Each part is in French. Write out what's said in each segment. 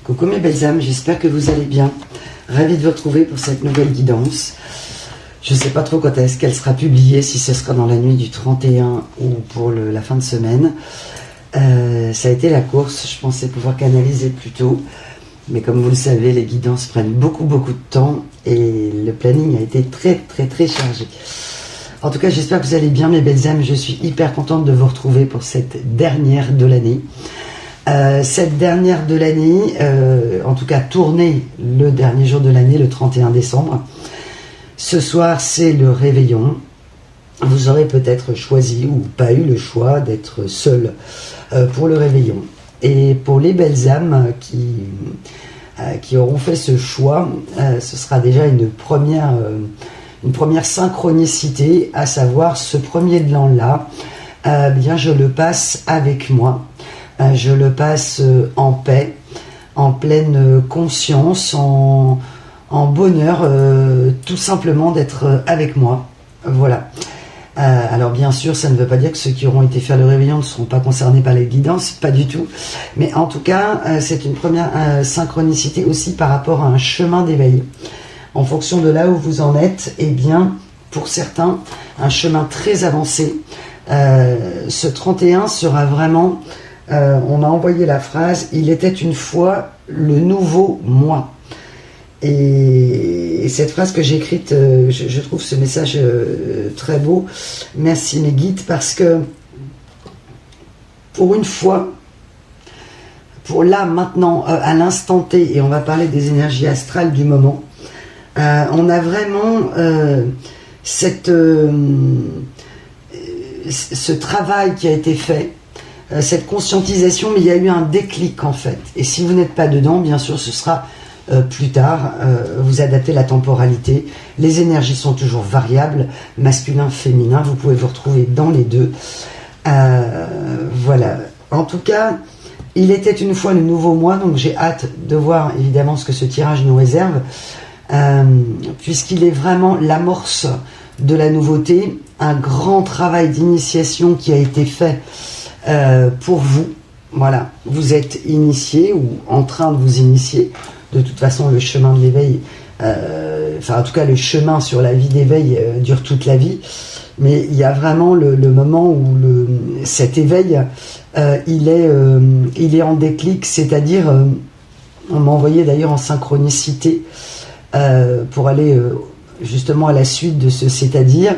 Coucou mes belles âmes, j'espère que vous allez bien. Ravie de vous retrouver pour cette nouvelle guidance. Je ne sais pas trop quand est-ce qu'elle sera publiée, si ce sera dans la nuit du 31 ou pour la fin de semaine. Ça a été la course, je pensais pouvoir canaliser plus tôt. Mais comme vous le savez, les guidances prennent beaucoup de temps et le planning a été très chargé. En tout cas, j'espère que vous allez bien mes belles âmes. Je suis hyper contente de vous retrouver pour cette dernière de l'année. Cette dernière de l'année, en tout cas tournée le dernier jour de l'année, le 31 décembre. Ce soir, c'est le réveillon. Vous aurez peut-être choisi ou pas eu le choix d'être seul pour le réveillon. Et pour les belles âmes qui auront fait ce choix, ce sera déjà une première synchronicité, à savoir ce premier de l'an-là, bien je le passe avec moi. Je le passe en paix, en pleine conscience, en bonheur, tout simplement d'être avec moi. Voilà. Alors bien sûr, ça ne veut pas dire que ceux qui auront été faire le réveillon ne seront pas concernés par les guidances, pas du tout. Mais en tout cas, c'est une première synchronicité aussi par rapport à un chemin d'éveil. En fonction de là où vous en êtes, eh bien, pour certains, un chemin très avancé. Ce 31 sera vraiment... on m'a envoyé la phrase « Il était une fois le nouveau moi ». Et cette phrase que j'ai écrite, je trouve ce message très beau. Merci mes guides, parce que pour une fois, pour là, maintenant, à l'instant T, et on va parler des énergies astrales du moment, on a vraiment ce travail qui a été fait, cette conscientisation, mais il y a eu un déclic en fait. Et si vous n'êtes pas dedans, bien sûr, ce sera plus tard. Vous adaptez la temporalité. Les énergies sont toujours variables, masculin, féminin. Vous pouvez vous retrouver dans les deux. Voilà. En tout cas, il était une fois le nouveau moi, donc j'ai hâte de voir évidemment ce que ce tirage nous réserve, puisqu'il est vraiment l'amorce de la nouveauté, un grand travail d'initiation qui a été fait pour vous. Voilà, vous êtes initié ou en train de vous initier. De toute façon, le chemin de l'éveil, enfin en tout cas le chemin sur la vie d'éveil dure toute la vie. Mais il y a vraiment le moment où cet éveil, il est en déclic, c'est-à-dire, on m'a envoyé d'ailleurs en synchronicité pour aller justement à la suite de ce c'est-à-dire.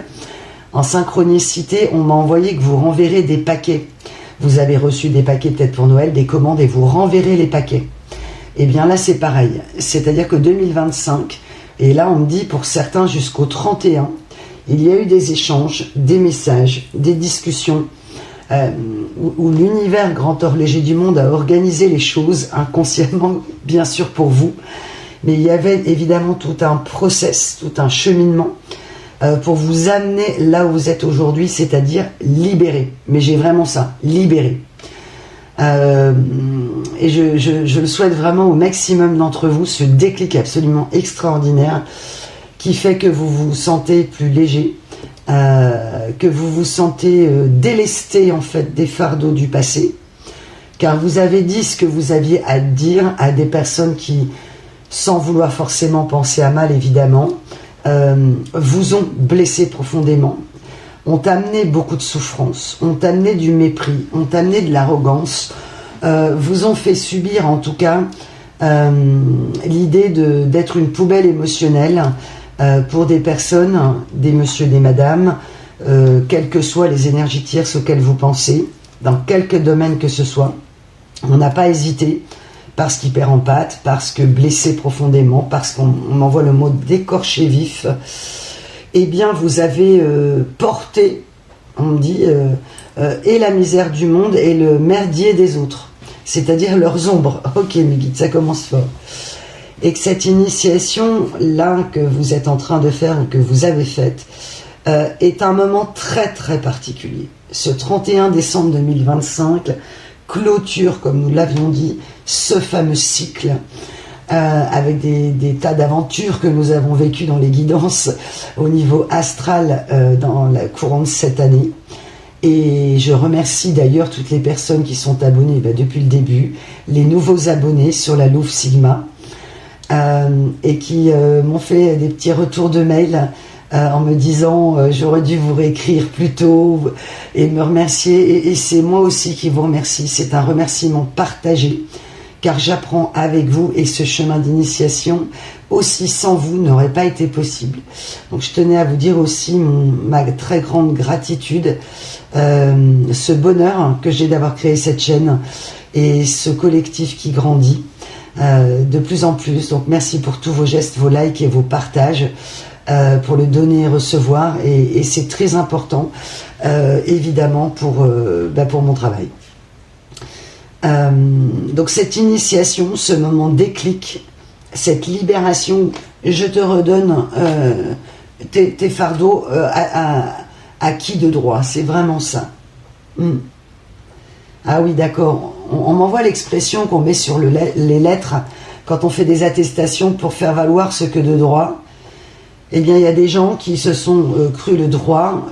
En synchronicité, on m'a envoyé que vous renverrez des paquets. Vous avez reçu des paquets peut-être pour Noël, des commandes, et vous renverrez les paquets. Et bien là, c'est pareil. C'est-à-dire que 2025, et là on me dit pour certains jusqu'au 31, il y a eu des échanges, des messages, des discussions, où l'univers grand horloger du monde a organisé les choses inconsciemment, bien sûr pour vous. Mais il y avait évidemment tout un process, tout un cheminement, pour vous amener là où vous êtes aujourd'hui, c'est-à-dire libérer. Mais j'ai vraiment ça, libérer. Et je le souhaite vraiment au maximum d'entre vous, ce déclic absolument extraordinaire qui fait que vous vous sentez plus léger, que vous vous sentez délesté en fait des fardeaux du passé, car vous avez dit ce que vous aviez à dire à des personnes qui, sans vouloir forcément penser à mal évidemment, vous ont blessé profondément, ont amené beaucoup de souffrance, ont amené du mépris, ont amené de l'arrogance, vous ont fait subir en tout cas l'idée d'être une poubelle émotionnelle pour des personnes, des messieurs, des madames, quelles que soient les énergies tierces auxquelles vous pensez, dans quelque domaine que ce soit. On n'a pas hésité, parce qu'hyper en pâte, parce que blessé profondément, parce qu'on m'envoie le mot d'écorché vif, eh bien vous avez porté, on me dit, et la misère du monde et le merdier des autres, c'est-à-dire leurs ombres. Ok mes guides, ça commence fort. Et que cette initiation-là que vous êtes en train de faire ou que vous avez faite est un moment très particulier. Ce 31 décembre 2025 clôture, comme nous l'avions dit, ce fameux cycle avec des tas d'aventures que nous avons vécues dans les guidances au niveau astral dans la courant de cette année. Et je remercie d'ailleurs toutes les personnes qui sont abonnées depuis le début, les nouveaux abonnés sur la Louve Sigma, et qui m'ont fait des petits retours de mail en me disant j'aurais dû vous réécrire plus tôt et me remercier. Et c'est moi aussi qui vous remercie. C'est un remerciement partagé, car j'apprends avec vous et ce chemin d'initiation aussi sans vous n'aurait pas été possible. Donc je tenais à vous dire aussi ma très grande gratitude, ce bonheur que j'ai d'avoir créé cette chaîne et ce collectif qui grandit de plus en plus. Donc merci pour tous vos gestes, vos likes et vos partages, pour le donner et recevoir, et c'est très important évidemment pour mon travail. Donc cette initiation, ce moment déclic, cette libération, je te redonne tes fardeaux à qui de droit, c'est vraiment ça. Ah oui, d'accord, on m'envoie l'expression qu'on met sur les lettres quand on fait des attestations pour faire valoir ce que de droit. Eh bien, il y a des gens qui se sont cru le droit,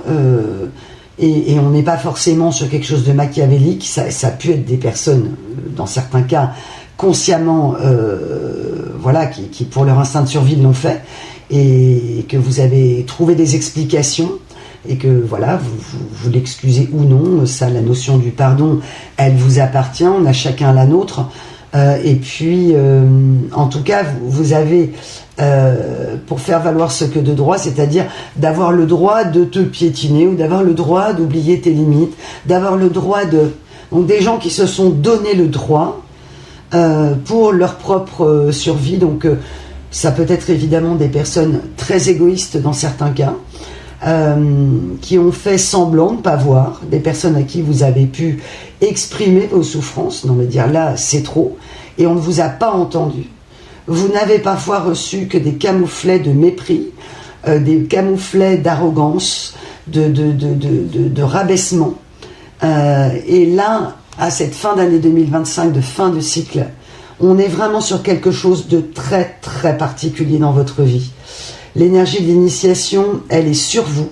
et on n'est pas forcément sur quelque chose de machiavélique. Ça a pu être des personnes, dans certains cas, consciemment, qui pour leur instinct de survie l'ont fait, et que vous avez trouvé des explications, et que voilà, vous l'excusez ou non. Ça, la notion du pardon, elle vous appartient, on a chacun la nôtre. Et puis, en tout cas, vous avez, pour faire valoir ce que de droit, c'est-à-dire d'avoir le droit de te piétiner, ou d'avoir le droit d'oublier tes limites, d'avoir le droit de... Donc des gens qui se sont donné le droit pour leur propre survie. Donc ça peut être évidemment des personnes très égoïstes dans certains cas, qui ont fait semblant de ne pas voir, des personnes à qui vous avez pu exprimer vos souffrances, non mais dire là c'est trop, et on ne vous a pas entendu. Vous n'avez parfois reçu que des camouflets de mépris, des camouflets d'arrogance, de rabaissement. Et là, à cette fin d'année 2025, de fin de cycle, on est vraiment sur quelque chose de très très particulier dans votre vie. L'énergie de l'initiation, elle est sur vous.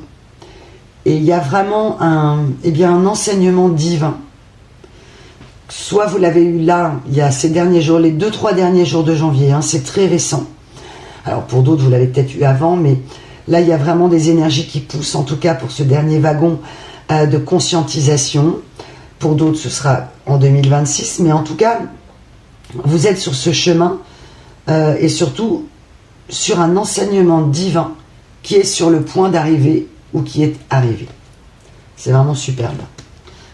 Et il y a vraiment un enseignement divin. Soit vous l'avez eu là, il y a ces derniers jours, les 2-3 derniers jours de janvier, c'est très récent. Alors pour d'autres, vous l'avez peut-être eu avant, mais là, il y a vraiment des énergies qui poussent, en tout cas pour ce dernier wagon de conscientisation. Pour d'autres, ce sera en 2026, mais en tout cas, vous êtes sur ce chemin, et surtout sur un enseignement divin qui est sur le point d'arriver ou qui est arrivé. C'est vraiment superbe.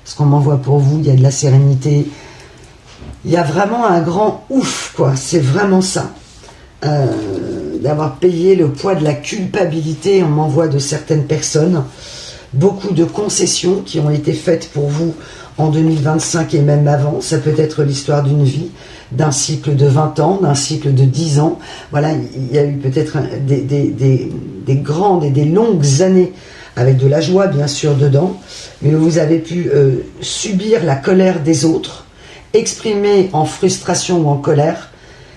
Ce qu'on m'envoie pour vous, il y a de la sérénité, il y a vraiment un grand ouf, quoi. C'est vraiment ça. D'avoir payé le poids de la culpabilité, on m'envoie de certaines personnes, beaucoup de concessions qui ont été faites pour vous en 2025 et même avant. Ça peut être l'histoire d'une vie, d'un cycle de 20 ans, d'un cycle de 10 ans. Voilà, il y a eu peut-être des grandes et des longues années avec de la joie bien sûr dedans, mais vous avez pu subir la colère des autres, exprimer en frustration ou en colère,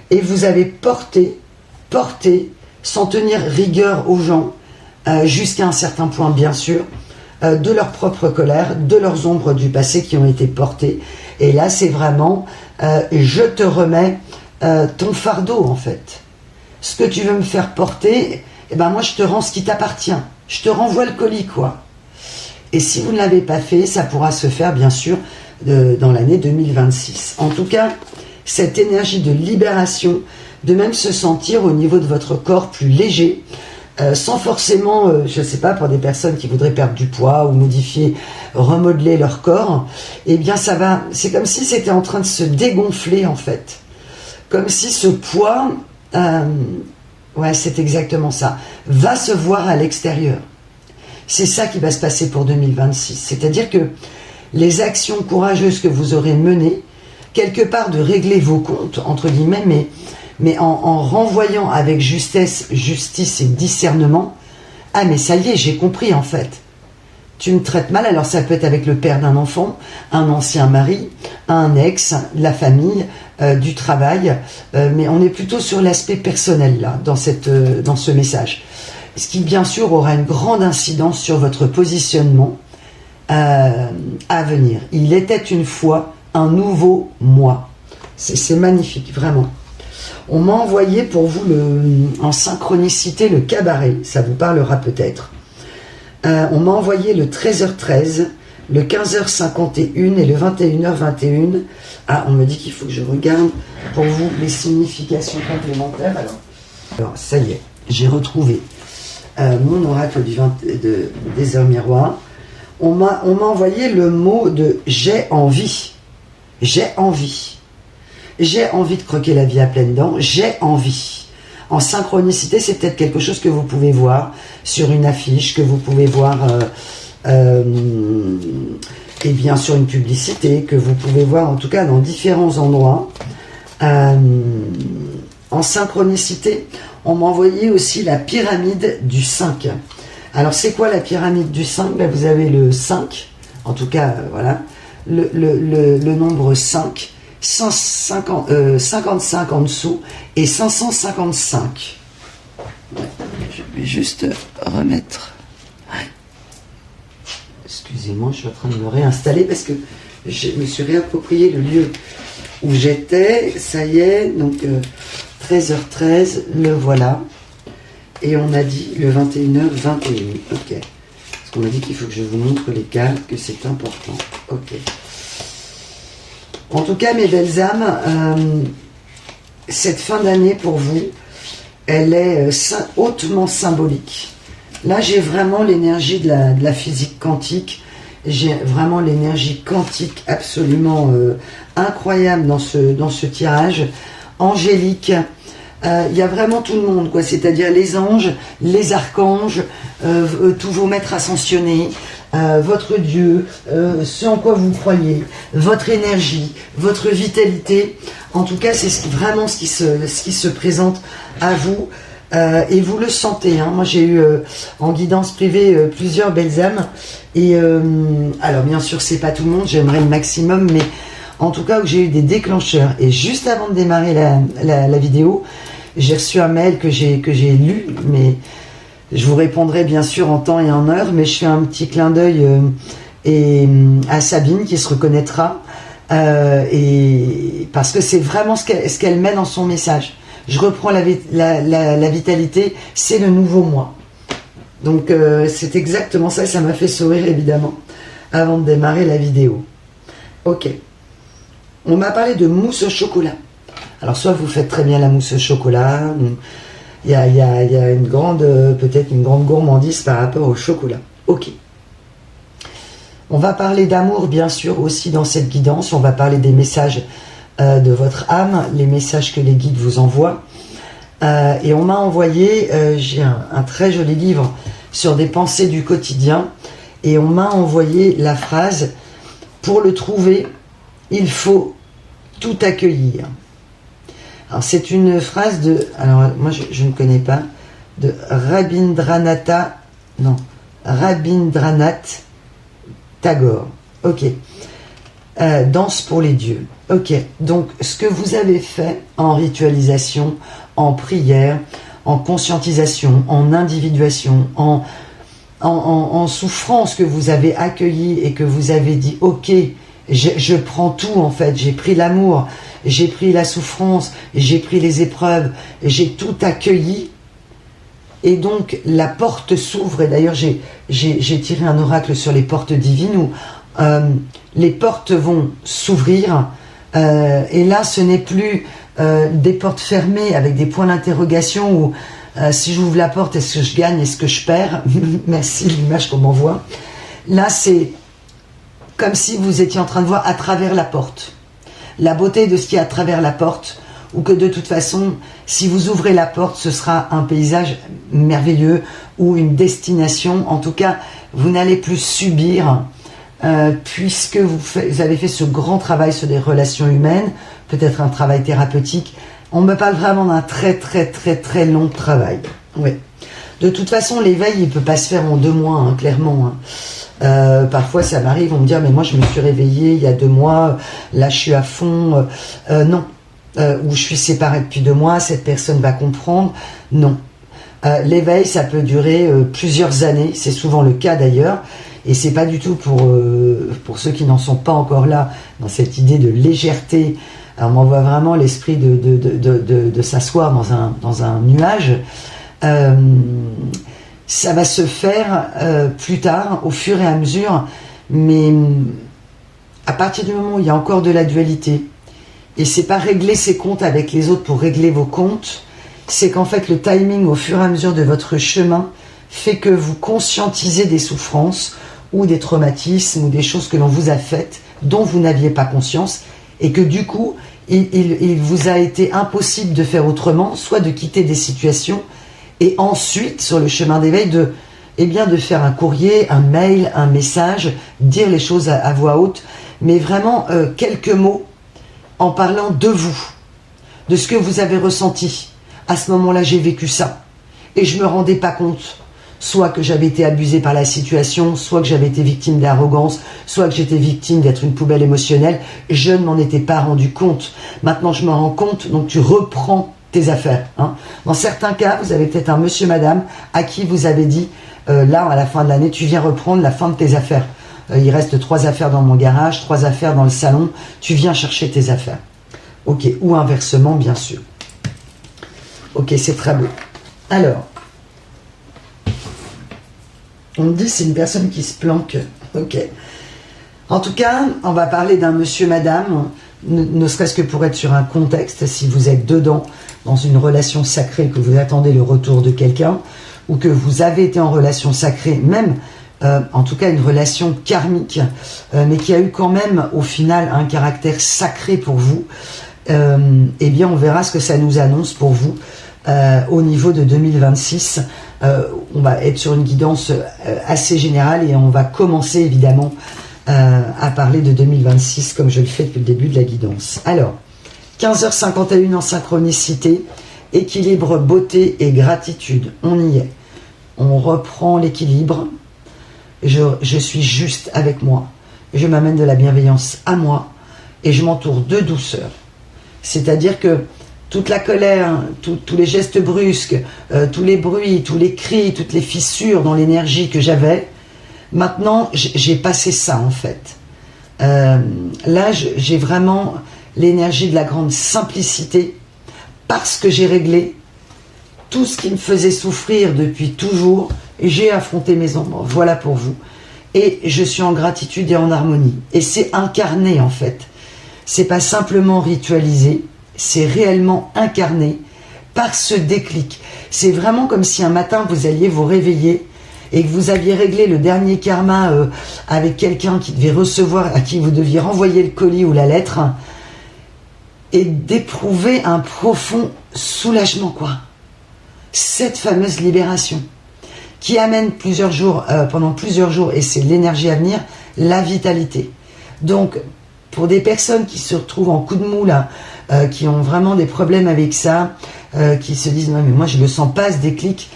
et vous avez porté sans tenir rigueur aux gens, jusqu'à un certain point bien sûr, de leur propre colère, de leurs ombres du passé qui ont été portées. Et là c'est vraiment je te remets ton fardeau en fait. Ce que tu veux me faire porter, eh ben moi je te rends ce qui t'appartient. Je te renvoie le colis, quoi. Et si vous ne l'avez pas fait, ça pourra se faire, bien sûr, dans l'année 2026. En tout cas, cette énergie de libération, de même se sentir au niveau de votre corps plus léger, sans forcément, je ne sais pas, pour des personnes qui voudraient perdre du poids ou modifier, remodeler leur corps, eh bien ça va, c'est comme si c'était en train de se dégonfler, en fait. Comme si ce poids... ouais, c'est exactement ça. Va se voir à l'extérieur. C'est ça qui va se passer pour 2026. C'est-à-dire que les actions courageuses que vous aurez menées, quelque part de régler vos comptes, entre guillemets, mais en renvoyant avec justice et discernement, ah mais ça y est, j'ai compris en fait. Tu me traites mal, alors ça peut être avec le père d'un enfant, un ancien mari, un ex, la famille, du travail, mais on est plutôt sur l'aspect personnel là, dans ce message. Ce qui bien sûr aura une grande incidence sur votre positionnement à venir. Il était une fois un nouveau moi. C'est magnifique, vraiment. On m'a envoyé pour vous en synchronicité le cabaret, ça vous parlera peut-être. On m'a envoyé le 13h13, le 15h51 et le 21h21. Ah, on me dit qu'il faut que je regarde pour vous les significations complémentaires. Alors ça y est, j'ai retrouvé mon oracle des heures miroirs. On m'a envoyé le mot de « j'ai envie ». J'ai envie. J'ai envie de croquer la vie à pleines dents. J'ai envie. En synchronicité, c'est peut-être quelque chose que vous pouvez voir sur une affiche, que vous pouvez voir eh bien, sur une publicité, que vous pouvez voir en tout cas dans différents endroits. En synchronicité, on m'a envoyé aussi la pyramide du 5. Alors, c'est quoi la pyramide du 5? Là, vous avez le 5, en tout cas, voilà, le nombre 5, 55 en dessous et 555. Je vais juste remettre... Excusez-moi, je suis en train de me réinstaller parce que je me suis réapproprié le lieu où j'étais. Ça y est, donc 13h13, le voilà. Et on a dit le 21h21. Ok. Parce qu'on a dit qu'il faut que je vous montre les cartes, que c'est important. Ok. En tout cas, mes belles âmes, cette fin d'année pour vous, elle est hautement symbolique. Là, j'ai vraiment l'énergie de la physique quantique. J'ai vraiment l'énergie quantique absolument incroyable dans ce tirage. Angélique. Il y a vraiment tout le monde, quoi. C'est-à-dire les anges, les archanges, tous vos maîtres ascensionnés, votre Dieu, ce en quoi vous croyez, votre énergie, votre vitalité. En tout cas, c'est vraiment ce qui se présente à vous. Et vous le sentez, hein. Moi j'ai eu en guidance privée plusieurs belles âmes. Et alors bien sûr, c'est pas tout le monde, j'aimerais le maximum, mais en tout cas où j'ai eu des déclencheurs. Et juste avant de démarrer la vidéo, j'ai reçu un mail que j'ai lu, mais je vous répondrai bien sûr en temps et en heure, mais je fais un petit clin d'œil à Sabine qui se reconnaîtra, et parce que c'est vraiment ce qu'elle met dans son message. Je reprends la vitalité, c'est le nouveau moi. Donc c'est exactement ça, et ça m'a fait sourire évidemment avant de démarrer la vidéo. Ok. On m'a parlé de mousse au chocolat. Alors soit vous faites très bien la mousse au chocolat, il y a une grande, peut-être une grande gourmandise par rapport au chocolat. Ok. On va parler d'amour bien sûr aussi dans cette guidance, on va parler des messages de votre âme, les messages que les guides vous envoient. Et on m'a envoyé, j'ai un très joli livre sur des pensées du quotidien, et on m'a envoyé la phrase « Pour le trouver, il faut tout accueillir ». Alors c'est une phrase de, alors moi je ne connais pas, de Rabindranath Tagore. Ok. Danse pour les dieux. Ok. Donc ce que vous avez fait en ritualisation, en prière, en conscientisation, en individuation, en souffrance que vous avez accueilli et que vous avez dit ok, je prends tout en fait, j'ai pris l'amour, j'ai pris la souffrance, j'ai pris les épreuves, j'ai tout accueilli. Et donc la porte s'ouvre, et d'ailleurs j'ai tiré un oracle sur les portes divines où les portes vont s'ouvrir, et là ce n'est plus des portes fermées avec des points d'interrogation où si j'ouvre la porte, est-ce que je gagne, est-ce que je perds? Merci l'image qu'on m'envoie. Là c'est comme si vous étiez en train de voir à travers la porte. La beauté de ce qui est à travers la porte, ou que de toute façon, si vous ouvrez la porte, ce sera un paysage merveilleux ou une destination. En tout cas, vous n'allez plus subir, puisque vous avez fait ce grand travail sur des relations humaines, peut-être un travail thérapeutique. On me parle vraiment d'un très très très très long travail. Oui. De toute façon, l'éveil, il ne peut pas se faire en 2 mois, hein, clairement. Hein. Parfois ça m'arrive, on me dit mais moi je me suis réveillée il y a 2 mois, là je suis à fond, non, ou je suis séparée depuis 2 mois, cette personne va comprendre, non. L'éveil ça peut durer plusieurs années, c'est souvent le cas d'ailleurs, Et c'est pas du tout pour ceux qui n'en sont pas encore là, dans cette idée de légèreté. Alors, on m'envoie vraiment l'esprit de s'asseoir dans un nuage. Ça va se faire plus tard, au fur et à mesure, mais à partir du moment où il y a encore de la dualité, et c'est pas régler ses comptes avec les autres pour régler vos comptes, c'est qu'en fait le timing au fur et à mesure de votre chemin fait que vous conscientisez des souffrances ou des traumatismes ou des choses que l'on vous a faites dont vous n'aviez pas conscience, et que du coup il vous a été impossible de faire autrement, soit de quitter des situations, et ensuite sur le chemin d'éveil de faire un courrier, un mail, un message, dire les choses à voix haute, mais vraiment quelques mots en parlant de vous, de ce que vous avez ressenti. À ce moment-là, j'ai vécu ça. Et je ne me rendais pas compte. Soit que j'avais été abusée par la situation, soit que j'avais été victime d'arrogance, soit que j'étais victime d'être une poubelle émotionnelle. Je ne m'en étais pas rendu compte. Maintenant, je me rends compte, donc tu reprends tes affaires. Hein. Dans certains cas, vous avez peut-être un monsieur, madame, à qui vous avez dit, là, à la fin de l'année, tu viens reprendre la fin de tes affaires. Il reste 3 affaires dans mon garage, 3 affaires dans le salon, tu viens chercher tes affaires. Ok, ou inversement, bien sûr. Ok, c'est très beau. Alors, on me dit c'est une personne qui se planque. Ok. En tout cas, on va parler d'un monsieur, madame, ne serait-ce que pour être sur un contexte, si vous êtes dedans, dans une relation sacrée, que vous attendez le retour de quelqu'un, ou que vous avez été en relation sacrée, même en tout cas une relation karmique, mais qui a eu quand même au final un caractère sacré pour vous, eh bien on verra ce que ça nous annonce pour vous au niveau de 2026. On va être sur une guidance assez générale et on va commencer évidemment à parler de 2026 comme je le fais depuis le début de la guidance. Alors, 15h51 en synchronicité, équilibre, beauté et gratitude. On y est. On reprend l'équilibre. Je suis juste avec moi. Je m'amène de la bienveillance à moi et je m'entoure de douceur. C'est-à-dire que toute la colère, tous les gestes brusques, tous les bruits, tous les cris, toutes les fissures dans l'énergie que j'avais, maintenant j'ai passé ça en fait. Là j'ai vraiment l'énergie de la grande simplicité parce que j'ai réglé tout ce qui me faisait souffrir depuis toujours. J'ai affronté mes ombres, voilà pour vous. Et je suis en gratitude et en harmonie. Et c'est incarné en fait. C'est pas simplement ritualisé, c'est réellement incarné par ce déclic. C'est vraiment comme si un matin vous alliez vous réveiller et que vous aviez réglé le dernier karma avec quelqu'un qui devait recevoir, à qui vous deviez renvoyer le colis ou la lettre, et d'éprouver un profond soulagement, quoi. Cette fameuse libération qui amène pendant plusieurs jours, et c'est l'énergie à venir, la vitalité. Donc, pour des personnes qui se retrouvent en coup de mou, là, qui ont vraiment des problèmes avec ça, qui se disent « Non, mais moi, je ne le sens pas, ce déclic »,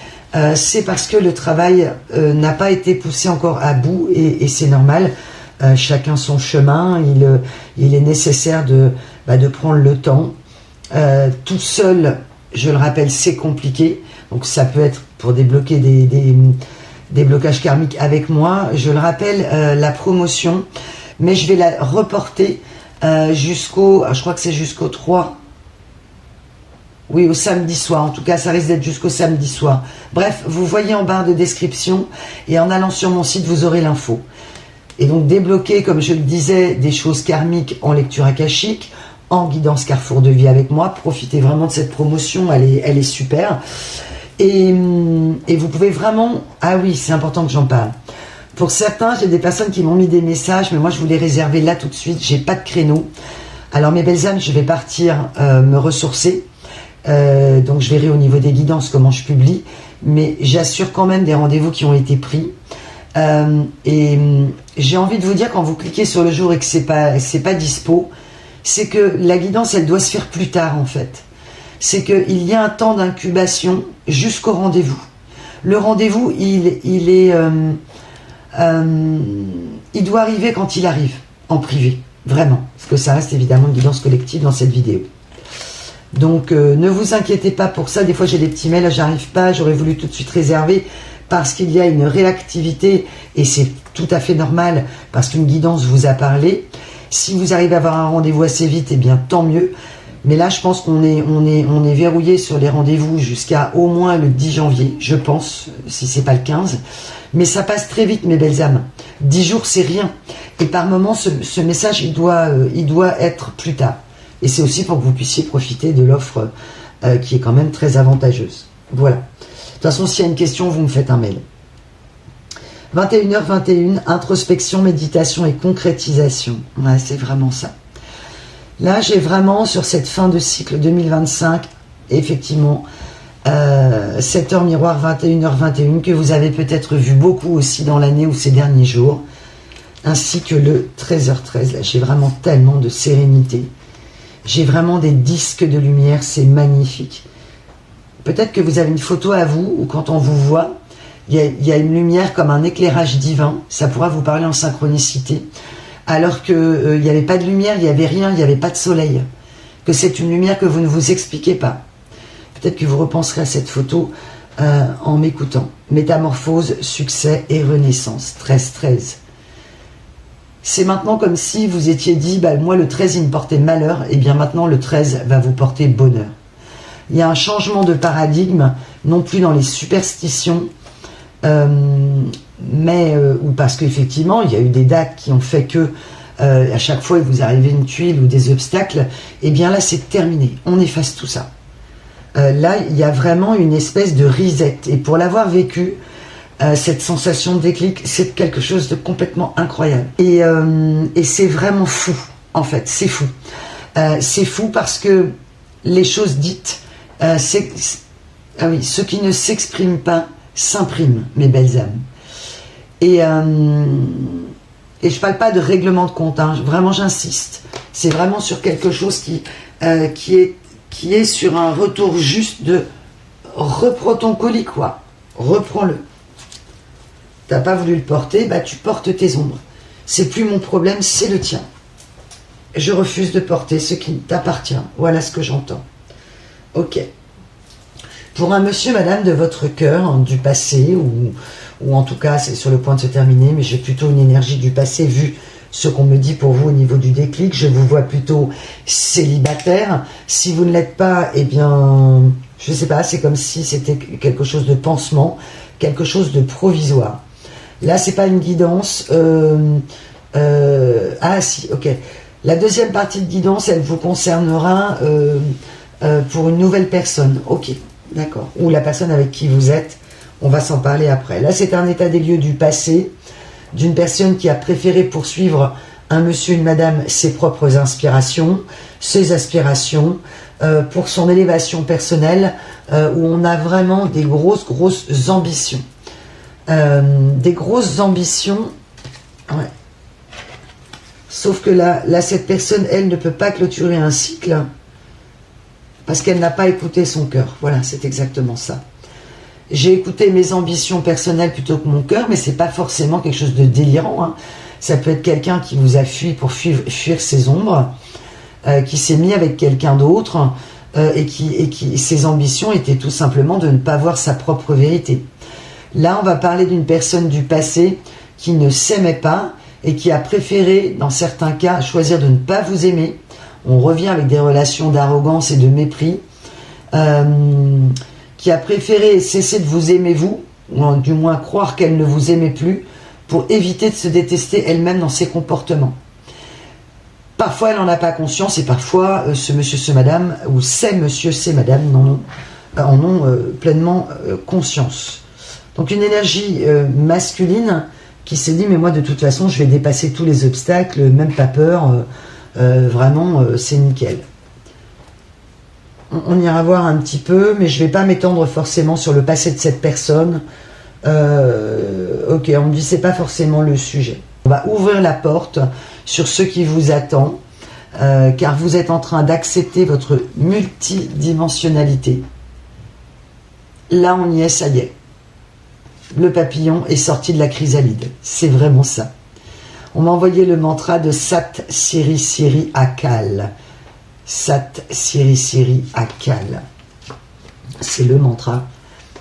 c'est parce que le travail n'a pas été poussé encore à bout, et c'est normal. Chacun son chemin, il est nécessaire de prendre le temps. Tout seul, je le rappelle, c'est compliqué. Donc ça peut être pour débloquer des blocages karmiques avec moi. Je le rappelle, la promotion, mais je vais la reporter je crois que c'est jusqu'au 3. Oui, au samedi soir. En tout cas, ça risque d'être jusqu'au samedi soir. Bref, vous voyez en barre de description et en allant sur mon site, vous aurez l'info. Et donc débloquer, comme je le disais, des choses karmiques en lecture akashique, en guidance Carrefour de vie avec moi. Profitez vraiment de cette promotion, elle est super. Et vous pouvez vraiment... Ah oui, c'est important que j'en parle. Pour certains, j'ai des personnes qui m'ont mis des messages, mais moi je voulais réserver là tout de suite, j'ai pas de créneau. Alors mes belles âmes, je vais partir me ressourcer. Donc je verrai au niveau des guidances comment je publie. Mais j'assure quand même des rendez-vous qui ont été pris. Et j'ai envie de vous dire, quand vous cliquez sur le jour et que c'est pas dispo, c'est que la guidance, elle doit se faire plus tard en fait. C'est qu'il y a un temps d'incubation jusqu'au rendez-vous. Le rendez-vous, il doit arriver quand il arrive, en privé, vraiment. Parce que ça reste évidemment une guidance collective dans cette vidéo. Donc ne vous inquiétez pas pour ça. Des fois j'ai des petits mails, j'arrive pas, j'aurais voulu tout de suite réserver parce qu'il y a une réactivité et c'est tout à fait normal parce qu'une guidance vous a parlé. Si vous arrivez à avoir un rendez-vous assez vite, eh bien tant mieux. Mais là, je pense qu'on est verrouillé sur les rendez-vous jusqu'à au moins le 10 janvier, je pense, si c'est pas le 15. Mais ça passe très vite, mes belles âmes. 10 jours, c'est rien. Et par moment, ce message, il doit être plus tard. Et c'est aussi pour que vous puissiez profiter de l'offre qui est quand même très avantageuse. Voilà. De toute façon, s'il y a une question, vous me faites un mail. 21h21, introspection, méditation et concrétisation. Ouais, c'est vraiment ça. Là, j'ai vraiment, sur cette fin de cycle 2025, effectivement, 7h miroir, 21h21, que vous avez peut-être vu beaucoup aussi dans l'année ou ces derniers jours, ainsi que le 13h13. Là, j'ai vraiment tellement de sérénité. J'ai vraiment des disques de lumière, c'est magnifique. Peut-être que vous avez une photo à vous, où quand on vous voit, il y a une lumière comme un éclairage divin, ça pourra vous parler en synchronicité. Alors qu'il n'y avait pas de lumière, il n'y avait rien, il n'y avait pas de soleil. Que c'est une lumière que vous ne vous expliquez pas. Peut-être que vous repenserez à cette photo en m'écoutant. Métamorphose, succès et renaissance. 13-13. C'est maintenant comme si vous étiez dit, bah, moi le 13 il me portait malheur, et bien maintenant le 13 va vous porter bonheur. Il y a un changement de paradigme, non plus dans les superstitions, ou parce qu'effectivement il y a eu des dates qui ont fait que à chaque fois il vous arrivait une tuile ou des obstacles, et bien là c'est terminé, on efface tout ça. Là il y a vraiment une espèce de reset, et pour l'avoir vécu, cette sensation de déclic, c'est quelque chose de complètement incroyable, et c'est vraiment fou, en fait, c'est fou. C'est fou parce que les choses dites, ah oui, ce qui ne s'exprime pas s'imprime, mes belles âmes. Et je parle pas de règlement de compte, hein, vraiment j'insiste. C'est vraiment sur quelque chose qui est sur un retour juste de reprends ton colis, quoi. Reprends-le. T'as pas voulu le porter, bah tu portes tes ombres. C'est plus mon problème, c'est le tien. Je refuse de porter ce qui t'appartient. Voilà ce que j'entends. Ok. Pour un monsieur, madame de votre cœur, du passé, ou en tout cas c'est sur le point de se terminer, mais j'ai plutôt une énergie du passé vu ce qu'on me dit pour vous au niveau du déclic. Je vous vois plutôt célibataire. Si vous ne l'êtes pas, eh bien, je sais pas, c'est comme si c'était quelque chose de pansement, quelque chose de provisoire. Là, c'est pas une guidance. Ah si, ok. La deuxième partie de guidance, elle vous concernera pour une nouvelle personne. Ok, d'accord. Ou la personne avec qui vous êtes. On va s'en parler après. Là, c'est un état des lieux du passé, d'une personne qui a préféré poursuivre un monsieur, une madame, ses propres inspirations, ses aspirations, pour son élévation personnelle, où on a vraiment des grosses ambitions. Des grosses ambitions, ouais. Sauf que là, cette personne, elle ne peut pas clôturer un cycle parce qu'elle n'a pas écouté son cœur. Voilà, c'est exactement ça. J'ai écouté mes ambitions personnelles plutôt que mon cœur, mais c'est pas forcément quelque chose de délirant, hein. Ça peut être quelqu'un qui vous a fui pour fuir ses ombres, qui s'est mis avec quelqu'un d'autre, et qui ses ambitions étaient tout simplement de ne pas voir sa propre vérité. Là, on va parler d'une personne du passé qui ne s'aimait pas et qui a préféré, dans certains cas, choisir de ne pas vous aimer. On revient avec des relations d'arrogance et de mépris. Qui a préféré cesser de vous aimer vous, ou du moins croire qu'elle ne vous aimait plus, pour éviter de se détester elle-même dans ses comportements. Parfois, elle n'en a pas conscience, et parfois, ce monsieur, ce madame, ou ces monsieur, ces madame, en ont pleinement conscience. Donc une énergie masculine qui s'est dit, mais moi de toute façon je vais dépasser tous les obstacles, même pas peur, vraiment c'est nickel. On ira voir un petit peu, mais je ne vais pas m'étendre forcément sur le passé de cette personne. Ok, on me dit c'est pas forcément le sujet. On va ouvrir la porte sur ce qui vous attend, car vous êtes en train d'accepter votre multidimensionnalité. Là on y est, ça y est. Le papillon est sorti de la chrysalide. C'est vraiment ça. On m'a envoyé le mantra de Sat Siri Siri Akal. Sat Siri Siri Akal. C'est le mantra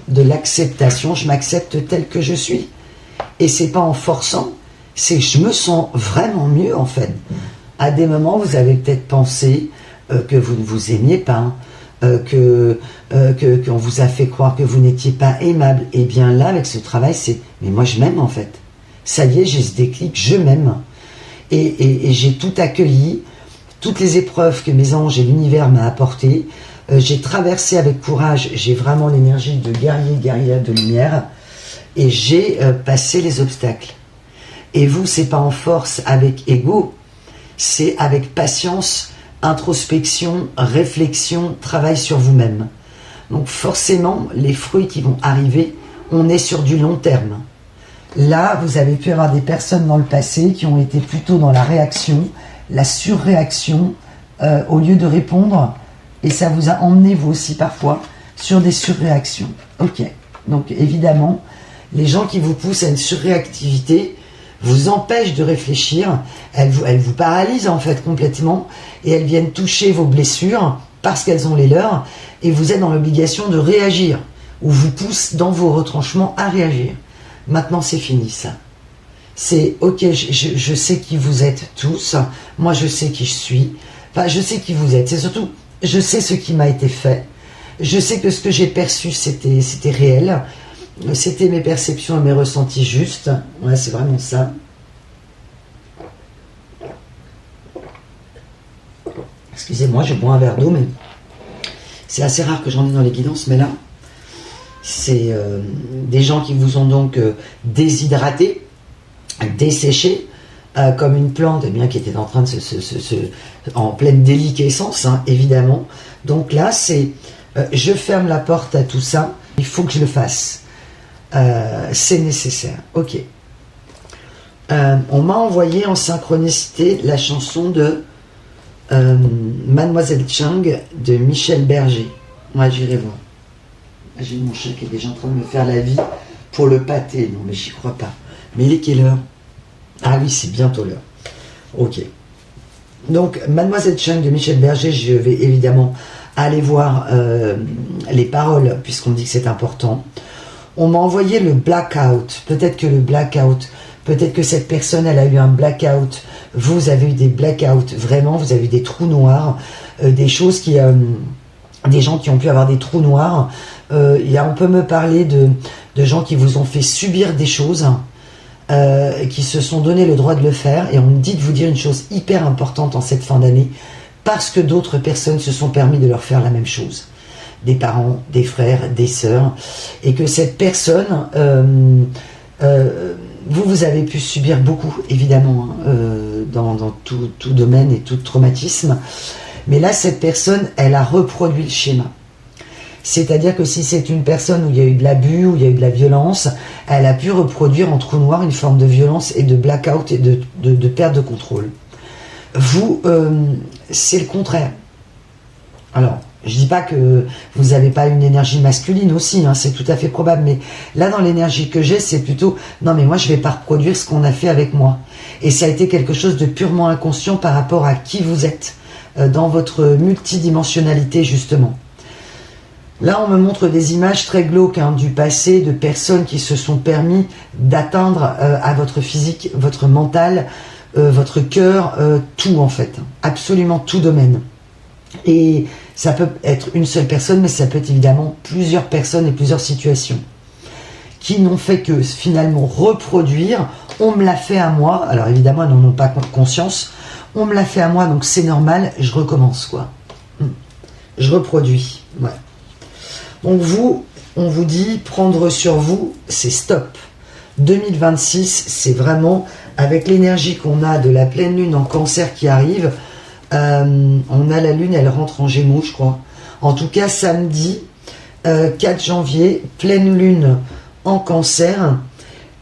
de l'acceptation. Je m'accepte tel que je suis. Et c'est pas en forçant, C'est je me sens vraiment mieux en fait. À des moments, vous avez peut-être pensé que vous ne vous aimiez pas, qu'on vous a fait croire que vous n'étiez pas aimable. Et bien là, avec ce travail, c'est mais moi je m'aime en fait. Ça y est, j'ai ce déclic, je m'aime. Et j'ai tout accueilli, toutes les épreuves que mes anges et l'univers m'a apportées. J'ai traversé avec courage, j'ai vraiment l'énergie de guerrier, guerrière de lumière, et j'ai passé les obstacles. Et vous, c'est pas en force avec ego, c'est avec patience, introspection, réflexion, travail sur vous-même. Donc forcément, les fruits qui vont arriver, on est sur du long terme. Là, vous avez pu avoir des personnes dans le passé qui ont été plutôt dans la réaction, la surréaction, au lieu de répondre, et ça vous a emmené, vous aussi, parfois, sur des surréactions. Ok, donc évidemment, les gens qui vous poussent à une surréactivité vous empêchent de réfléchir, elles vous paralysent en fait complètement, et elles viennent toucher vos blessures, parce qu'elles ont les leurs, et vous êtes dans l'obligation de réagir, ou vous poussent dans vos retranchements à réagir. Maintenant, c'est fini ça. C'est ok, je sais qui vous êtes tous, moi je sais qui je suis, enfin je sais qui vous êtes, c'est surtout, je sais ce qui m'a été fait, je sais que ce que j'ai perçu c'était réel, c'était mes perceptions et mes ressentis justes, ouais, c'est vraiment ça. Excusez-moi, je bois un verre d'eau, mais c'est assez rare que j'en ai dans les guidances, mais là, c'est des gens qui vous ont donc déshydraté, desséché, comme une plante eh bien, qui était en train de en pleine déliquescence, hein, évidemment. Donc là, c'est je ferme la porte à tout ça, il faut que je le fasse. C'est nécessaire. Ok. On m'a envoyé en synchronicité la chanson de Mademoiselle Chang de Michel Berger. Ouais, j'irai voir. J'ai mon chat qui est déjà en train de me faire la vie pour le pâté. Non, mais j'y crois pas. Mais il est quelle heure? Ah oui, c'est bientôt l'heure. Ok. Donc, Mademoiselle Chang de Michel Berger, je vais évidemment aller voir les paroles, puisqu'on dit que c'est important. On m'a envoyé le blackout. Peut-être que le blackout, peut-être que cette personne, elle a eu un blackout. Vous avez eu des blackouts. Vraiment, vous avez eu des trous noirs. Des choses qui... des gens qui ont pu avoir des trous noirs. On peut me parler de gens qui vous ont fait subir des choses, qui se sont donné le droit de le faire, et on me dit de vous dire une chose hyper importante en cette fin d'année, parce que d'autres personnes se sont permis de leur faire la même chose. Des parents, des frères, des sœurs, et que cette personne, vous avez pu subir beaucoup, évidemment, hein, dans tout domaine et tout traumatisme, mais là, cette personne, elle a reproduit le schéma. C'est-à-dire que si c'est une personne où il y a eu de l'abus, où il y a eu de la violence, elle a pu reproduire en trou noir une forme de violence et de blackout et de perte de contrôle. Vous, c'est le contraire. Alors, je dis pas que vous n'avez pas une énergie masculine aussi, hein, c'est tout à fait probable, mais là, dans l'énergie que j'ai, c'est plutôt, non mais moi, je vais pas reproduire ce qu'on a fait avec moi. Et ça a été quelque chose de purement inconscient par rapport à qui vous êtes, dans votre multidimensionnalité, justement. Là, on me montre des images très glauques hein, du passé, de personnes qui se sont permis d'atteindre à votre physique, votre mental, votre cœur, tout en fait, absolument tout domaine. Et ça peut être une seule personne, mais ça peut être évidemment plusieurs personnes et plusieurs situations qui n'ont fait que finalement reproduire. On me l'a fait à moi, alors évidemment, elles n'en ont pas conscience. On me l'a fait à moi, donc c'est normal, je recommence quoi. Je reproduis, ouais. Donc vous, on vous dit, prendre sur vous, c'est stop. 2026, c'est vraiment, avec l'énergie qu'on a de la pleine lune en cancer qui arrive, on a la lune, elle rentre en gémeaux, je crois. En tout cas, samedi, 4 janvier, pleine lune en cancer.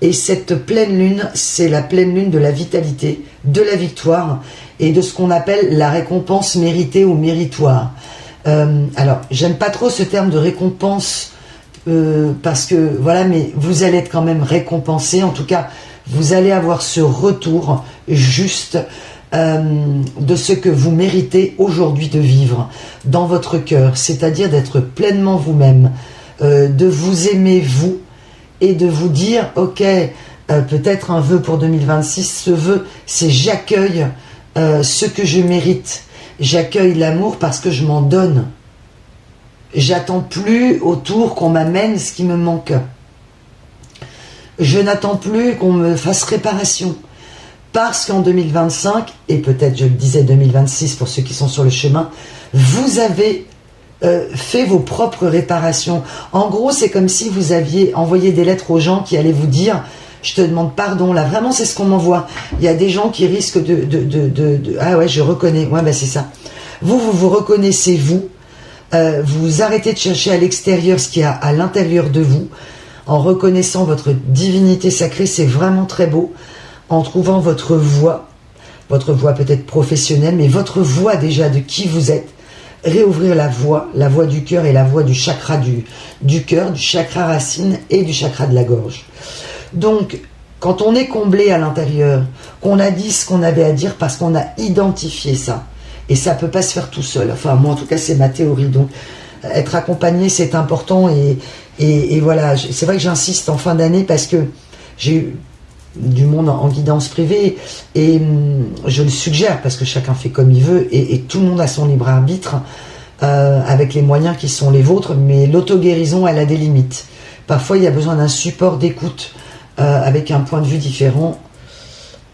Et cette pleine lune, c'est la pleine lune de la vitalité, de la victoire et de ce qu'on appelle la récompense méritée ou méritoire. Alors, j'aime pas trop ce terme de récompense parce que, voilà, mais vous allez être quand même récompensé. En tout cas, vous allez avoir ce retour juste de ce que vous méritez aujourd'hui de vivre dans votre cœur, c'est-à-dire d'être pleinement vous-même, de vous aimer vous et de vous dire, ok, peut-être un vœu pour 2026. Ce vœu, c'est j'accueille ce que je mérite. J'accueille l'amour parce que je m'en donne. J'attends plus autour qu'on m'amène ce qui me manque. Je n'attends plus qu'on me fasse réparation. Parce qu'en 2025, et peut-être je le disais 2026 pour ceux qui sont sur le chemin, vous avez fait vos propres réparations. En gros, c'est comme si vous aviez envoyé des lettres aux gens qui allaient vous dire « je te demande pardon ». Là, vraiment, c'est ce qu'on m'envoie. Il y a des gens qui risquent de ah ouais, je reconnais. Ouais, ben c'est ça. Vous reconnaissez, vous. Vous arrêtez de chercher à l'extérieur ce qu'il y a à l'intérieur de vous. En reconnaissant votre divinité sacrée, c'est vraiment très beau. En trouvant votre voix peut-être professionnelle, mais votre voix déjà de qui vous êtes. Réouvrir la voix du cœur et la voix du chakra du cœur, du chakra racine et du chakra de la gorge. Donc, quand on est comblé à l'intérieur, qu'on a dit ce qu'on avait à dire parce qu'on a identifié ça, et ça ne peut pas se faire tout seul. Enfin, moi, en tout cas, c'est ma théorie. Donc, être accompagné, c'est important. Et voilà, c'est vrai que j'insiste en fin d'année parce que j'ai eu du monde en guidance privée et je le suggère parce que chacun fait comme il veut et tout le monde a son libre arbitre avec les moyens qui sont les vôtres, mais l'auto-guérison, elle a des limites. Parfois, il y a besoin d'un support d'écoute avec un point de vue différent,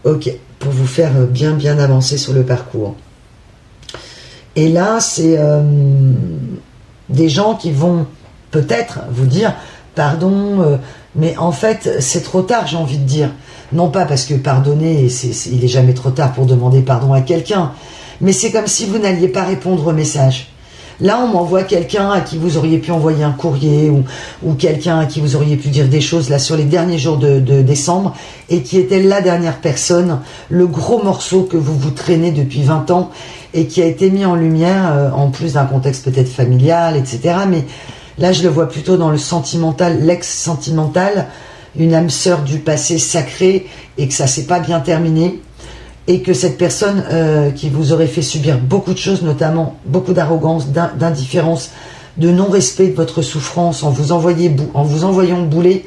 ok, pour vous faire bien avancer sur le parcours. Et là, c'est des gens qui vont peut-être vous dire pardon, mais en fait, c'est trop tard, j'ai envie de dire. Non pas parce que pardonner, il est jamais trop tard pour demander pardon à quelqu'un, mais c'est comme si vous n'alliez pas répondre au message. Là, on m'envoie quelqu'un à qui vous auriez pu envoyer un courrier ou quelqu'un à qui vous auriez pu dire des choses là sur les derniers jours de décembre et qui était la dernière personne, le gros morceau que vous traînez depuis 20 ans et qui a été mis en lumière en plus d'un contexte peut-être familial, etc. Mais là, je le vois plutôt dans le sentimental, l'ex-sentimental, une âme sœur du passé sacré et que ça s'est pas bien terminé et que cette personne qui vous aurait fait subir beaucoup de choses, notamment beaucoup d'arrogance, d'indifférence, de non-respect de votre souffrance en vous envoyant bouler,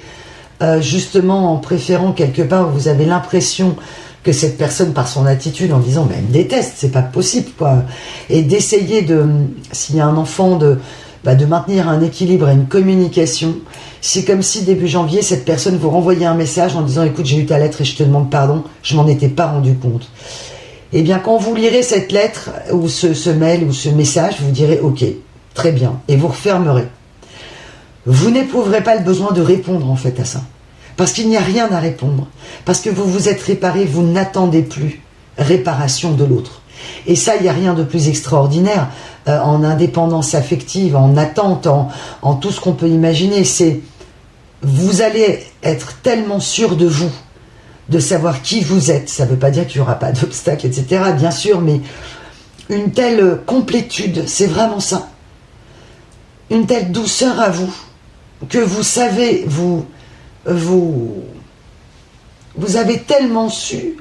justement en préférant quelque part où vous avez l'impression que cette personne, par son attitude, en disant mais elle me déteste, c'est pas possible quoi, et d'essayer de, s'il y a un enfant, de maintenir un équilibre et une communication. C'est comme si début janvier, cette personne vous renvoyait un message en disant « Écoute, j'ai eu ta lettre et je te demande pardon, je m'en étais pas rendu compte. » Eh bien, quand vous lirez cette lettre ou ce mail ou ce message, vous direz « Ok, très bien » et vous refermerez. Vous n'éprouverez pas le besoin de répondre en fait à ça. Parce qu'il n'y a rien à répondre. Parce que vous vous êtes réparé, vous n'attendez plus réparation de l'autre. Et ça, il n'y a rien de plus extraordinaire en indépendance affective, en attente, en tout ce qu'on peut imaginer. C'est vous allez être tellement sûr de vous, de savoir qui vous êtes. Ça ne veut pas dire qu'il n'y aura pas d'obstacles, etc. Bien sûr, mais une telle complétude, c'est vraiment ça. Une telle douceur à vous, que vous savez, vous avez tellement su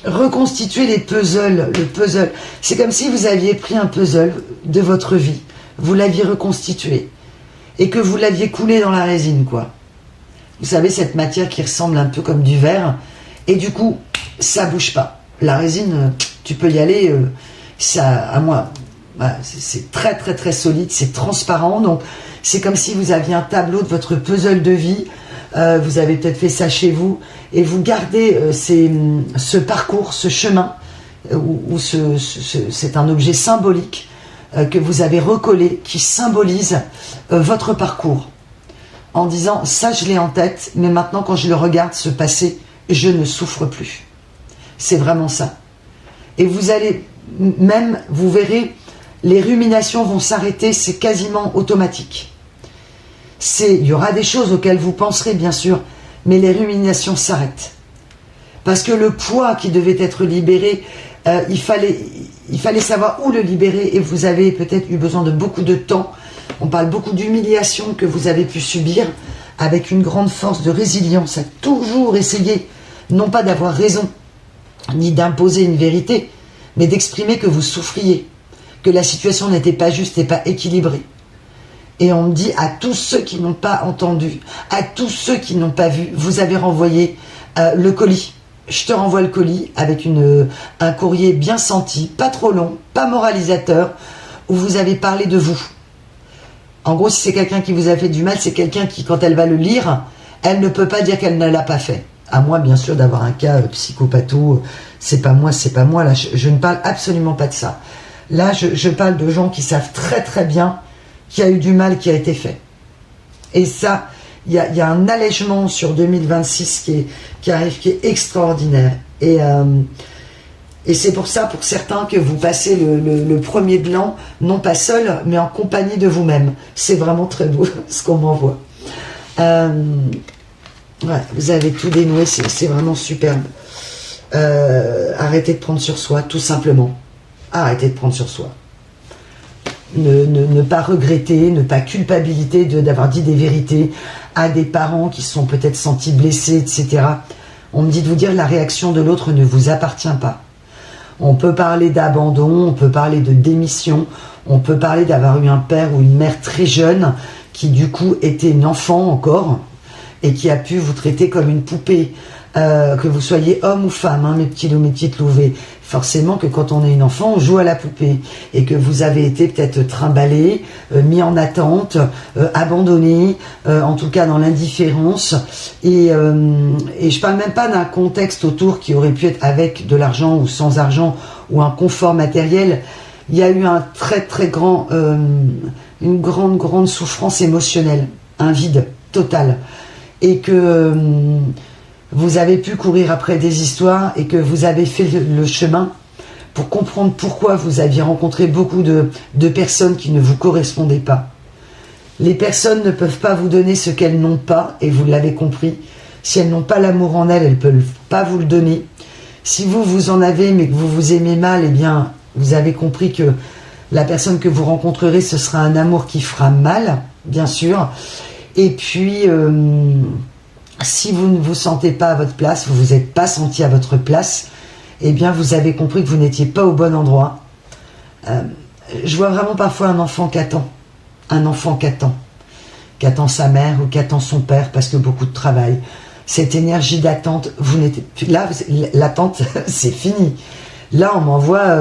reconstituer le puzzle. C'est comme si vous aviez pris un puzzle de votre vie, vous l'aviez reconstitué et que vous l'aviez coulé dans la résine, quoi. Vous savez, cette matière qui ressemble un peu comme du verre, et du coup, ça bouge pas. La résine, tu peux y aller, ça, à moi, c'est très très très solide, c'est transparent, donc c'est comme si vous aviez un tableau de votre puzzle de vie. Vous avez peut-être fait ça chez vous et vous gardez ce parcours, ce chemin où c'est un objet symbolique que vous avez recollé qui symbolise votre parcours en disant ça je l'ai en tête mais maintenant quand je le regarde se passer je ne souffre plus. C'est vraiment ça. Et vous allez même, vous verrez, les ruminations vont s'arrêter, c'est quasiment automatique. Il y aura des choses auxquelles vous penserez, bien sûr, mais les ruminations s'arrêtent. Parce que le poids qui devait être libéré, il fallait savoir où le libérer, et vous avez peut-être eu besoin de beaucoup de temps. On parle beaucoup d'humiliation que vous avez pu subir, avec une grande force de résilience, à toujours essayer, non pas d'avoir raison, ni d'imposer une vérité, mais d'exprimer que vous souffriez, que la situation n'était pas juste et pas équilibrée. Et on me dit à tous ceux qui n'ont pas entendu, à tous ceux qui n'ont pas vu, vous avez renvoyé le colis. Je te renvoie le colis avec un courrier bien senti, pas trop long, pas moralisateur, où vous avez parlé de vous. En gros, si c'est quelqu'un qui vous a fait du mal, c'est quelqu'un qui, quand elle va le lire, elle ne peut pas dire qu'elle ne l'a pas fait. À moins, bien sûr, d'avoir un cas psychopatho, c'est pas moi, là, je ne parle absolument pas de ça. Là, je parle de gens qui savent très très bien qu'il y a eu du mal qui a été fait. Et ça, il y a un allègement sur 2026 qui arrive, qui est extraordinaire. Et c'est pour ça, pour certains, que vous passez le premier de l'an, non pas seul, mais en compagnie de vous-même. C'est vraiment très beau ce qu'on m'envoie. Ouais, vous avez tout dénoué, c'est vraiment superbe. Arrêtez de prendre sur soi, tout simplement. Arrêtez de prendre sur soi. Ne pas regretter, ne pas culpabiliser d'avoir dit des vérités à des parents qui se sont peut-être sentis blessés, etc. On me dit de vous dire, la réaction de l'autre ne vous appartient pas. On peut parler d'abandon, on peut parler de démission, on peut parler d'avoir eu un père ou une mère très jeune qui du coup était une enfant encore et qui a pu vous traiter comme une poupée. Que vous soyez homme ou femme, hein, mes petits loups, mes petites louvées, forcément que quand on est une enfant, on joue à la poupée, et que vous avez été peut-être trimballé, mis en attente, abandonné, en tout cas dans l'indifférence, et je parle même pas d'un contexte autour qui aurait pu être avec de l'argent ou sans argent, ou un confort matériel. Il y a eu un très très grand, une grande souffrance émotionnelle, un vide total, et que vous avez pu courir après des histoires et que vous avez fait le chemin pour comprendre pourquoi vous aviez rencontré beaucoup de personnes qui ne vous correspondaient pas. Les personnes ne peuvent pas vous donner ce qu'elles n'ont pas, et vous l'avez compris. Si elles n'ont pas l'amour en elles, elles ne peuvent pas vous le donner. Si vous en avez, mais que vous vous aimez mal, eh bien, vous avez compris que la personne que vous rencontrerez, ce sera un amour qui fera mal, bien sûr. Et puis si vous ne vous sentez pas à votre place, vous ne vous êtes pas senti à votre place, eh bien vous avez compris que vous n'étiez pas au bon endroit. Je vois vraiment parfois un enfant qui attend sa mère ou qui attend son père parce que beaucoup de travail. Cette énergie d'attente, vous n'êtes là, l'attente c'est fini. Là on m'envoie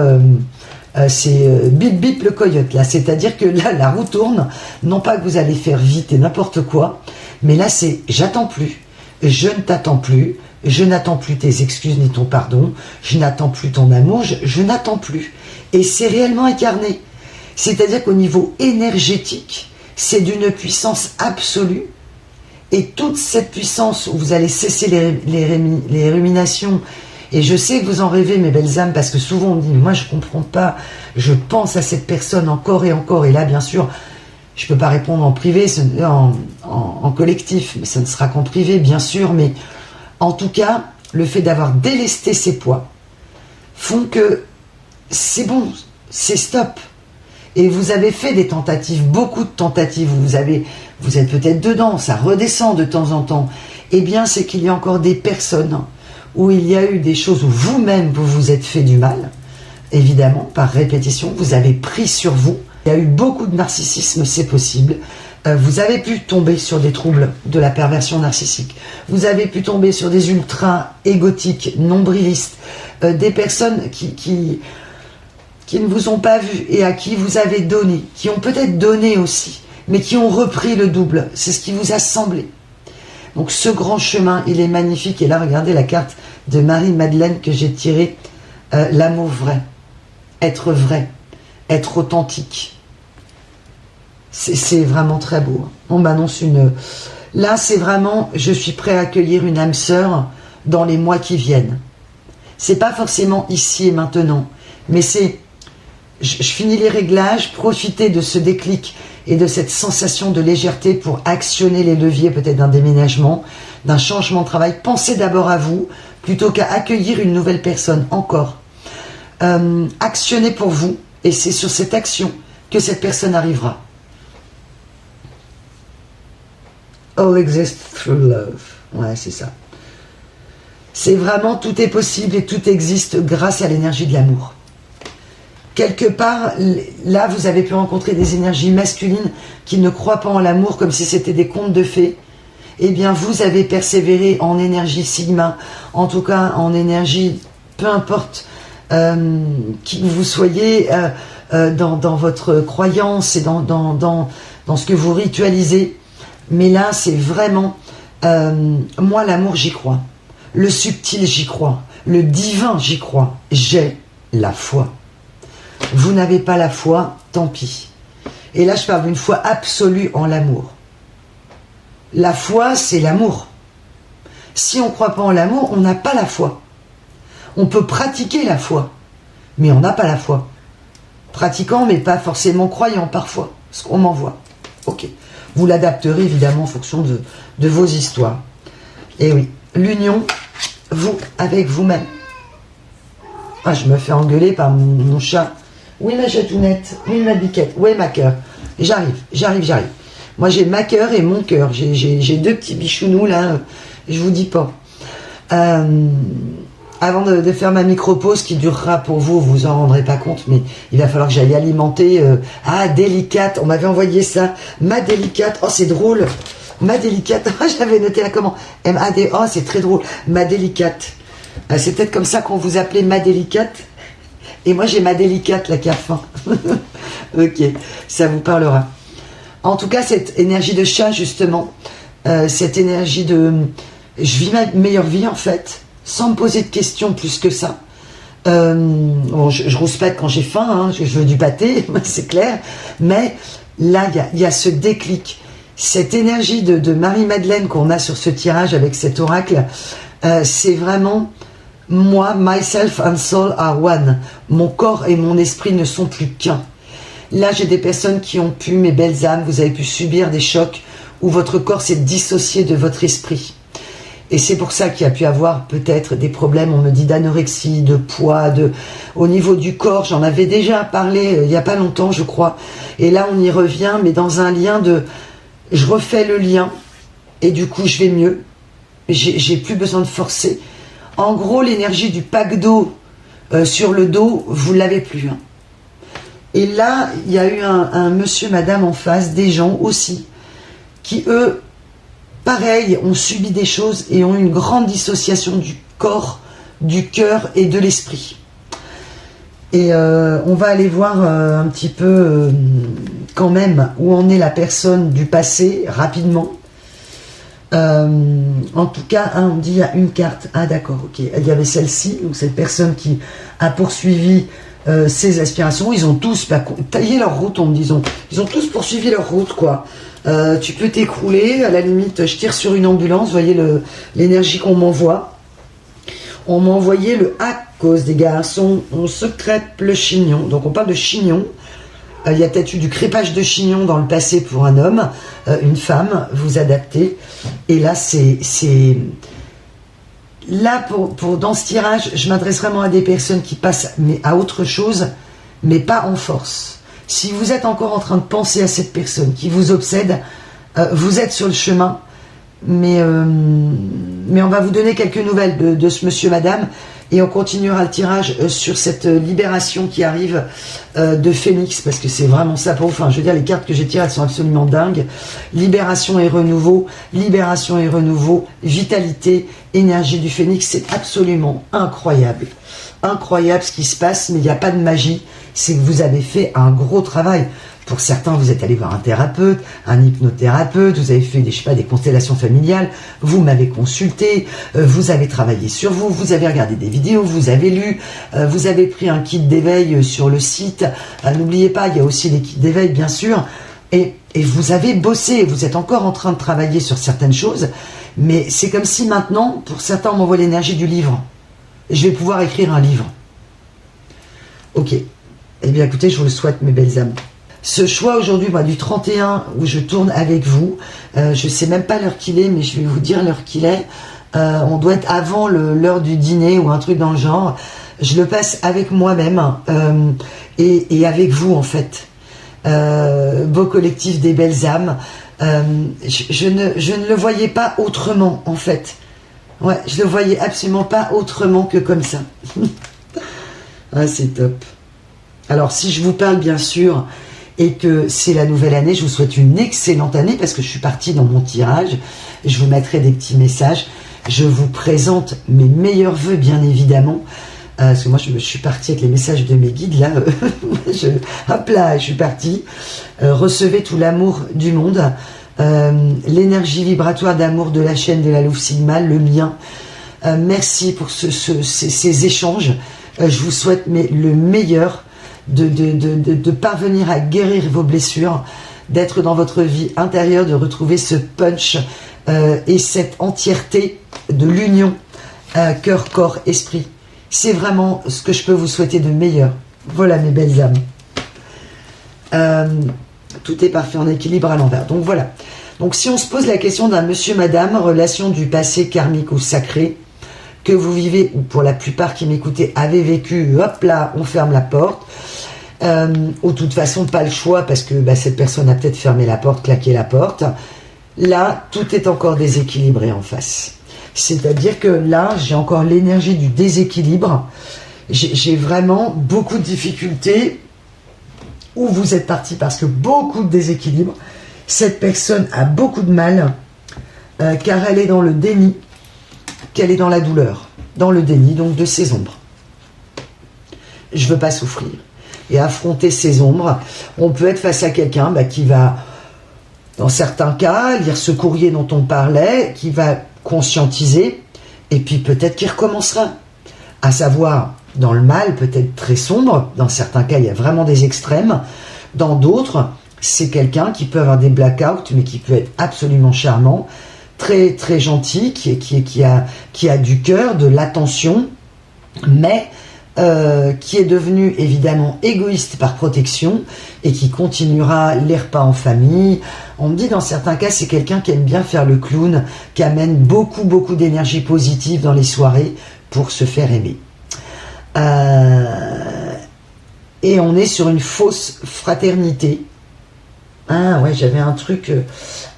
c'est bip bip le coyote là, c'est-à-dire que là la roue tourne, non pas que vous allez faire vite et n'importe quoi, mais là c'est j'attends plus. Je ne t'attends plus, je n'attends plus tes excuses ni ton pardon, je n'attends plus ton amour, je n'attends plus. Et c'est réellement incarné. C'est-à-dire qu'au niveau énergétique, c'est d'une puissance absolue. Et toute cette puissance où vous allez cesser les ruminations, et je sais que vous en rêvez, mes belles âmes, parce que souvent on me dit, moi je ne comprends pas, je pense à cette personne encore, et là bien sûr, je ne peux pas répondre en privé, en collectif, mais ça ne sera qu'en privé, bien sûr. Mais en tout cas, le fait d'avoir délesté ces poids font que c'est bon, c'est stop. Et vous avez fait des tentatives, beaucoup de tentatives, vous êtes peut-être dedans, ça redescend de temps en temps. Eh bien, c'est qu'il y a encore des personnes où il y a eu des choses où vous-même, vous vous êtes fait du mal. Évidemment, par répétition, vous avez pris sur vous. Il y a eu beaucoup de narcissisme, c'est possible. Vous avez pu tomber sur des troubles de la perversion narcissique. Vous avez pu tomber sur des ultras égotiques, nombrilistes, des personnes qui ne vous ont pas vu et à qui vous avez donné, qui ont peut-être donné aussi, mais qui ont repris le double. C'est ce qui vous a semblé. Donc ce grand chemin, il est magnifique. Et là, regardez la carte de Marie-Madeleine que j'ai tirée. L'amour vrai, être authentique. C'est vraiment très beau. On m'annonce une... Là, c'est vraiment, je suis prêt à accueillir une âme sœur dans les mois qui viennent. C'est pas forcément ici et maintenant, mais c'est... Je finis les réglages, profitez de ce déclic et de cette sensation de légèreté pour actionner les leviers peut-être d'un déménagement, d'un changement de travail. Pensez d'abord à vous, plutôt qu'à accueillir une nouvelle personne encore. Actionnez pour vous, et c'est sur cette action que cette personne arrivera. All exists through love. Ouais, c'est ça. C'est vraiment, tout est possible et tout existe grâce à l'énergie de l'amour. quelque part, là, vous avez pu rencontrer des énergies masculines qui ne croient pas en l'amour comme si c'était des contes de fées. Eh bien, vous avez persévéré en énergie Sigma, en tout cas en énergie, peu importe qui vous soyez dans votre croyance et dans ce que vous ritualisez. Mais là, c'est vraiment, moi, l'amour, j'y crois. Le subtil, j'y crois. Le divin, j'y crois. J'ai la foi. Vous n'avez pas la foi, tant pis. Et là, je parle d'une foi absolue en l'amour. La foi, c'est l'amour. Si on ne croit pas en l'amour, on n'a pas la foi. On peut pratiquer la foi, mais on n'a pas la foi. Pratiquant, mais pas forcément croyant parfois, parce qu'on m'envoie. Ok. Vous l'adapterez évidemment en fonction de vos histoires. Et oui, l'union, vous, avec vous-même. Ah, je me fais engueuler par mon chat. Oui, ma chatounette. Oui, ma biquette. Oui, ma cœur. J'arrive. Moi, j'ai ma cœur et mon cœur. J'ai deux petits bichounous, là. Je vous dis pas. Avant de faire ma micro-pause, qui durera pour vous, vous en rendrez pas compte, mais il va falloir que j'aille alimenter... délicate. On m'avait envoyé ça. Ma délicate. Oh, c'est drôle. Ma délicate. J'avais noté là comment. M-A-D. Oh, c'est très drôle. Ma délicate. C'est peut-être comme ça qu'on vous appelait ma délicate. Et moi, j'ai ma délicate, là, qui a faim. Ok, ça vous parlera. En tout cas, cette énergie de chat, justement, cette énergie de... Je vis ma meilleure vie, en fait, sans me poser de questions plus que ça. Bon, je rouspète quand j'ai faim, hein, je veux du pâté, c'est clair. Mais là, il y a ce déclic. Cette énergie de Marie-Madeleine qu'on a sur ce tirage avec cet oracle, c'est vraiment... Moi, myself and soul are one. Mon corps et mon esprit ne sont plus qu'un. Là, j'ai des personnes qui ont pu, mes belles âmes, vous avez pu subir des chocs où votre corps s'est dissocié de votre esprit. Et c'est pour ça qu'il y a pu avoir peut-être des problèmes, on me dit d'anorexie, de poids, au niveau du corps. J'en avais déjà parlé il n'y a pas longtemps, je crois. Et là, on y revient, mais dans un lien de... Je refais le lien et du coup, je vais mieux. J'ai plus besoin de forcer. En gros, l'énergie du pack d'eau sur le dos, vous ne l'avez plus. Hein. Et là, il y a eu un monsieur, madame en face, des gens aussi, qui, eux, pareil, ont subi des choses et ont eu une grande dissociation du corps, du cœur et de l'esprit. Et on va aller voir un petit peu, quand même, où en est la personne du passé, rapidement. En tout cas, on dit il y a une carte. Ah d'accord, ok. Il y avait celle-ci, donc cette personne qui a poursuivi ses aspirations. Ils ont tous taillé leur route, disons. Ils ont tous poursuivi leur route, quoi. Tu peux t'écrouler, à la limite, je tire sur une ambulance. Vous voyez l'énergie qu'on m'envoie. On m'a envoyé le à cause des garçons. On se crêpe le chignon. Donc on parle de chignon. Il y a peut-être eu du crépage de chignon dans le passé pour un homme, une femme, vous adaptez. Et là, là, dans ce tirage, je m'adresse vraiment à des personnes qui passent à autre chose, mais pas en force. Si vous êtes encore en train de penser à cette personne qui vous obsède, vous êtes sur le chemin, mais on va vous donner quelques nouvelles de ce monsieur, madame, et on continuera le tirage sur cette libération qui arrive de Phénix, parce que c'est vraiment ça pour vous. Enfin, je veux dire, les cartes que j'ai tirées, elles sont absolument dingues. Libération et renouveau, vitalité, énergie du Phénix, c'est absolument incroyable. Incroyable ce qui se passe, mais il n'y a pas de magie, c'est que vous avez fait un gros travail. Pour certains, vous êtes allé voir un thérapeute, un hypnothérapeute, vous avez fait des constellations familiales, vous m'avez consulté, vous avez travaillé sur vous, vous avez regardé des vidéos, vous avez lu, vous avez pris un kit d'éveil sur le site. N'oubliez pas, il y a aussi les kits d'éveil, bien sûr. Et vous avez bossé, vous êtes encore en train de travailler sur certaines choses, mais c'est comme si maintenant, pour certains, on m'envoie l'énergie du livre. Je vais pouvoir écrire un livre. Ok. Eh bien, écoutez, je vous le souhaite, mes belles âmes. Ce choix aujourd'hui, moi, du 31, où je tourne avec vous, je ne sais même pas l'heure qu'il est, mais je vais vous dire l'heure qu'il est. On doit être avant l'heure du dîner ou un truc dans le genre. Je le passe avec moi-même et avec vous, en fait. Beau collectif des belles âmes. Je ne le voyais pas autrement, en fait. Ouais, je le voyais absolument pas autrement que comme ça. Ah, c'est top. Alors, si je vous parle, bien sûr, et que c'est la nouvelle année, je vous souhaite une excellente année, parce que je suis partie dans mon tirage. Je vous mettrai des petits messages. Je vous présente mes meilleurs vœux, bien évidemment. Parce que moi, je suis partie avec les messages de mes guides, là. Hop là, je suis partie. Recevez tout l'amour du monde. L'énergie vibratoire d'amour de la chaîne de la Louve Sigma, le mien. Merci pour ces échanges. Je vous souhaite le meilleur, de parvenir à guérir vos blessures, d'être dans votre vie intérieure, de retrouver ce punch et cette entièreté de l'union cœur, corps, esprit. C'est vraiment ce que je peux vous souhaiter de meilleur. Voilà mes belles âmes. Tout est parfait en équilibre à l'envers. Donc voilà. Donc si on se pose la question d'un monsieur, madame, relation du passé karmique ou sacré, que vous vivez, ou pour la plupart qui m'écoutaient, avez vécu, hop là, on ferme la porte. Ou de toute façon, pas le choix, parce que cette personne a peut-être fermé la porte, claqué la porte. Là, tout est encore déséquilibré en face. C'est-à-dire que là, j'ai encore l'énergie du déséquilibre. J'ai vraiment beaucoup de difficultés où vous êtes parti parce que beaucoup de déséquilibre. Cette personne a beaucoup de mal car elle est dans le déni, qu'elle est dans la douleur, dans le déni donc de ses ombres. Je veux pas souffrir. Et affronter ces ombres, on peut être face à quelqu'un qui va, dans certains cas, lire ce courrier dont on parlait, qui va conscientiser, et puis peut-être qu'il recommencera. À savoir, dans le mal, peut-être très sombre, dans certains cas, il y a vraiment des extrêmes, dans d'autres, c'est quelqu'un qui peut avoir des blackouts, mais qui peut être absolument charmant, très très gentil, qui a du cœur, de l'attention, mais qui est devenu évidemment égoïste par protection et qui continuera les repas en famille. On me dit dans certains cas c'est quelqu'un qui aime bien faire le clown, qui amène beaucoup d'énergie positive dans les soirées pour se faire aimer. Et on est sur une fausse fraternité. Ah ouais, j'avais un truc...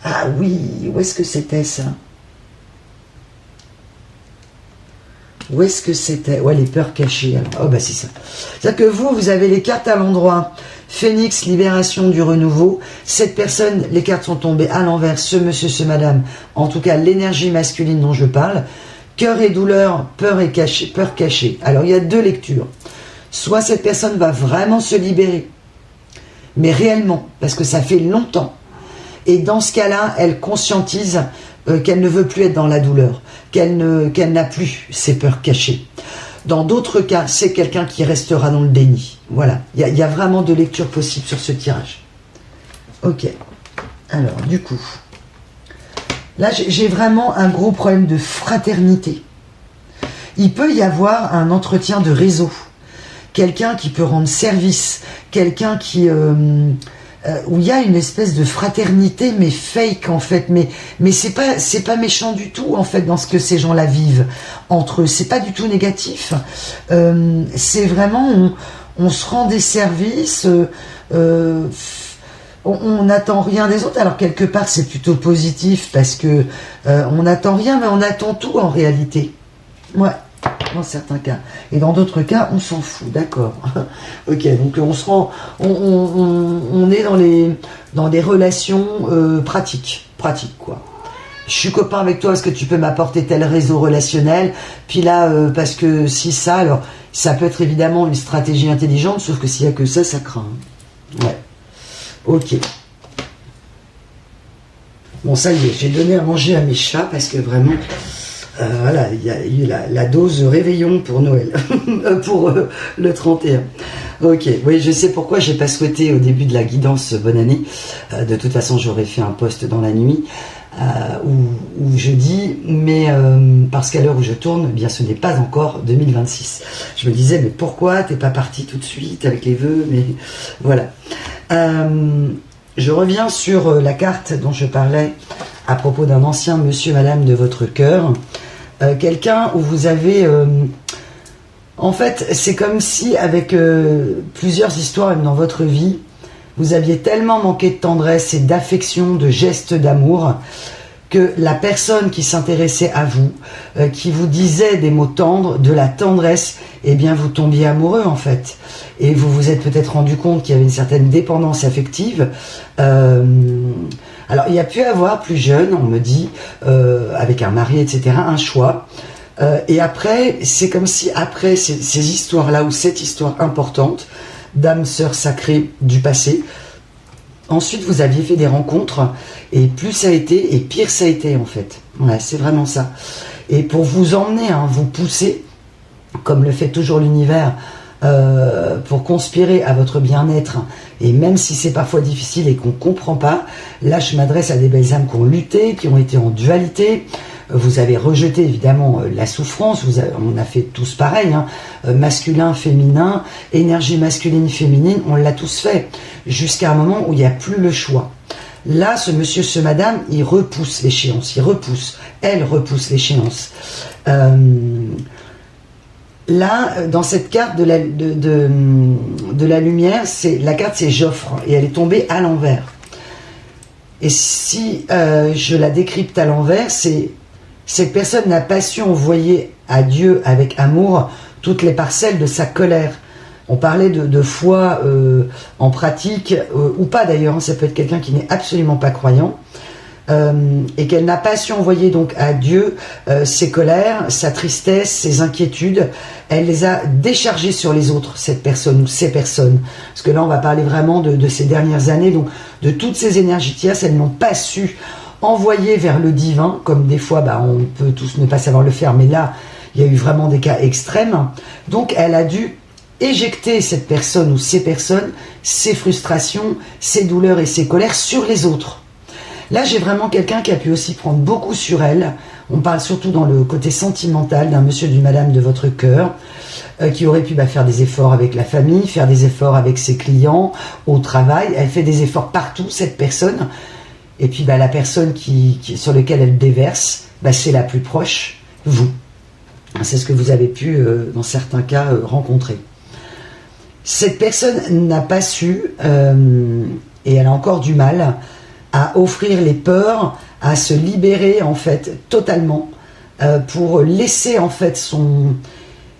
Ah oui, où est-ce que c'était ça? Où est-ce que c'était? Ouais, les peurs cachées. Alors. Oh, c'est ça. C'est-à-dire que vous avez les cartes à l'endroit. Phénix, libération du renouveau. Cette personne, les cartes sont tombées à l'envers. Ce monsieur, ce madame. En tout cas, l'énergie masculine dont je parle. Cœur et douleur, peur et cachée, peur cachée. Alors, il y a deux lectures. Soit cette personne va vraiment se libérer. Mais réellement, parce que ça fait longtemps. Et dans ce cas-là, elle conscientise qu'elle ne veut plus être dans la douleur, qu'elle n'a plus ses peurs cachées. Dans d'autres cas, c'est quelqu'un qui restera dans le déni. Voilà, il y a vraiment deux lectures possibles sur ce tirage. Ok, alors du coup, là j'ai vraiment un gros problème de fraternité. Il peut y avoir un entretien de réseau, quelqu'un qui peut rendre service, quelqu'un qui... où il y a une espèce de fraternité mais fake en fait, mais c'est pas méchant du tout en fait dans ce que ces gens-là vivent entre eux, c'est pas du tout négatif, c'est vraiment on se rend des services, on n'attend rien des autres, alors quelque part c'est plutôt positif parce que on n'attend rien mais on attend tout en réalité, ouais. Dans certains cas. Et dans d'autres cas, on s'en fout. D'accord. Ok, donc on est dans des relations pratiques. Pratiques, quoi. Je suis copain avec toi, est-ce que tu peux m'apporter tel réseau relationnel? Puis là, parce que si ça, alors, ça peut être évidemment une stratégie intelligente, sauf que s'il n'y a que ça craint. Ouais. Ok. Bon, ça y est, j'ai donné à manger à mes chats parce que vraiment... voilà, il y a eu la dose réveillon pour Noël, pour le 31. Ok, oui, je sais pourquoi j'ai pas souhaité au début de la guidance bonne année. De toute façon, j'aurais fait un post dans la nuit où je dis, mais parce qu'à l'heure où je tourne, eh bien, ce n'est pas encore 2026. Je me disais, mais pourquoi t'es pas parti tout de suite avec les vœux? Mais voilà. Je reviens sur la carte dont je parlais à propos d'un ancien monsieur, madame de votre cœur. Quelqu'un où vous avez... en fait, c'est comme si avec plusieurs histoires même dans votre vie, vous aviez tellement manqué de tendresse et d'affection, de gestes d'amour, que la personne qui s'intéressait à vous, qui vous disait des mots tendres, de la tendresse, eh bien vous tombiez amoureux en fait. Et vous vous êtes peut-être rendu compte qu'il y avait une certaine dépendance affective. Alors il y a pu avoir plus jeune, on me dit, avec un mari, etc., un choix. Et après, c'est comme si après ces histoires-là, ou cette histoire importante, d'âme sœur sacrée du passé, ensuite vous aviez fait des rencontres, et plus ça a été, et pire ça a été en fait. Ouais, c'est vraiment ça. Et pour vous emmener, hein, vous pousser, comme le fait toujours l'univers, pour conspirer à votre bien-être, et même si c'est parfois difficile et qu'on ne comprend pas, là je m'adresse à des belles âmes qui ont lutté, qui ont été en dualité. Vous avez rejeté évidemment la souffrance, on a fait tous pareil, hein, masculin, féminin, énergie masculine, féminine, on l'a tous fait, jusqu'à un moment où il n'y a plus le choix. Là, ce monsieur, ce madame, il repousse l'échéance, elle repousse l'échéance. Là, dans cette carte de la lumière, la carte c'est Joffre, et elle est tombée à l'envers. Et si je la décrypte à l'envers, c'est cette personne n'a pas su envoyer à Dieu avec amour toutes les parcelles de sa colère. On parlait de foi en pratique, ou pas d'ailleurs, hein, ça peut être quelqu'un qui n'est absolument pas croyant, et qu'elle n'a pas su envoyer donc à Dieu ses colères, sa tristesse, ses inquiétudes. Elle les a déchargées sur les autres, cette personne ou ces personnes. Parce que là, on va parler vraiment de ces dernières années, donc de toutes ces énergies tierces, elles n'ont pas su envoyer vers le divin, comme des fois, on peut tous ne pas savoir le faire, mais là, il y a eu vraiment des cas extrêmes. Donc, elle a dû éjecter cette personne ou ces personnes, ses frustrations, ses douleurs et ses colères sur les autres. Là, j'ai vraiment quelqu'un qui a pu aussi prendre beaucoup sur elle. On parle surtout dans le côté sentimental d'un monsieur, d'une madame de votre cœur, qui aurait pu faire des efforts avec la famille, faire des efforts avec ses clients, au travail. Elle fait des efforts partout, cette personne. Et puis la personne sur laquelle elle déverse, c'est la plus proche, vous. C'est ce que vous avez pu, dans certains cas, rencontrer. Cette personne n'a pas su, et elle a encore du mal, à offrir les peurs, à se libérer en fait totalement, pour laisser en fait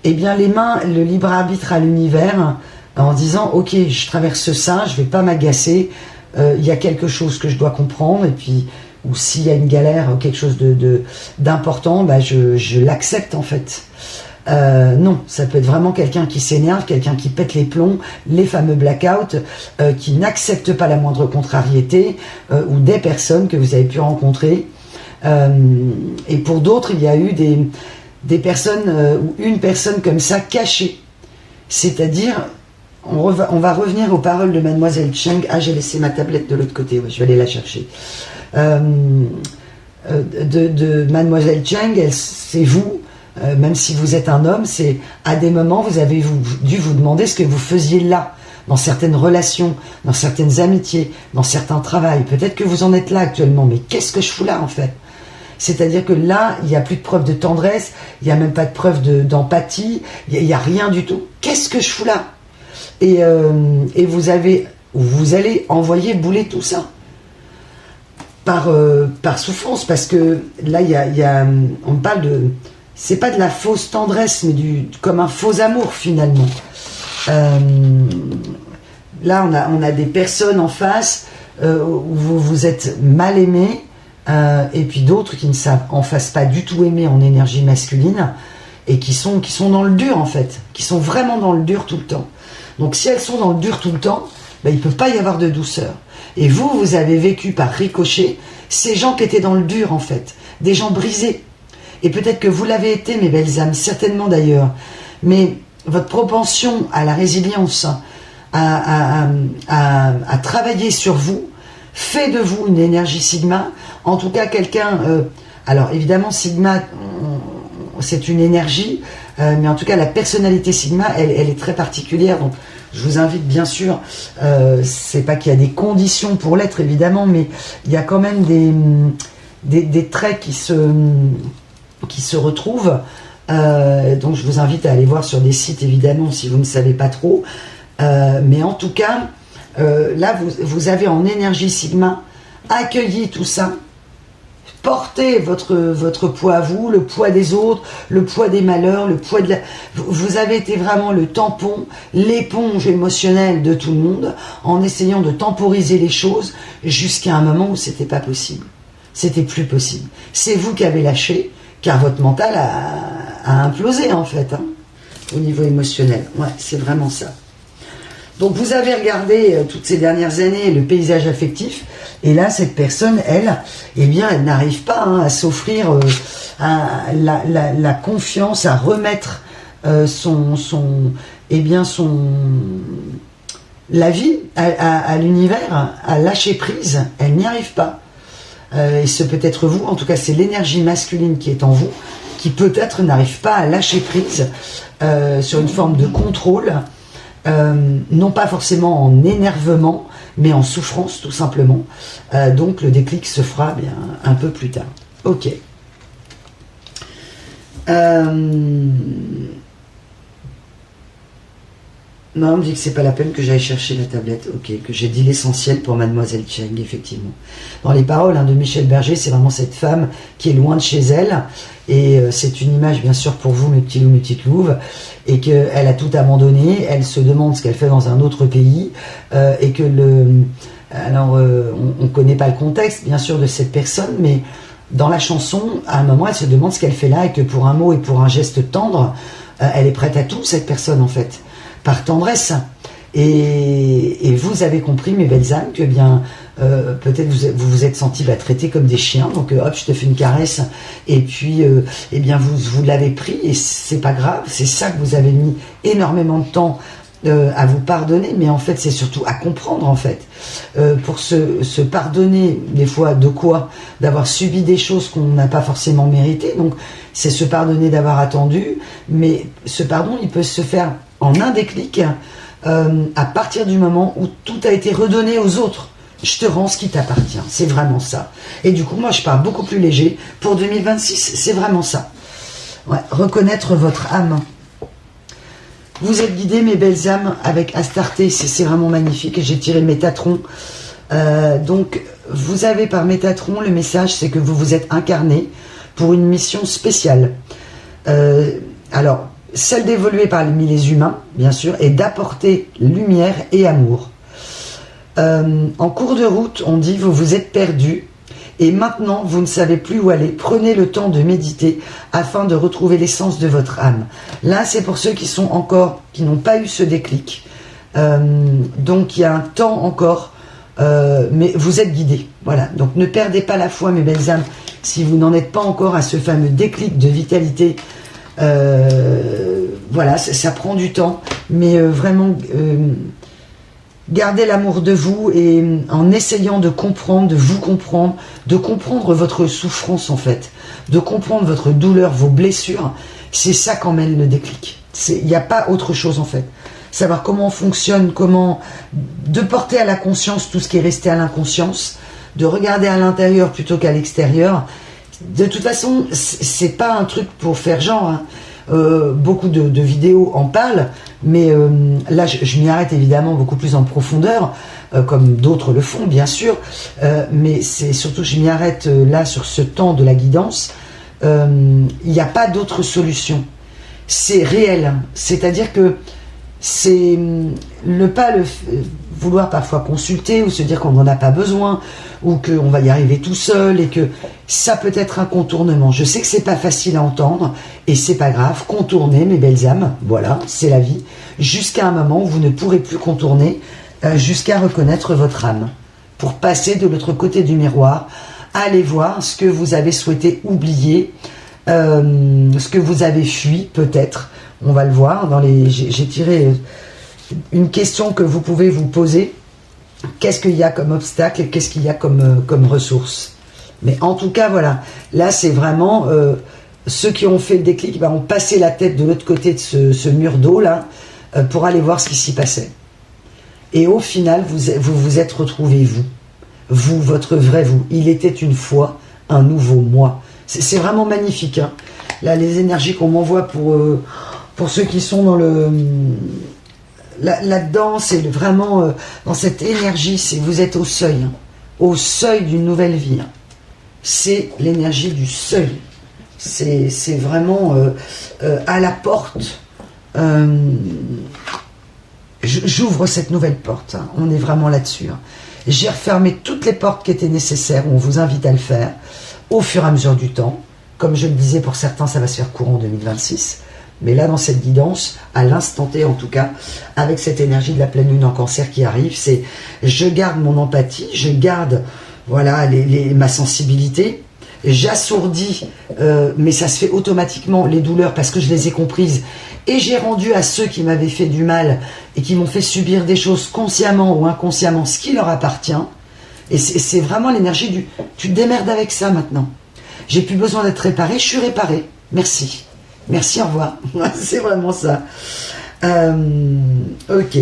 les mains, le libre arbitre à l'univers, en disant ok, je traverse ça, je vais pas m'agacer. Il y a quelque chose que je dois comprendre, et puis, ou s'il y a une galère, quelque chose d'important, je l'accepte en fait. Non, ça peut être vraiment quelqu'un qui s'énerve, quelqu'un qui pète les plombs, les fameux blackouts, qui n'acceptent pas la moindre contrariété, ou des personnes que vous avez pu rencontrer. Et pour d'autres, il y a eu des personnes, ou une personne comme ça, cachée. C'est-à-dire... On va revenir aux paroles de Mademoiselle Cheng. Ah, j'ai laissé ma tablette de l'autre côté, ouais, je vais aller la chercher. De Mademoiselle Cheng, c'est vous, même si vous êtes un homme, c'est à des moments, vous avez dû vous demander ce que vous faisiez là, dans certaines relations, dans certaines amitiés, dans certains travails. Peut-être que vous en êtes là actuellement, mais qu'est-ce que je fous là en fait ? C'est-à-dire que là, il n'y a plus de preuve de tendresse, il n'y a même pas de preuve d'empathie, il n'y a rien du tout. Qu'est-ce que je fous là ? Et vous allez envoyer bouler tout ça par souffrance, parce que là on parle c'est pas de la fausse tendresse, mais comme un faux amour finalement. Là on a des personnes en face où vous êtes mal aimé, et puis d'autres qui ne savent en face pas du tout aimer en énergie masculine, et qui sont dans le dur en fait, qui sont vraiment dans le dur tout le temps. Donc si elles sont dans le dur tout le temps, il ne peut pas y avoir de douceur. Et vous avez vécu par ricochet ces gens qui étaient dans le dur en fait, des gens brisés. Et peut-être que vous l'avez été, mes belles âmes, certainement d'ailleurs. Mais votre propension à la résilience, à travailler sur vous, fait de vous une énergie Sigma. En tout cas, quelqu'un... alors évidemment, Sigma, c'est une énergie, mais en tout cas, la personnalité Sigma, elle est très particulière. Donc, je vous invite, bien sûr, c'est pas qu'il y a des conditions pour l'être, évidemment, mais il y a quand même des traits qui se retrouvent. Donc, je vous invite à aller voir sur des sites, évidemment, si vous ne savez pas trop. Mais en tout cas, là, vous avez en énergie Sigma accueilli tout ça, Portez votre poids à vous, le poids des autres, le poids des malheurs, le poids de la... Vous avez été vraiment le tampon, l'éponge émotionnelle de tout le monde, en essayant de temporiser les choses jusqu'à un moment où c'était pas possible. C'était plus possible. C'est vous qui avez lâché, car votre mental a implosé en fait, hein, au niveau émotionnel. Ouais, c'est vraiment ça. Donc vous avez regardé toutes ces dernières années le paysage affectif, et là cette personne, elle, eh bien, elle n'arrive pas hein, à s'offrir la confiance, à remettre la vie à l'univers, à lâcher prise. Elle n'y arrive pas. Et ce peut être vous, en tout cas c'est l'énergie masculine qui est en vous, qui peut-être n'arrive pas à lâcher prise sur une forme de contrôle. Non pas forcément en énervement, mais en souffrance tout simplement. Donc le déclic se fera bien un peu plus tard. Ok. Non, on me dit que c'est pas la peine que j'aille chercher la tablette. Ok, que j'ai dit l'essentiel pour Mademoiselle Cheng, effectivement. Dans les paroles hein, de Michel Berger, c'est vraiment cette femme qui est loin de chez elle. Et c'est une image, bien sûr, pour vous, mes petits loups, mes petites louves. Et qu'elle a tout abandonné. Elle se demande ce qu'elle fait dans un autre pays. Et que Alors, on connaît pas le contexte, bien sûr, de cette personne, mais dans la chanson, à un moment, elle se demande ce qu'elle fait là. Et que pour un mot et pour un geste tendre, elle est prête à tout, cette personne, en fait. Par tendresse. Et vous avez compris, mes belles âmes, que bien peut-être vous vous êtes sentis traités comme des chiens, donc hop, je te fais une caresse, et puis eh bien vous l'avez pris, et c'est pas grave, c'est ça que vous avez mis énormément de temps à vous pardonner, mais en fait c'est surtout à comprendre en fait. Pour se pardonner, des fois de quoi? D'avoir subi des choses qu'on n'a pas forcément méritées, donc c'est se pardonner d'avoir attendu, mais ce pardon il peut se faire en un déclic à partir du moment où tout a été redonné aux autres. Je te rends ce qui t'appartient, c'est vraiment ça. Et du coup, moi, je pars beaucoup plus léger. Pour 2026, c'est vraiment ça. Ouais, reconnaître votre âme. Vous êtes guidés, mes belles âmes, avec Astarté, c'est vraiment magnifique. J'ai tiré Métatron. Donc, vous avez par Métatron, le message, c'est que vous vous êtes incarné pour une mission spéciale. Alors, celle d'évoluer parmi les humains, bien sûr, et d'apporter lumière et amour. En cours de route, on dit, vous vous êtes perdu, et maintenant, vous ne savez plus où aller. Prenez le temps de méditer afin de retrouver l'essence de votre âme. Là, c'est pour ceux qui n'ont pas eu ce déclic. Donc, il y a un temps encore, mais vous êtes guidés. Voilà. Donc, ne perdez pas la foi, mes belles âmes, si vous n'en êtes pas encore à ce fameux déclic de vitalité. Voilà, ça prend du temps, mais vraiment gardez l'amour de vous, et en essayant de comprendre, de vous comprendre, de comprendre votre souffrance en fait, de comprendre votre douleur, vos blessures, c'est ça qu'emmène le déclic. Il n'y a pas autre chose en fait. Savoir comment on fonctionne, de porter à la conscience tout ce qui est resté à l'inconscience, de regarder à l'intérieur plutôt qu'à l'extérieur. De toute façon, c'est pas un truc pour faire genre, hein. Beaucoup de vidéos en parlent, mais là je m'y arrête évidemment beaucoup plus en profondeur, comme d'autres le font bien sûr, mais c'est surtout que je m'y arrête là sur ce temps de la guidance. Il n'y a pas d'autre solution, c'est réel, c'est-à-dire que c'est ne pas vouloir parfois consulter ou se dire qu'on n'en a pas besoin ou qu'on va y arriver tout seul et que ça peut être un contournement. Je sais que c'est pas facile à entendre et c'est pas grave, contournez mes belles âmes, voilà, c'est la vie, jusqu'à un moment où vous ne pourrez plus contourner, jusqu'à reconnaître votre âme, pour passer de l'autre côté du miroir, aller voir ce que vous avez souhaité oublier, ce que vous avez fui peut-être. On va le voir, j'ai tiré une question que vous pouvez vous poser. Qu'est-ce qu'il y a comme obstacle et qu'est-ce qu'il y a comme ressource? Mais en tout cas, voilà. Là, c'est vraiment ceux qui ont fait le déclic ont passé la tête de l'autre côté de ce mur d'eau, là, pour aller voir ce qui s'y passait. Et au final, vous vous êtes retrouvés, vous, votre vrai vous. Il était une fois un nouveau moi. C'est vraiment magnifique, hein. Là, les énergies qu'on m'envoie pour ceux qui sont dans là-dedans, c'est vraiment dans cette énergie, vous êtes au seuil d'une nouvelle vie. Hein. c'est l'énergie du seuil. C'est vraiment à la porte. J'ouvre cette nouvelle porte. Hein. On est vraiment là-dessus. Hein. J'ai refermé toutes les portes qui étaient nécessaires. On vous invite à le faire au fur et à mesure du temps. Comme je le disais, pour certains, ça va se faire courant en 2026. Mais là, dans cette guidance, à l'instant T en tout cas, avec cette énergie de la pleine lune en cancer qui arrive, c'est je garde mon empathie, je garde voilà, ma sensibilité, j'assourdis, mais ça se fait automatiquement, les douleurs, parce que je les ai comprises, et j'ai rendu à ceux qui m'avaient fait du mal et qui m'ont fait subir des choses consciemment ou inconsciemment, ce qui leur appartient. Et c'est vraiment l'énergie du « tu te démerdes avec ça maintenant ». J'ai plus besoin d'être réparé, je suis réparé. Merci. Merci, au revoir. C'est vraiment ça. Ok.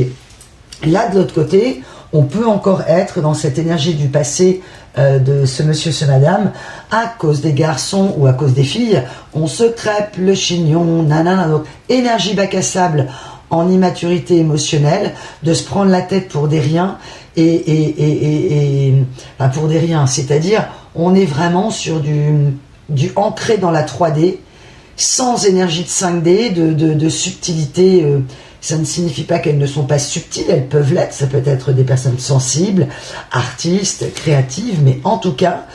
Là, de l'autre côté, on peut encore être dans cette énergie du passé de ce monsieur, ce madame, à cause des garçons ou à cause des filles. On se crêpe le chignon, nanana. Donc, énergie bac à sable en immaturité émotionnelle, de se prendre la tête pour des riens enfin, pour des riens. C'est-à-dire, on est vraiment sur du ancré dans la 3D, sans énergie de 5D, de subtilité. Ça ne signifie pas qu'elles ne sont pas subtiles, elles peuvent l'être, ça peut être des personnes sensibles, artistes, créatives, mais en tout cas,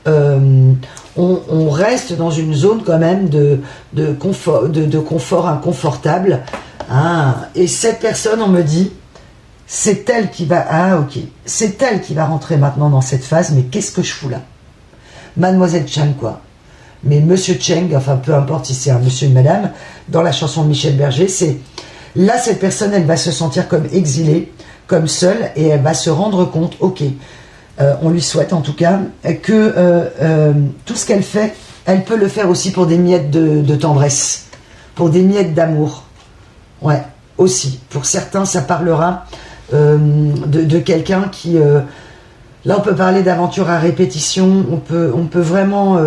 on reste dans une zone quand même de confort inconfortable. Ah, et cette personne, on me dit, c'est elle qui va... Ah, ok. C'est elle qui va rentrer maintenant dans cette phase, mais qu'est-ce que je fous là? Mademoiselle Cheng, quoi. Mais Monsieur Cheng, enfin peu importe si c'est un monsieur ou une madame, dans la chanson de Michel Berger, c'est... Là, cette personne, elle va se sentir comme exilée, comme seule, et elle va se rendre compte, ok, on lui souhaite en tout cas, que tout ce qu'elle fait, elle peut le faire aussi pour des miettes de tendresse, pour des miettes d'amour. Ouais, aussi. Pour certains, ça parlera de quelqu'un qui... là, on peut parler d'aventure à répétition, on peut vraiment,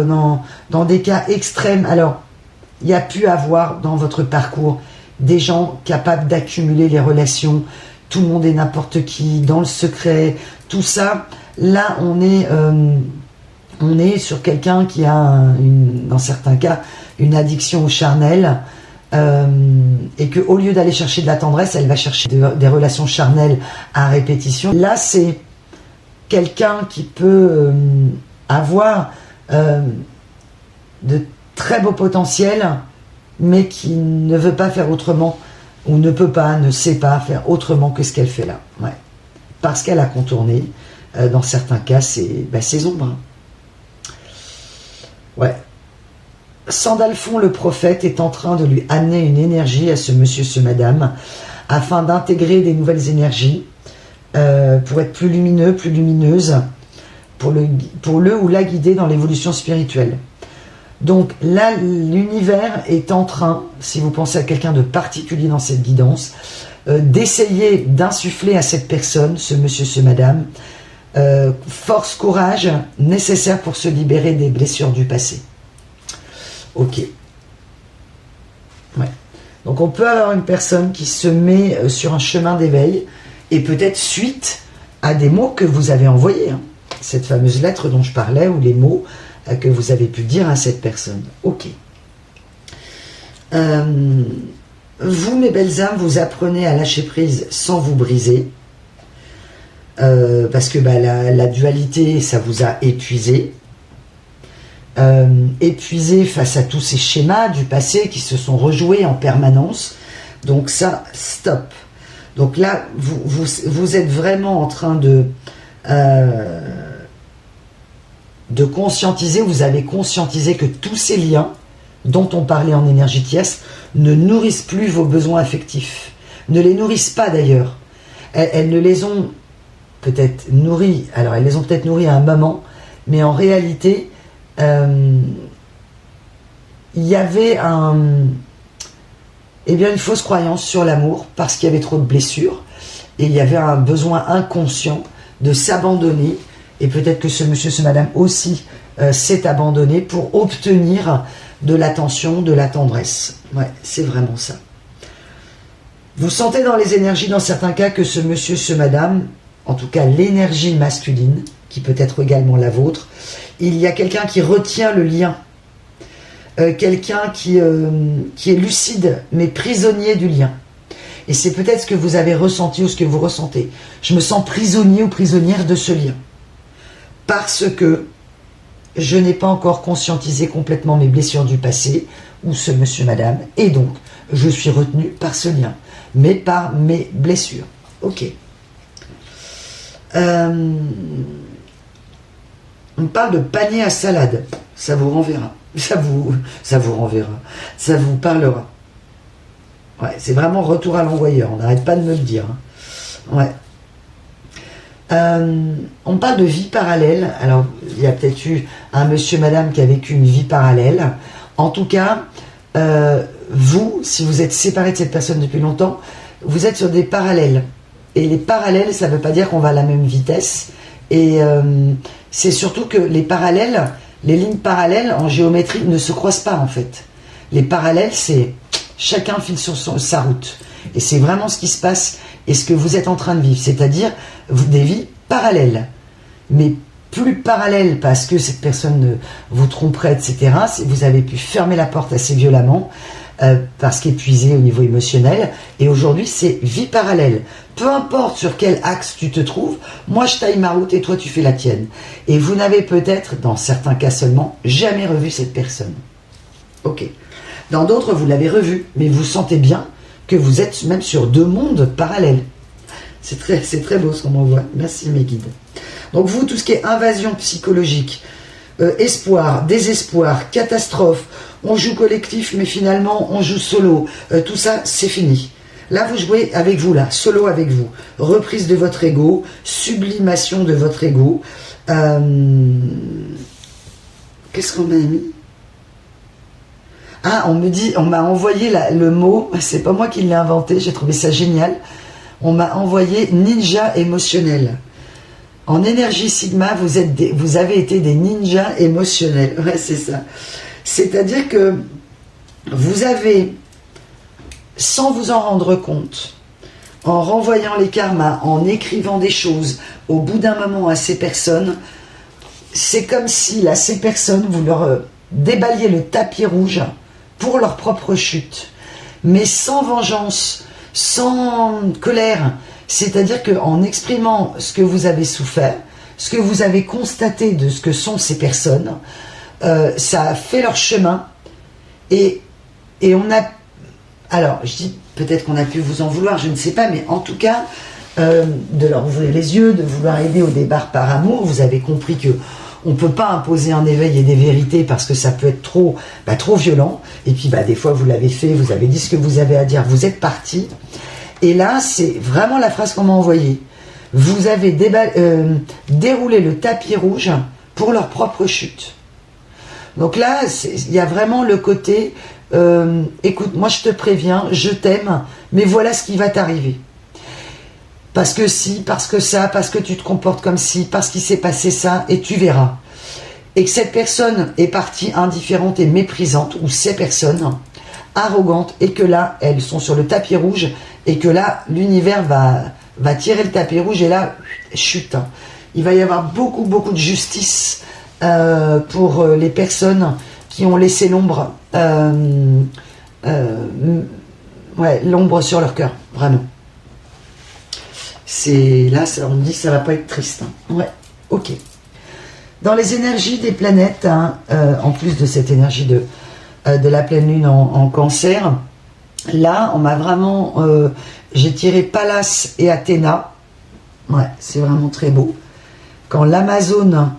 dans des cas extrêmes... Alors, il y a pu avoir dans votre parcours des gens capables d'accumuler les relations, tout le monde est n'importe qui, dans le secret, tout ça. Là, on est sur quelqu'un qui a, dans certains cas, une addiction au charnel, et qu'au lieu d'aller chercher de la tendresse, elle va chercher des relations charnelles à répétition. Là, c'est quelqu'un qui peut avoir de très beaux potentiels, mais qui ne veut pas faire autrement, ou ne sait pas faire autrement que ce qu'elle fait là. Ouais. Parce qu'elle a contourné, dans certains cas, ses ombres. Ouais. Sandalphon le prophète est en train de lui amener une énergie à ce monsieur, ce madame, afin d'intégrer des nouvelles énergies, pour être plus lumineux, plus lumineuse, pour le ou la guider dans l'évolution spirituelle. Donc là, l'univers est en train, si vous pensez à quelqu'un de particulier dans cette guidance, d'essayer d'insuffler à cette personne, ce monsieur, ce madame, force, courage nécessaire pour se libérer des blessures du passé. Ok. Ouais. Donc on peut avoir une personne qui se met sur un chemin d'éveil, et peut-être suite à des mots que vous avez envoyés. Hein. Cette fameuse lettre dont je parlais, ou les mots que vous avez pu dire à cette personne. Ok. Vous, mes belles âmes, vous apprenez à lâcher prise sans vous briser. Parce que la dualité, ça vous a épuisé. Épuisé face à tous ces schémas du passé qui se sont rejoués en permanence. Donc ça, stop. Donc là, vous êtes vraiment en train de conscientiser, vous avez conscientisé que tous ces liens dont on parlait en énergie tierce ne nourrissent plus vos besoins affectifs. Ne les nourrissent pas d'ailleurs. Elles ne les ont peut-être nourris, alors elles les ont peut-être nourris à un moment, mais en réalité, il y avait une fausse croyance sur l'amour parce qu'il y avait trop de blessures et il y avait un besoin inconscient de s'abandonner, et peut-être que ce monsieur, ce madame aussi s'est abandonné pour obtenir de l'attention, de la tendresse. Ouais, c'est vraiment ça. Vous sentez dans les énergies, dans certains cas, que ce monsieur, ce madame, en tout cas l'énergie masculine qui peut être également la vôtre. Il y a quelqu'un qui retient le lien. Quelqu'un qui est lucide, mais prisonnier du lien. Et c'est peut-être ce que vous avez ressenti ou ce que vous ressentez. Je me sens prisonnier ou prisonnière de ce lien. Parce que je n'ai pas encore conscientisé complètement mes blessures du passé, ou ce monsieur, madame, et donc je suis retenu par ce lien, mais par mes blessures. Ok. On parle de panier à salade. Ça vous renverra. Ça vous renverra. Ça vous parlera. Ouais, c'est vraiment retour à l'envoyeur. On n'arrête pas de me le dire. Ouais. On parle de vie parallèle. Alors, il y a peut-être eu un monsieur, madame qui a vécu une vie parallèle. En tout cas, vous, si vous êtes séparé de cette personne depuis longtemps, vous êtes sur des parallèles. Et les parallèles, ça ne veut pas dire qu'on va à la même vitesse. Et c'est surtout que les parallèles, les lignes parallèles en géométrie ne se croisent pas en fait. Les parallèles, c'est chacun file sur sa route. Et c'est vraiment ce qui se passe et ce que vous êtes en train de vivre. C'est-à-dire des vies parallèles. Mais plus parallèles parce que cette personne vous tromperait, etc. Vous avez pu fermer la porte assez violemment parce qu'épuisé au niveau émotionnel. Et aujourd'hui, c'est vie parallèle. Peu importe sur quel axe tu te trouves, moi je taille ma route et toi tu fais la tienne. Et vous n'avez peut-être, dans certains cas seulement, jamais revu cette personne. Ok. Dans d'autres, vous l'avez revu, mais vous sentez bien que vous êtes même sur deux mondes parallèles. C'est très beau ce qu'on m'envoie. Merci mes guides. Donc vous, tout ce qui est invasion psychologique, espoir, désespoir, catastrophe, on joue collectif mais finalement on joue solo, tout ça c'est fini. Là vous jouez avec vous, là, solo avec vous. Reprise de votre ego, sublimation de votre ego. Qu'est-ce qu'on m'a mis? Ah, on m'a envoyé le mot, c'est pas moi qui l'ai inventé, j'ai trouvé ça génial. On m'a envoyé ninja émotionnel. En énergie Sigma, vous avez été des ninjas émotionnels. Ouais, c'est ça. C'est-à-dire que vous avez, sans vous en rendre compte, en renvoyant les karmas, en écrivant des choses, au bout d'un moment à ces personnes, c'est comme si, là, ces personnes, vous leur déballiez le tapis rouge pour leur propre chute. Mais sans vengeance, sans colère. C'est-à-dire qu'en exprimant ce que vous avez souffert, ce que vous avez constaté de ce que sont ces personnes, ça a fait leur chemin et on a... Alors, je dis peut-être qu'on a pu vous en vouloir, je ne sais pas, mais en tout cas, de leur ouvrir les yeux, de vouloir aider au départ par amour, vous avez compris que on ne peut pas imposer un éveil et des vérités parce que ça peut être trop violent. Et puis des fois vous l'avez fait, vous avez dit ce que vous avez à dire, vous êtes parti. Et là, c'est vraiment la phrase qu'on m'a envoyée. Vous avez déroulé le tapis rouge pour leur propre chute. Donc là, il y a vraiment le côté, écoute, moi je te préviens, je t'aime, mais voilà ce qui va t'arriver. Parce que si, parce que ça, parce que tu te comportes comme ci, parce qu'il s'est passé ça, et tu verras. Et que cette personne est partie indifférente et méprisante, ou ces personnes arrogantes, et que là, elles sont sur le tapis rouge, et que là, l'univers va tirer le tapis rouge, et là, chute. Il va y avoir beaucoup de justice pour les personnes qui ont laissé l'ombre l'ombre sur leur cœur, vraiment. Là, on me dit que ça va pas être triste. Hein. Ouais, ok. Dans les énergies des planètes, hein, en plus de cette énergie de la pleine lune en cancer, là, on m'a vraiment... j'ai tiré Pallas et Athéna. Ouais, c'est vraiment très beau. Quand l'Amazone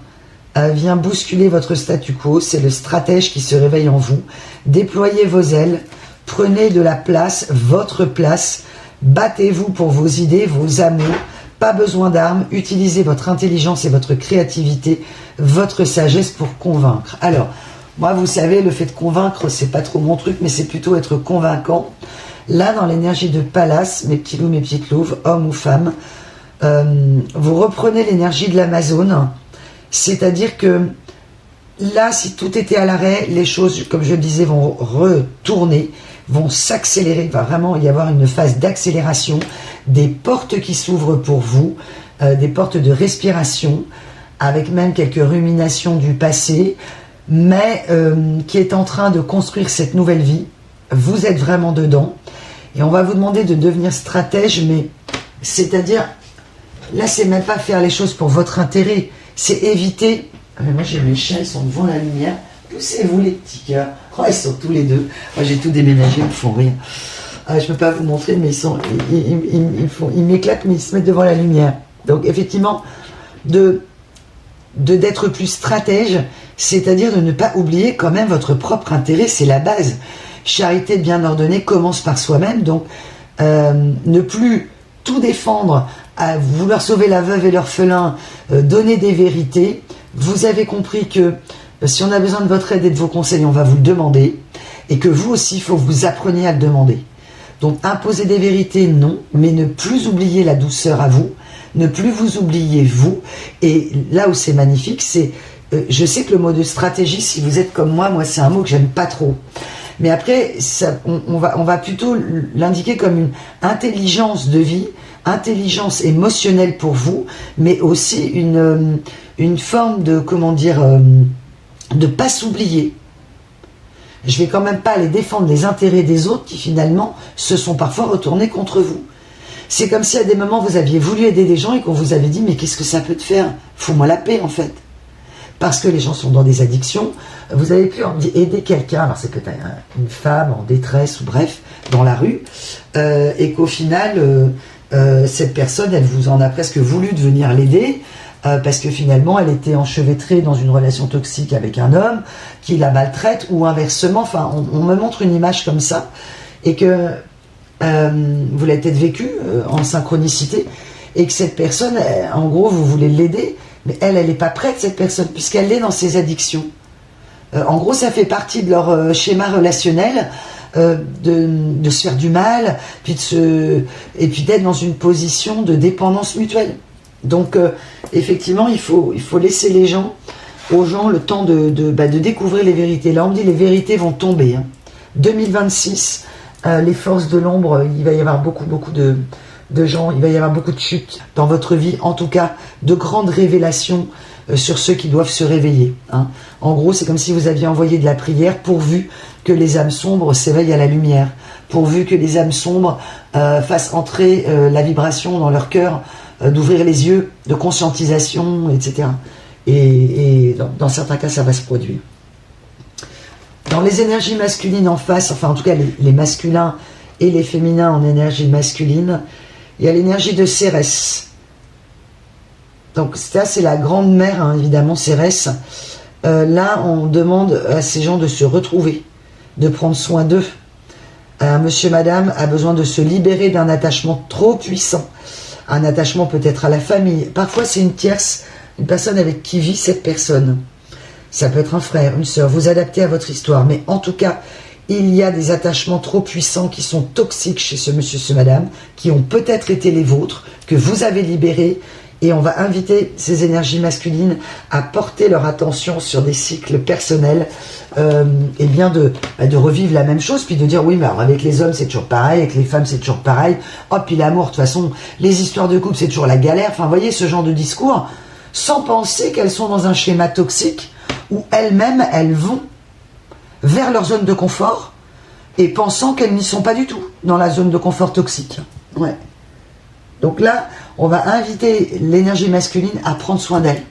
vient bousculer votre statu quo, c'est le stratège qui se réveille en vous. Déployez vos ailes, prenez de la place, votre place, battez-vous pour vos idées, vos amours, pas besoin d'armes, utilisez votre intelligence et votre créativité, votre sagesse pour convaincre. Alors, moi, vous savez, le fait de convaincre, c'est pas trop mon truc, mais c'est plutôt être convaincant. Là, dans l'énergie de Pallas, mes petits loups, mes petites louves, hommes ou femmes, vous reprenez l'énergie de l'Amazone, c'est-à-dire que là, si tout était à l'arrêt, les choses, comme je le disais, vont retourner, vont s'accélérer, il va vraiment y avoir une phase d'accélération, des portes qui s'ouvrent pour vous, des portes de respiration, avec même quelques ruminations du passé, mais qui est en train de construire cette nouvelle vie. Vous êtes vraiment dedans. Et on va vous demander de devenir stratège, mais c'est-à-dire, là, c'est même pas faire les choses pour votre intérêt, c'est éviter... moi, j'ai mes chiens, ils sont devant la lumière. Poussez-vous, les petits cœurs. Oh, ils sont tous les deux. Moi, j'ai tout déménagé, ils me font rire. Je peux pas vous montrer, mais ils m'éclatent, mais ils se mettent devant la lumière. Donc, effectivement, d'être plus stratège, c'est-à-dire de ne pas oublier quand même votre propre intérêt, c'est la base. Charité bien ordonnée commence par soi-même, donc ne plus tout défendre, à vouloir sauver la veuve et l'orphelin, donner des vérités. Vous avez compris que si on a besoin de votre aide et de vos conseils, on va vous le demander, et que vous aussi, il faut que vous appreniez à le demander. Donc imposer des vérités, non, mais ne plus oublier la douceur à vous, ne plus vous oublier vous, et là où c'est magnifique, c'est, je sais que le mot de stratégie, si vous êtes comme moi c'est un mot que j'aime pas trop, mais après, on va plutôt l'indiquer comme une intelligence de vie, intelligence émotionnelle pour vous, mais aussi une forme de, comment dire, de pas s'oublier. Je vais quand même pas aller défendre les intérêts des autres qui finalement se sont parfois retournés contre vous. C'est comme si à des moments vous aviez voulu aider des gens et qu'on vous avait dit mais qu'est-ce que ça peut te faire? Fous-moi la paix en fait. Parce que les gens sont dans des addictions, vous avez pu aider quelqu'un, alors c'est peut-être une femme en détresse ou bref, dans la rue, et qu'au final, cette personne, elle vous en a presque voulu de venir l'aider, parce que finalement, elle était enchevêtrée dans une relation toxique avec un homme, qui la maltraite, ou inversement, enfin, on me montre une image comme ça, et que vous l'avez peut-être vécu en synchronicité, et que cette personne, en gros, vous voulez l'aider, mais elle n'est pas prête, cette personne, puisqu'elle est dans ses addictions. En gros, ça fait partie de leur schéma relationnel de se faire du mal, et puis d'être dans une position de dépendance mutuelle. Donc, effectivement, il faut laisser aux gens le temps de découvrir les vérités. Là, on me dit les vérités vont tomber. 2026, les forces de l'ombre, il va y avoir beaucoup de gens, il va y avoir beaucoup de chutes dans votre vie, en tout cas de grandes révélations sur ceux qui doivent se réveiller. En gros, c'est comme si vous aviez envoyé de la prière pourvu que les âmes sombres s'éveillent à la lumière, pourvu que les âmes sombres fassent entrer la vibration dans leur cœur, d'ouvrir les yeux, de conscientisation, etc. Et dans certains cas, ça va se produire. Dans les énergies masculines en face, enfin en tout cas les masculins et les féminins en énergie masculine, il y a l'énergie de Cérès. Donc ça, c'est la grande mère, évidemment, Cérès. Là, on demande à ces gens de se retrouver, de prendre soin d'eux. Monsieur, madame a besoin de se libérer d'un attachement trop puissant. Un attachement peut-être à la famille. Parfois, c'est une tierce, une personne avec qui vit cette personne. Ça peut être un frère, une sœur. Vous adaptez à votre histoire. Mais en tout cas, il y a des attachements trop puissants qui sont toxiques chez ce monsieur, ce madame, qui ont peut-être été les vôtres, que vous avez libérés, et on va inviter ces énergies masculines à porter leur attention sur des cycles personnels, et bien de revivre la même chose, puis de dire oui, mais alors avec les hommes c'est toujours pareil, avec les femmes c'est toujours pareil, oh puis l'amour, de toute façon, les histoires de couple c'est toujours la galère, enfin vous voyez ce genre de discours, sans penser qu'elles sont dans un schéma toxique, où elles-mêmes, elles vont vers leur zone de confort, et pensant qu'elles n'y sont pas du tout dans la zone de confort toxique. Ouais. Donc là, on va inviter l'énergie masculine à prendre soin d'elle,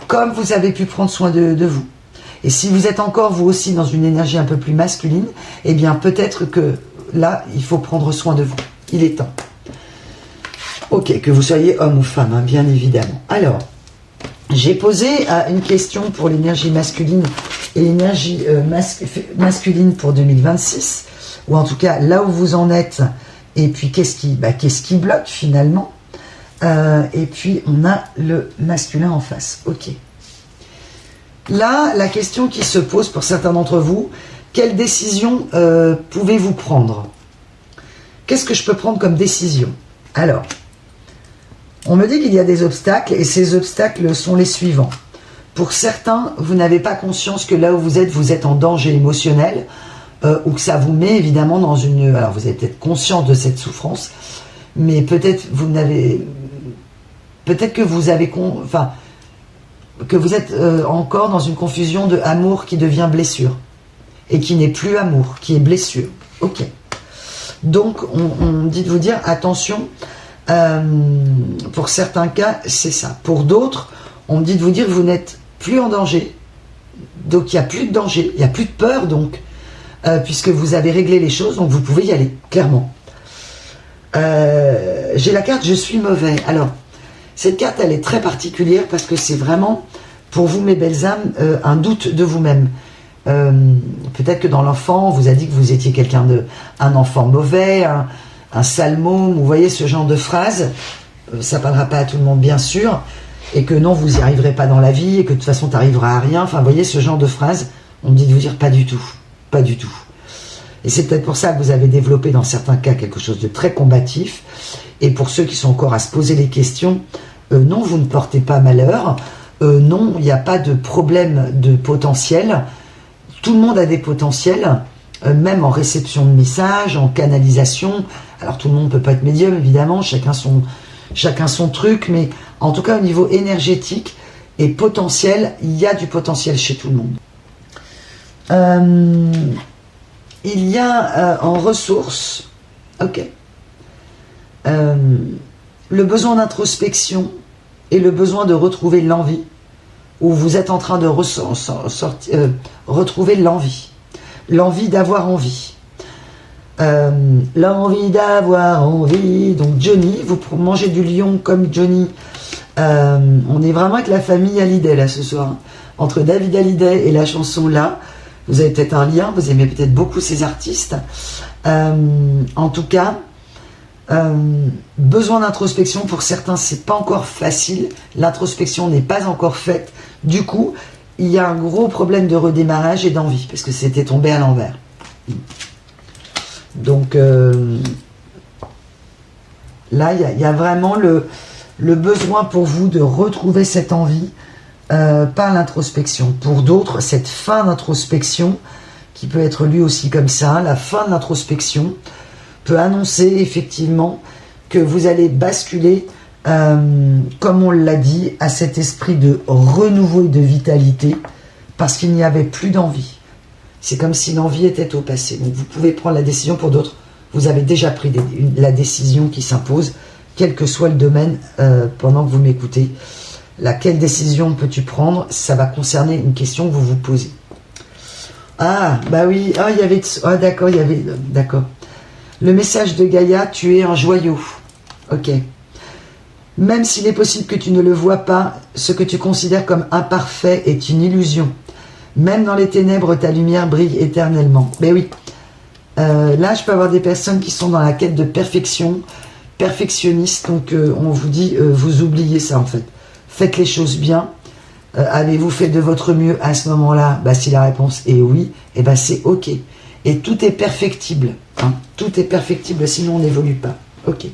comme vous avez pu prendre soin de vous. Et si vous êtes encore, vous aussi, dans une énergie un peu plus masculine, eh bien peut-être que là, il faut prendre soin de vous. Il est temps. Ok, que vous soyez homme ou femme, bien évidemment. Alors, j'ai posé une question pour l'énergie masculine et l'énergie masculine pour 2026, ou en tout cas là où vous en êtes, et puis qu'est-ce qui bloque finalement, et puis on a le masculin en face. Ok. Là, la question qui se pose pour certains d'entre vous, quelle décision pouvez-vous prendre? Qu'est-ce que je peux prendre comme décision? Alors, on me dit qu'il y a des obstacles, et ces obstacles sont les suivants. Pour certains, vous n'avez pas conscience que là où vous êtes en danger émotionnel, ou que ça vous met évidemment dans une... Alors vous êtes peut-être conscient de cette souffrance, mais peut-être que vous avez... Enfin, que vous êtes encore dans une confusion de amour qui devient blessure. Et qui n'est plus amour, qui est blessure. Ok. Donc, on dit de vous dire, attention, pour certains cas, c'est ça. Pour d'autres, on dit de vous dire, vous n'êtes plus en danger. Donc, il n'y a plus de danger, il n'y a plus de peur, donc, puisque vous avez réglé les choses, donc vous pouvez y aller, clairement. J'ai la carte « Je suis mauvais ». Alors, cette carte, elle est très particulière parce que c'est vraiment, pour vous, mes belles âmes, un doute de vous-même. Peut-être que dans l'enfant, on vous a dit que vous étiez un enfant mauvais, un sale môme, vous voyez ce genre de phrase. Ça parlera pas à tout le monde, bien sûr, et que non, vous n'y arriverez pas dans la vie, et que de toute façon, tu n'arriveras à rien. Enfin, vous voyez ce genre de phrase, on me dit de vous dire pas du tout, pas du tout. Et c'est peut-être pour ça que vous avez développé dans certains cas quelque chose de très combatif. Et pour ceux qui sont encore à se poser les questions, non, vous ne portez pas malheur, non, il n'y a pas de problème de potentiel. Tout le monde a des potentiels, même en réception de messages, en canalisation. Alors tout le monde ne peut pas être médium, évidemment, chacun son truc, mais en tout cas au niveau énergétique et potentiel, il y a du potentiel chez tout le monde. Il y a en ressources, ok, le besoin d'introspection et le besoin de retrouver l'envie, où vous êtes en train de retrouver l'envie d'avoir envie. L'envie d'avoir envie. Donc Johnny, vous mangez du lion comme Johnny. On est vraiment avec la famille Hallyday là ce soir. Entre David Hallyday et la chanson là, vous avez peut-être un lien, vous aimez peut-être beaucoup ces artistes. En tout cas, besoin d'introspection pour certains, c'est pas encore facile. L'introspection n'est pas encore faite. Du coup, il y a un gros problème de redémarrage et d'envie, parce que c'était tombé à l'envers. Donc, là, il y a vraiment le besoin pour vous de retrouver cette envie par l'introspection. Pour d'autres, cette fin d'introspection, qui peut être lue aussi comme ça, la fin de l'introspection, peut annoncer effectivement que vous allez basculer, comme on l'a dit, à cet esprit de renouveau et de vitalité, parce qu'il n'y avait plus d'envie. C'est comme si l'envie était au passé. Donc vous pouvez prendre la décision. Pour d'autres, vous avez déjà pris la décision qui s'impose, quel que soit le domaine, pendant que vous m'écoutez. Laquelle décision peux-tu prendre? Ça va concerner une question que vous vous posez. Ah, bah oui, il y avait... Ah, d'accord, il y avait... D'accord. Le message de Gaïa, tu es un joyau. Ok. Même s'il est possible que tu ne le vois pas, ce que tu considères comme imparfait est une illusion. Même dans les ténèbres, ta lumière brille éternellement. Mais oui. Là, je peux avoir des personnes qui sont dans la quête de perfection, perfectionnistes. Donc, on vous dit, vous oubliez ça en fait. Faites les choses bien. Avez-vous fait de votre mieux à ce moment-là? Bah, si la réponse est oui, et bah, c'est ok. Et tout est perfectible. Hein. Tout est perfectible, sinon on n'évolue pas. Ok.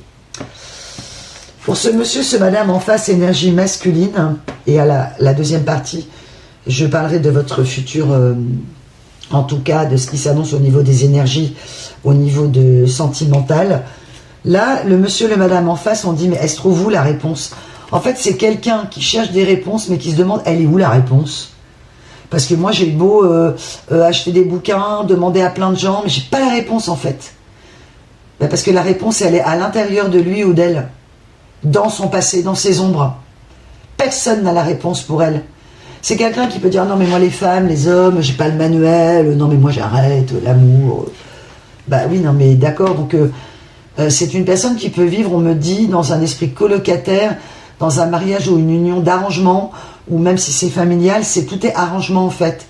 Pour ce monsieur, ce madame en face, énergie masculine. Hein, et à la deuxième partie, je parlerai de votre futur, en tout cas, de ce qui s'annonce au niveau des énergies, au niveau de sentimental. Là, le monsieur, le madame en face, on dit, mais est-ce trouve où la réponse? En fait, c'est quelqu'un qui cherche des réponses, mais qui se demande, elle est où la réponse? Parce que moi, j'ai beau acheter des bouquins, demander à plein de gens, mais j'ai pas la réponse, en fait. Ben, parce que la réponse, elle est à l'intérieur de lui ou d'elle, dans son passé, dans ses ombres. Personne n'a la réponse pour elle. C'est quelqu'un qui peut dire, non, mais moi, les femmes, les hommes, j'ai pas le manuel, non, mais moi, j'arrête, l'amour. Bah oui, non, mais d'accord, donc c'est une personne qui peut vivre, on me dit, dans un esprit colocataire, dans un mariage ou une union d'arrangement, ou même si c'est familial, tout est arrangement en fait.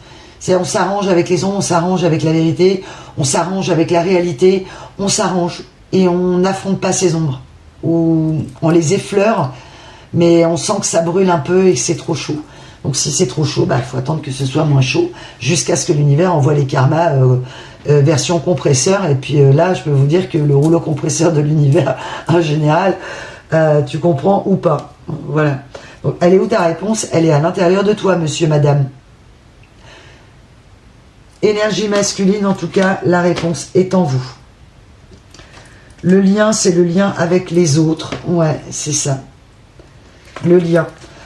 On s'arrange avec les ombres, on s'arrange avec la vérité, on s'arrange avec la réalité, on s'arrange et on n'affronte pas ces ombres. Ou on les effleure, mais on sent que ça brûle un peu et que c'est trop chaud. Donc si c'est trop chaud, il faut attendre que ce soit moins chaud, jusqu'à ce que l'univers envoie les karmas version compresseur. Et puis là, je peux vous dire que le rouleau compresseur de l'univers, en général, tu comprends ou pas. Voilà. Donc, elle est où ta réponse? Elle est à l'intérieur de toi, monsieur, madame. Énergie masculine, en tout cas, la réponse est en vous. Le lien, c'est le lien avec les autres. Ouais, c'est ça. Le lien.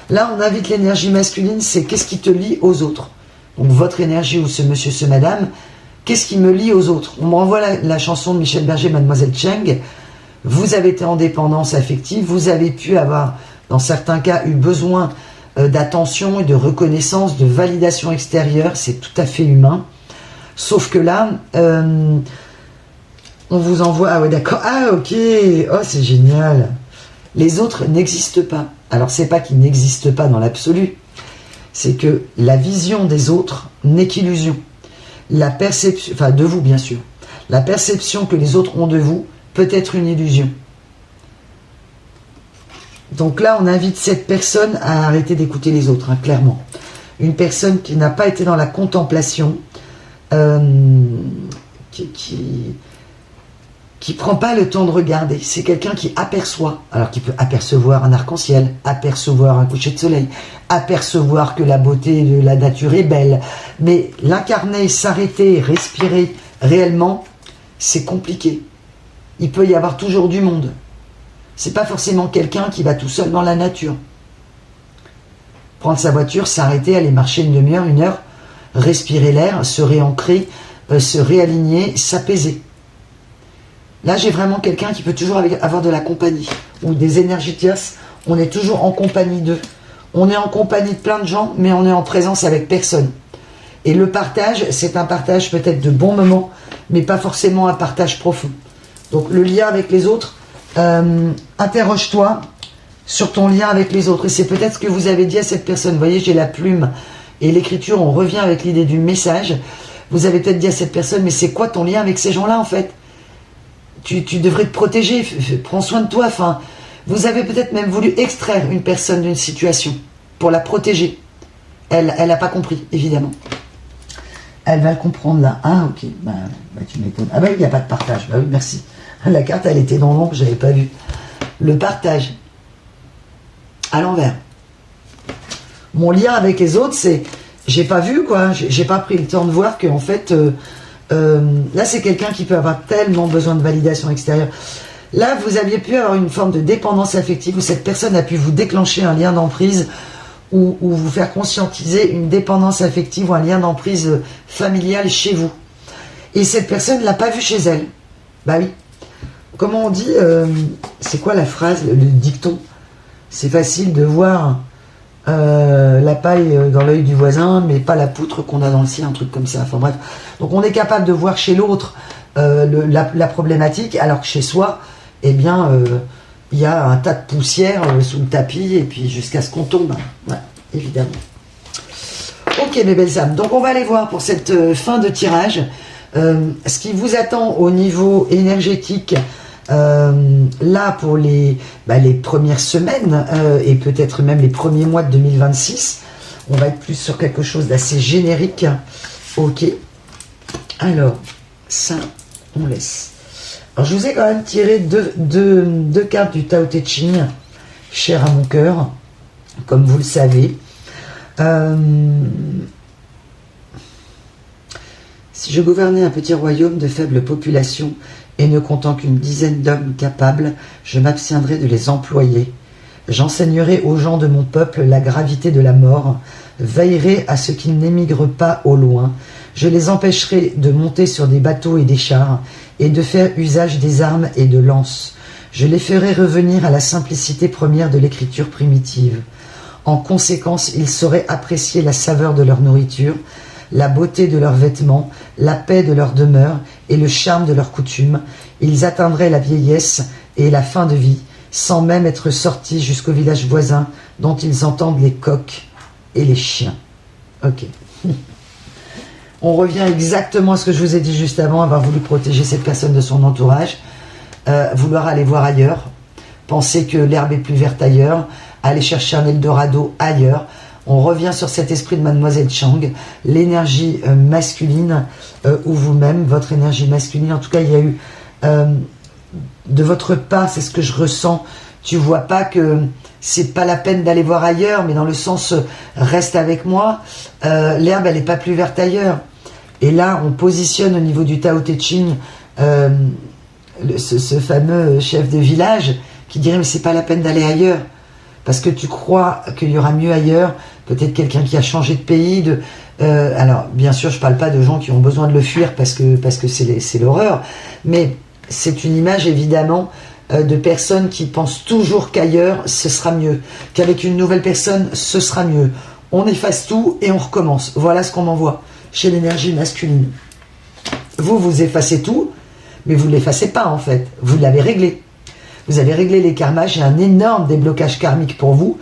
Là, on invite l'énergie masculine, c'est qu'est-ce qui te lie aux autres. Donc votre énergie ou ce monsieur, ce madame, qu'est-ce qui me lie aux autres? On me renvoie la chanson de Michel Berger, Mademoiselle Cheng. Vous avez été en dépendance affective, vous avez pu avoir, dans certains cas, eu besoin d'attention et de reconnaissance, de validation extérieure, c'est tout à fait humain. Sauf que là, on vous envoie... Ah ouais, d'accord. Ah ok, oh c'est génial. Les autres n'existent pas. Alors c'est pas qu'ils n'existent pas dans l'absolu, c'est que la vision des autres n'est qu'illusion. La perception, enfin de vous bien sûr, la perception que les autres ont de vous peut être une illusion. Donc là, on invite cette personne à arrêter d'écouter les autres, hein, clairement. Une personne qui n'a pas été dans la contemplation, qui prend pas le temps de regarder. C'est quelqu'un qui aperçoit, alors qui peut apercevoir un arc-en-ciel, apercevoir un coucher de soleil, apercevoir que la beauté de la nature est belle. Mais l'incarner, s'arrêter, respirer réellement, c'est compliqué. Il peut y avoir toujours du monde. C'est pas forcément quelqu'un qui va tout seul dans la nature. Prendre sa voiture, s'arrêter, aller marcher une demi-heure, une heure, respirer l'air, se réancrer, se réaligner, s'apaiser. Là, j'ai vraiment quelqu'un qui peut toujours avoir de la compagnie. Ou des énergies tierces, on est toujours en compagnie d'eux. On est en compagnie de plein de gens, mais on est en présence avec personne. Et le partage, c'est un partage peut-être de bons moments, mais pas forcément un partage profond. Donc le lien avec les autres, interroge-toi sur ton lien avec les autres. Et c'est peut-être ce que vous avez dit à cette personne. Vous voyez, j'ai la plume et l'écriture, on revient avec l'idée du message. Vous avez peut-être dit à cette personne, mais c'est quoi ton lien avec ces gens-là en fait? Tu devrais te protéger, prends soin de toi. Enfin, vous avez peut-être même voulu extraire une personne d'une situation pour la protéger. Elle n'a pas compris, évidemment. Elle va le comprendre là. Ah, ok. Bah tu m'étonnes. Ah, bah il n'y a pas de partage. Bah oui, merci. La carte, elle était dans l'ombre, je n'avais pas vu. Le partage. À l'envers. Mon lien avec les autres, c'est... J'ai pas vu, quoi. J'ai pas pris le temps de voir qu'en fait... là, c'est quelqu'un qui peut avoir tellement besoin de validation extérieure. Là, vous aviez pu avoir une forme de dépendance affective où cette personne a pu vous déclencher un lien d'emprise ou vous faire conscientiser une dépendance affective ou un lien d'emprise familial chez vous. Et cette personne ne l'a pas vu chez elle. Bah oui. Comment on dit, c'est quoi la phrase, le dicton? C'est facile de voir la paille dans l'œil du voisin, mais pas la poutre qu'on a dans le sien, un truc comme ça. Enfin bref. Donc on est capable de voir chez l'autre la problématique, alors que chez soi, eh bien, il y a un tas de poussière sous le tapis, et puis jusqu'à ce qu'on tombe. Ouais, évidemment. Ok mes belles âmes, donc on va aller voir pour cette fin de tirage ce qui vous attend au niveau énergétique là pour les premières semaines et peut-être même les premiers mois de 2026. On va être plus sur quelque chose d'assez générique. Ok, alors ça on laisse. Alors je vous ai quand même tiré deux cartes du Tao Te Ching, cher à mon cœur, comme vous le savez. Si je gouvernais un petit royaume de faible population et ne comptant qu'une dizaine d'hommes capables, je m'abstiendrais de les employer. J'enseignerai aux gens de mon peuple la gravité de la mort, veillerai à ce qu'ils n'émigrent pas au loin, je les empêcherai de monter sur des bateaux et des chars, et de faire usage des armes et de lances. Je les ferai revenir à la simplicité première de l'écriture primitive. En conséquence, ils sauraient apprécier la saveur de leur nourriture, la beauté de leurs vêtements, la paix de leur demeure et le charme de leurs coutumes. Ils atteindraient la vieillesse et la fin de vie, sans même être sortis jusqu'au village voisin dont ils entendent les coqs et les chiens. Ok. On revient exactement à ce que je vous ai dit juste avant, avoir voulu protéger cette personne de son entourage, vouloir aller voir ailleurs, penser que l'herbe est plus verte ailleurs, aller chercher un Eldorado ailleurs. On revient sur cet esprit de Mademoiselle Chang, l'énergie masculine, ou vous-même, votre énergie masculine. En tout cas, il y a eu, de votre part, c'est ce que je ressens, tu vois pas que c'est pas la peine d'aller voir ailleurs, mais dans le sens, reste avec moi, l'herbe, elle n'est pas plus verte ailleurs. Et là, on positionne au niveau du Tao Te Ching ce fameux chef de village qui dirait, mais c'est pas la peine d'aller ailleurs. parce que tu crois qu'il y aura mieux ailleurs, peut-être quelqu'un qui a changé de pays, alors bien sûr je parle pas de gens qui ont besoin de le fuir parce que c'est l'horreur, mais c'est une image évidemment de personnes qui pensent toujours qu'ailleurs ce sera mieux, qu'avec une nouvelle personne ce sera mieux. On efface tout et on recommence. Voilà ce qu'on m'envoie chez l'énergie masculine. Vous effacez tout, mais vous ne l'effacez pas en fait. Vous l'avez réglé. Vous avez réglé les karmas. J'ai un énorme déblocage karmique pour vous.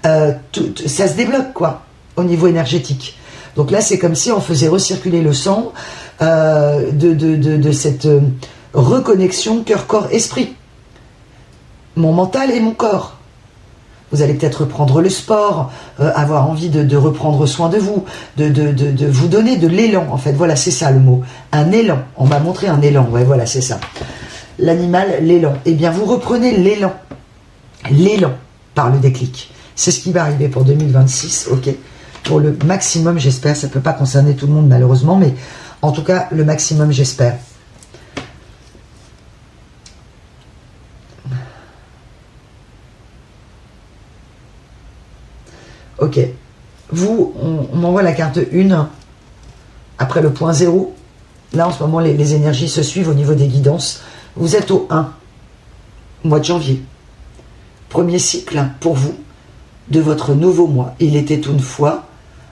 Ça se débloque quoi, au niveau énergétique. Donc là, c'est comme si on faisait recirculer le sang de cette reconnexion cœur, corps, esprit. Mon mental et mon corps. Vous allez peut-être reprendre le sport, avoir envie de reprendre soin de vous, de vous donner de l'élan, en fait. Voilà, c'est ça le mot. Un élan. On m'a montré un élan. Ouais, voilà, c'est ça. L'animal, l'élan. Eh bien, vous reprenez l'élan. L'élan par le déclic. C'est ce qui va arriver pour 2026, ok. Pour le maximum, j'espère. Ça ne peut pas concerner tout le monde, malheureusement, mais en tout cas, le maximum, j'espère. Ok. Vous, on m'envoie la carte 1 après le point 0. Là, en ce moment, les énergies se suivent au niveau des guidances. Vous êtes au 1, mois de janvier. Premier cycle pour vous de votre nouveau mois. Il était une fois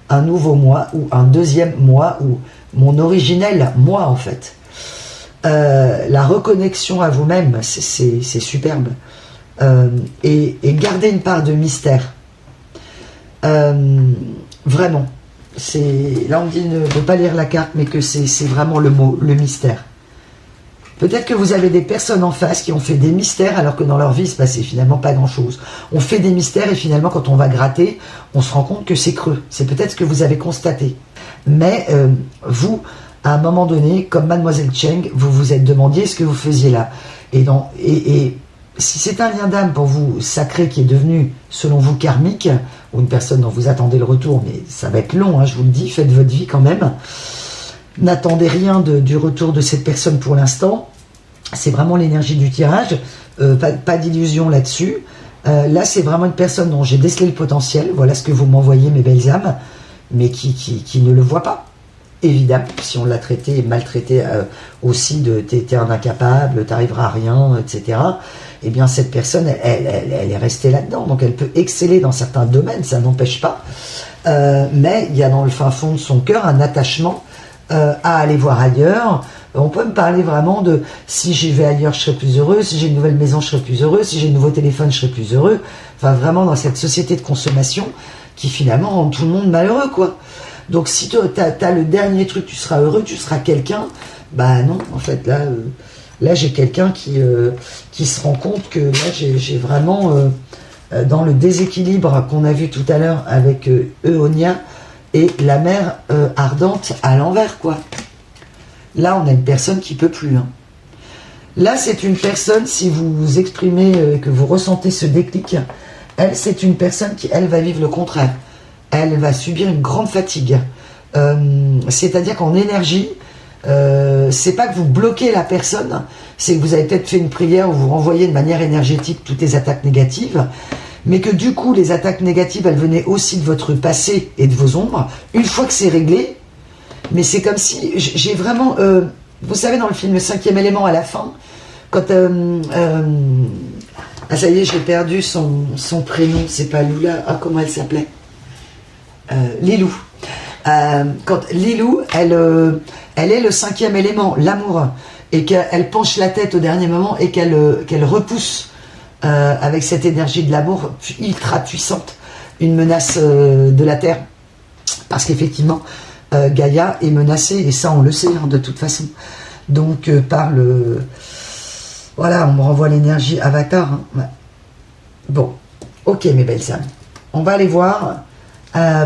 un nouveau mois ou un deuxième mois ou mon originel moi, en fait. La reconnexion à vous-même, c'est superbe. Et garder une part de mystère. Vraiment, là on me dit de ne pas lire la carte, mais que c'est vraiment le mot, le mystère. Peut-être que vous avez des personnes en face qui ont fait des mystères alors que dans leur vie il se passait finalement pas grand chose. On fait des mystères et finalement quand on va gratter, on se rend compte que c'est creux. C'est peut-être ce que vous avez constaté. Mais vous, à un moment donné, comme Mademoiselle Cheng, vous vous êtes demandé ce que vous faisiez là. Et si c'est un lien d'âme pour vous sacré qui est devenu, selon vous, karmique, ou une personne dont vous attendez le retour, mais ça va être long, hein, je vous le dis, faites votre vie quand même. N'attendez rien du retour de cette personne pour l'instant. C'est vraiment l'énergie du tirage, pas d'illusion là-dessus. Là, c'est vraiment une personne dont j'ai décelé le potentiel, voilà ce que vous m'envoyez, mes belles âmes, mais qui ne le voit pas. Évidemment, si on l'a traité et maltraité aussi de t'es un incapable, t'arriveras à rien, etc. Eh bien, cette personne, elle est restée là-dedans. Donc, elle peut exceller dans certains domaines, ça n'empêche pas. Mais il y a dans le fin fond de son cœur un attachement à aller voir ailleurs. On peut me parler vraiment de si j'y vais ailleurs, je serai plus heureux. Si j'ai une nouvelle maison, je serai plus heureux. Si j'ai un nouveau téléphone, je serai plus heureux. Enfin, vraiment dans cette société de consommation qui finalement rend tout le monde malheureux, quoi. Donc si tu as le dernier truc, tu seras heureux, tu seras quelqu'un, bah non, en fait, là j'ai quelqu'un qui se rend compte que là j'ai vraiment, dans le déséquilibre qu'on a vu tout à l'heure avec Eonia et la mer ardente à l'envers, quoi. Là, on a une personne qui peut plus. Hein. Là, c'est une personne, si vous vous exprimez, que vous ressentez ce déclic, elle, c'est une personne qui, elle, va vivre le contraire. Elle va subir une grande fatigue. C'est-à-dire qu'en énergie, c'est pas que vous bloquez la personne, c'est que vous avez peut-être fait une prière où vous renvoyez de manière énergétique toutes les attaques négatives, mais que du coup, les attaques négatives, elles venaient aussi de votre passé et de vos ombres. Une fois que c'est réglé, mais c'est comme si j'ai vraiment... vous savez, dans le film Le 5e élément, à la fin, quand... ah, ça y est, j'ai perdu son prénom, c'est pas Lula, ah, comment elle s'appelait, Lilou. Quand Lilou, elle est le 5e élément, l'amour, et qu'elle penche la tête au dernier moment et qu'elle repousse avec cette énergie de l'amour ultra puissante une menace de la Terre. Parce qu'effectivement, Gaïa est menacée, et ça on le sait hein, de toute façon. Donc par le... Voilà, on me renvoie l'énergie Avatar. Hein. Ouais. Bon, ok mes belles âmes. On va aller voir...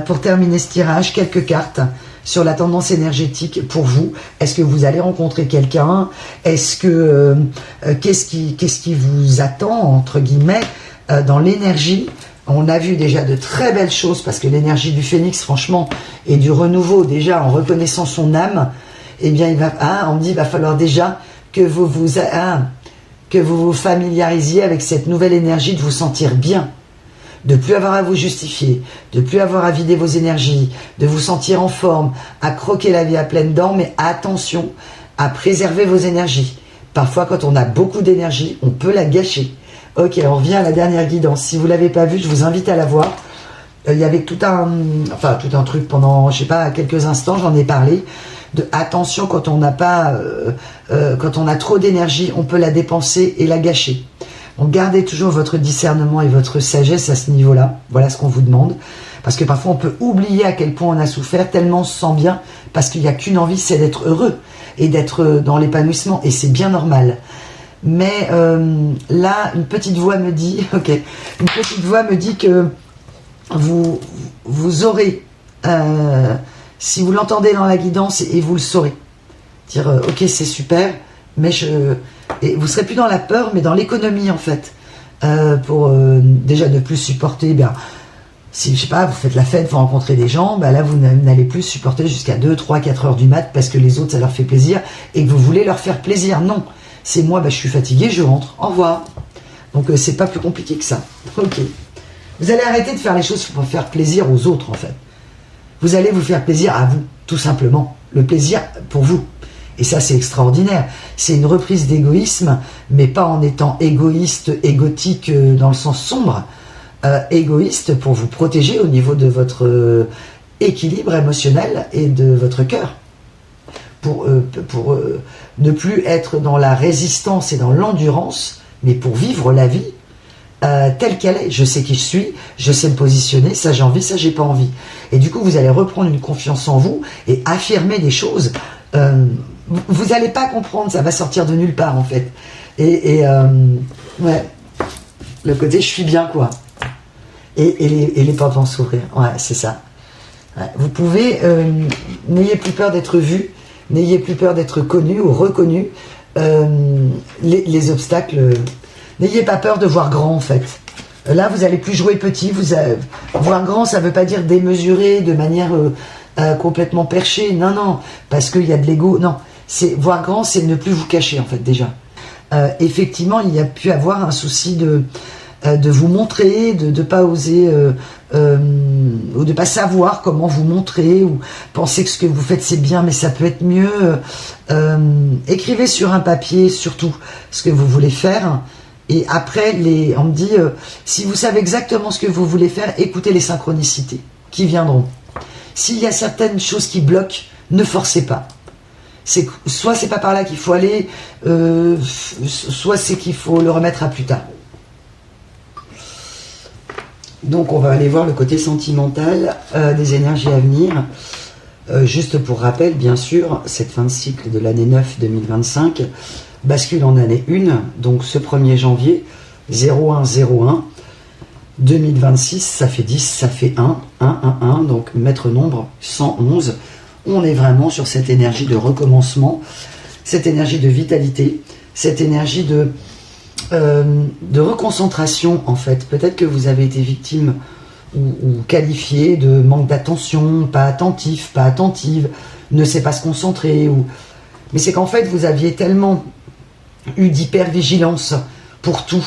pour terminer ce tirage, quelques cartes sur la tendance énergétique pour vous. Est-ce que vous allez rencontrer quelqu'un? Est-ce que qu'est-ce qui vous attend entre guillemets dans l'énergie? On a vu déjà de très belles choses parce que l'énergie du phénix, franchement, et du renouveau déjà en reconnaissant son âme. Eh bien, on me dit, il va falloir déjà que vous vous familiarisiez avec cette nouvelle énergie de vous sentir bien. de plus avoir à vous justifier, de plus avoir à vider vos énergies, de vous sentir en forme, à croquer la vie à pleines dents, mais attention à préserver vos énergies. Parfois, quand on a beaucoup d'énergie, on peut la gâcher. Ok, on revient à la dernière guidance. Si vous ne l'avez pas vue, je vous invite à la voir. Il y avait tout un truc pendant, je sais pas, quelques instants, j'en ai parlé. De attention, quand on n'a pas, quand on a trop d'énergie, on peut la dépenser et la gâcher. Donc gardez toujours votre discernement et votre sagesse à ce niveau-là. Voilà ce qu'on vous demande. Parce que parfois on peut oublier à quel point on a souffert, tellement on se sent bien, parce qu'il n'y a qu'une envie, c'est d'être heureux et d'être dans l'épanouissement. Et c'est bien normal. Mais là, une petite voix me dit, ok, une petite voix me dit que vous aurez, si vous l'entendez dans la guidance, et vous le saurez, dire ok, c'est super, mais et vous serez plus dans la peur, mais dans l'économie en fait, pour déjà ne plus supporter, bien, si je sais pas, vous faites la fête, vous rencontrez des gens, ben là vous n'allez plus supporter jusqu'à 2, 3, 4 heures du mat parce que les autres ça leur fait plaisir et que vous voulez leur faire plaisir. Non, c'est moi, ben, je suis fatigué, je rentre, au revoir. Donc c'est pas plus compliqué que ça. Ok. Vous allez arrêter de faire les choses pour faire plaisir aux autres en fait. Vous allez vous faire plaisir à vous, tout simplement. Le plaisir pour vous. Et ça, c'est extraordinaire. C'est une reprise d'égoïsme, mais pas en étant égoïste, égotique dans le sens sombre. Égoïste pour vous protéger au niveau de votre équilibre émotionnel et de votre cœur. Pour ne plus être dans la résistance et dans l'endurance, mais pour vivre la vie telle qu'elle est. Je sais qui je suis, je sais me positionner, ça j'ai envie, ça j'ai pas envie. Et du coup, vous allez reprendre une confiance en vous et affirmer des choses. Vous n'allez pas comprendre, ça va sortir de nulle part en fait. Ouais, le côté je suis bien quoi. Et les portes vont s'ouvrir. Ouais, c'est ça. Ouais. Vous pouvez, n'ayez plus peur d'être vu, n'ayez plus peur d'être connu ou reconnu. Les obstacles, n'ayez pas peur de voir grand en fait. Là, vous allez plus jouer petit. Voir grand, ça ne veut pas dire démesuré de manière complètement perchée. Non, non, parce qu'il y a de l'ego. Non, voir grand, c'est ne plus vous cacher en fait déjà. Effectivement, il y a pu avoir un souci de vous montrer, de ne pas oser ou de ne pas savoir comment vous montrer ou penser que ce que vous faites c'est bien mais ça peut être mieux. Écrivez sur un papier surtout ce que vous voulez faire et après on me dit si vous savez exactement ce que vous voulez faire, écoutez les synchronicités qui viendront. S'il y a certaines choses qui bloquent, ne forcez pas. Soit c'est pas par là qu'il faut aller, soit c'est qu'il faut le remettre à plus tard. Donc on va aller voir le côté sentimental des énergies à venir. Juste pour rappel, bien sûr, cette fin de cycle de l'année 9 2025 bascule en année 1, donc ce 1er janvier, 0101, 2026, ça fait 10, ça fait 1, donc maître nombre 111. On est vraiment sur cette énergie de recommencement, cette énergie de vitalité, cette énergie de reconcentration en fait. Peut-être que vous avez été victime ou qualifié de manque d'attention, pas attentif, pas attentive, ne sait pas se concentrer. Mais c'est qu'en fait vous aviez tellement eu d'hypervigilance pour tout.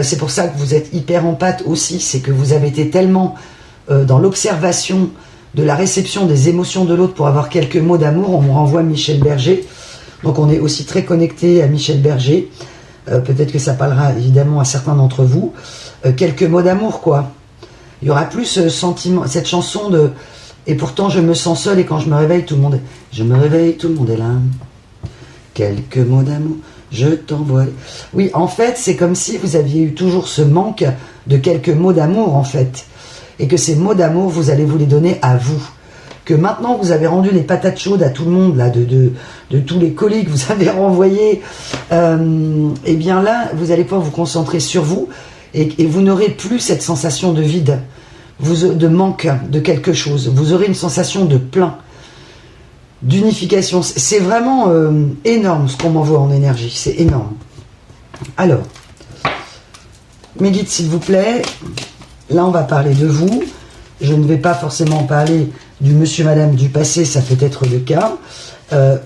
C'est pour ça que vous êtes hyper empathe aussi, c'est que vous avez été tellement dans l'observation de la réception des émotions de l'autre pour avoir quelques mots d'amour. On me renvoie Michel Berger, donc on est aussi très connecté à Michel Berger. Peut-être que ça parlera évidemment à certains d'entre vous. Quelques mots d'amour, quoi. Il y aura plus ce sentiment, cette chanson de « Et pourtant je me sens seul et quand je me réveille, tout le monde est... Je me réveille, tout le monde est là. Quelques mots d'amour, je t'envoie... » Oui, en fait, c'est comme si vous aviez eu toujours ce manque de quelques mots d'amour, en fait. Et que ces mots d'amour, vous allez vous les donner à vous. Que maintenant vous avez rendu les patates chaudes à tout le monde, là, de tous les colis que vous avez renvoyés, et bien là, vous allez pouvoir vous concentrer sur vous, et vous n'aurez plus cette sensation de vide, de manque de quelque chose. Vous aurez une sensation de plein, d'unification. C'est vraiment énorme ce qu'on m'envoie en énergie, c'est énorme. Alors, mes guides, s'il vous plaît, là on va parler de vous. Je ne vais pas forcément parler du monsieur, madame du passé, ça peut être le cas,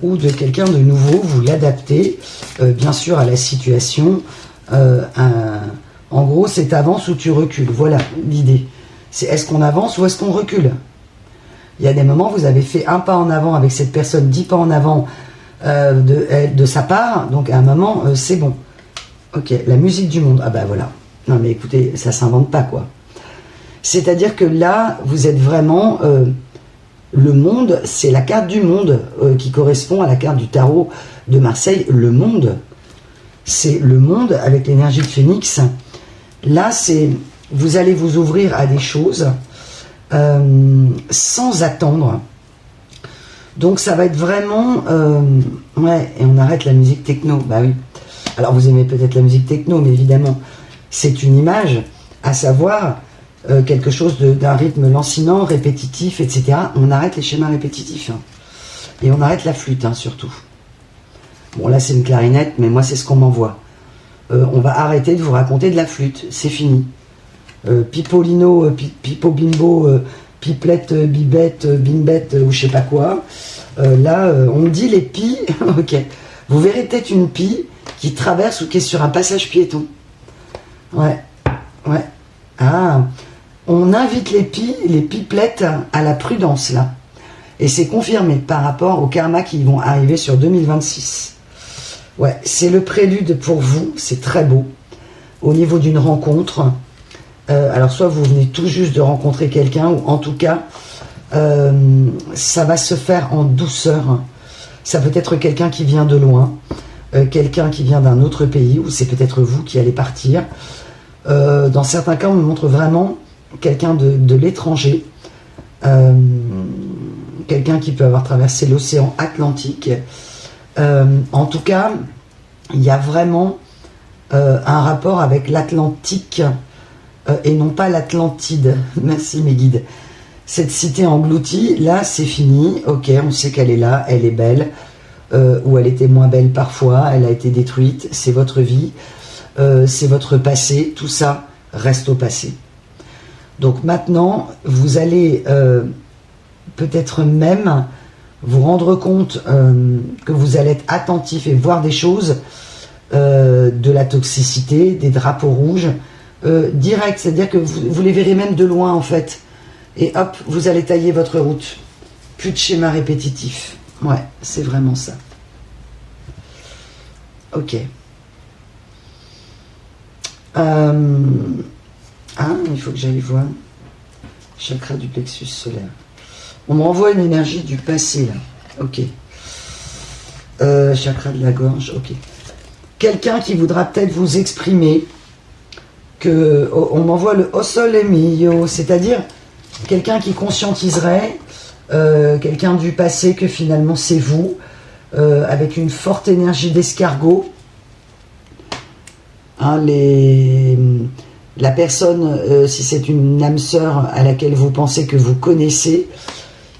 ou de quelqu'un de nouveau, vous l'adaptez, bien sûr, à la situation, En gros, c'est t'avances ou tu recules. Voilà l'idée. C'est est-ce qu'on avance ou est-ce qu'on recule? Il y a des moments, vous avez fait un pas en avant avec cette personne, 10 pas en avant de sa part. Donc à un moment, c'est bon. Ok, la musique du monde. Ah bah voilà. Non mais écoutez, ça s'invente pas quoi. C'est-à-dire que là, vous êtes vraiment... le monde, c'est la carte du monde qui correspond à la carte du tarot de Marseille. Le monde, c'est le monde avec l'énergie de Phénix. Là, c'est... Vous allez vous ouvrir à des choses sans attendre. Donc ça va être vraiment... ouais, et on arrête la musique techno. Bah oui. Alors vous aimez peut-être la musique techno, mais évidemment, c'est une image, à savoir quelque chose d'un rythme lancinant, répétitif, etc. On arrête les schémas répétitifs. Hein. Et on arrête la flûte, hein, surtout. Bon, là c'est une clarinette, mais moi c'est ce qu'on m'envoie. On va arrêter de vous raconter de la flûte. C'est fini. Pipolino, Pipo Bimbo, Pipelette, Bibette, Bimbette, ou je sais pas quoi. Là, on dit les pies. Ok. Vous verrez peut-être une pie qui traverse ou qui est sur un passage piéton. Ouais. Ouais. Ah. On invite les pies, les pipelettes à la prudence, là. Et c'est confirmé par rapport au karma qui vont arriver sur 2026. Ouais. C'est le prélude pour vous. C'est très beau. Au niveau d'une rencontre. Alors soit vous venez tout juste de rencontrer quelqu'un, ou en tout cas ça va se faire en douceur. Ça peut être quelqu'un qui vient de loin, quelqu'un qui vient d'un autre pays, ou c'est peut-être vous qui allez partir. Dans certains cas on me montre vraiment quelqu'un de l'étranger, quelqu'un qui peut avoir traversé l'océan Atlantique. En tout cas il y a vraiment un rapport avec l'Atlantique, et non pas l'Atlantide. Merci mes guides. Cette cité engloutie, là c'est fini, ok, on sait qu'elle est là, elle est belle, ou elle était moins belle parfois, elle a été détruite, c'est votre vie, c'est votre passé, tout ça reste au passé. Donc maintenant, vous allez peut-être même vous rendre compte que vous allez être attentif et voir des choses, de la toxicité, des drapeaux rouges, direct, c'est-à-dire que vous les verrez même de loin en fait, et hop, vous allez tailler votre route. Plus de schéma répétitif. Ouais, c'est vraiment ça. Ok. Ah, il faut que j'aille voir. Chakra du plexus solaire. On me renvoie une énergie du passé là. Ok. Chakra de la gorge. Ok. Quelqu'un qui voudra peut-être vous exprimer. On m'envoie le Osole Mio, c'est-à-dire quelqu'un qui conscientiserait, quelqu'un du passé que finalement c'est vous, avec une forte énergie d'escargot. Hein, la personne, si c'est une âme sœur à laquelle vous pensez que vous connaissez,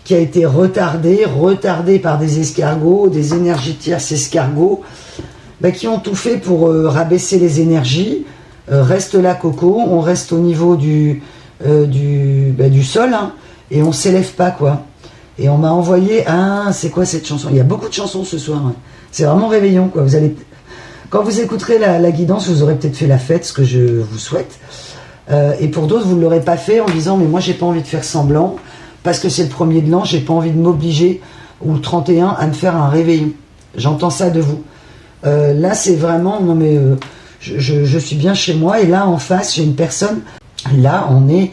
qui a été retardée par des escargots, des énergies tierces escargots, qui ont tout fait pour rabaisser les énergies. Reste là Coco, on reste au niveau du sol, hein, et on s'élève pas quoi. Et on m'a envoyé, c'est quoi cette chanson? Il y a beaucoup de chansons ce soir, hein. C'est vraiment réveillon quoi. Quand vous écouterez la guidance, vous aurez peut-être fait la fête, ce que je vous souhaite. Et pour d'autres, vous ne l'aurez pas fait en disant mais moi j'ai pas envie de faire semblant, parce que c'est le 1er de l'an, j'ai pas envie de m'obliger, ou le 31, à me faire un réveillon. J'entends ça de vous. Là c'est vraiment, non mais... Je suis bien chez moi, et là en face j'ai une personne, là on est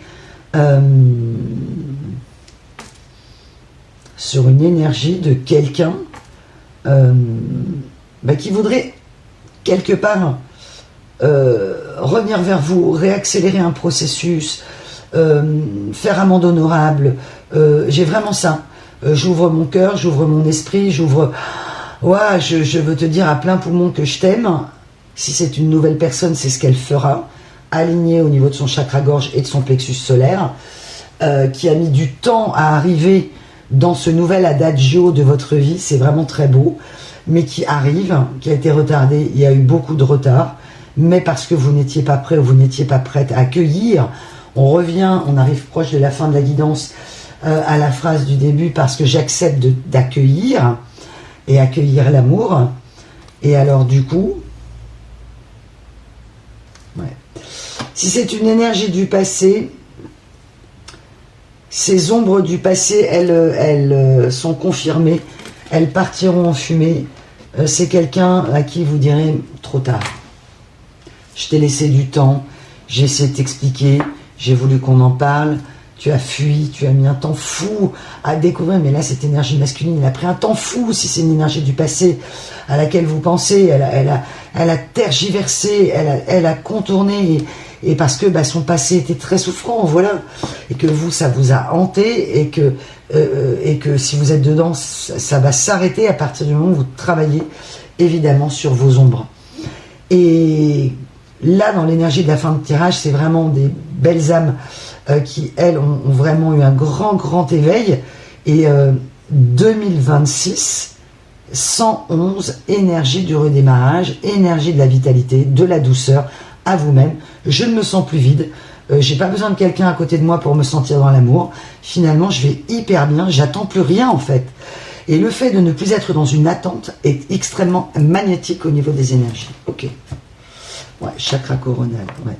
sur une énergie de quelqu'un qui voudrait quelque part revenir vers vous, réaccélérer un processus, faire amende honorable. J'ai vraiment ça. J'ouvre mon cœur, j'ouvre mon esprit, j'ouvre... Ouais, je veux te dire à plein poumon que je t'aime. Si c'est une nouvelle personne, c'est ce qu'elle fera, alignée au niveau de son chakra-gorge et de son plexus solaire, qui a mis du temps à arriver dans ce nouvel adagio de votre vie, c'est vraiment très beau, mais qui arrive, qui a été retardé, il y a eu beaucoup de retard, mais parce que vous n'étiez pas prêt ou vous n'étiez pas prête à accueillir, on revient, on arrive proche de la fin de la guidance, à la phrase du début, parce que j'accepte d'accueillir, et accueillir l'amour, et alors du coup... Ouais. Si c'est une énergie du passé, ces ombres du passé, elles sont confirmées, elles partiront en fumée. C'est quelqu'un à qui vous direz trop tard. Je t'ai laissé du temps, j'ai essayé de t'expliquer, j'ai voulu qu'on en parle, tu as fui, tu as mis un temps fou à découvrir, mais là cette énergie masculine, elle a pris un temps fou si c'est une énergie du passé à laquelle vous pensez, elle a tergiversé, elle a contourné, et parce que son passé était très souffrant, voilà, et que vous, ça vous a hanté, et que si vous êtes dedans, ça va s'arrêter à partir du moment où vous travaillez évidemment sur vos ombres. Et là, dans l'énergie de la fin de tirage, c'est vraiment des belles âmes qui, elles, ont vraiment eu un grand éveil. Et 2026, 111, énergie du redémarrage, énergie de la vitalité, de la douceur, à vous-même. Je ne me sens plus vide. J'ai pas besoin de quelqu'un à côté de moi pour me sentir dans l'amour. Finalement, je vais hyper bien. J'attends plus rien, en fait. Et le fait de ne plus être dans une attente est extrêmement magnétique au niveau des énergies. Ok. Ouais, chakra coronal, ouais.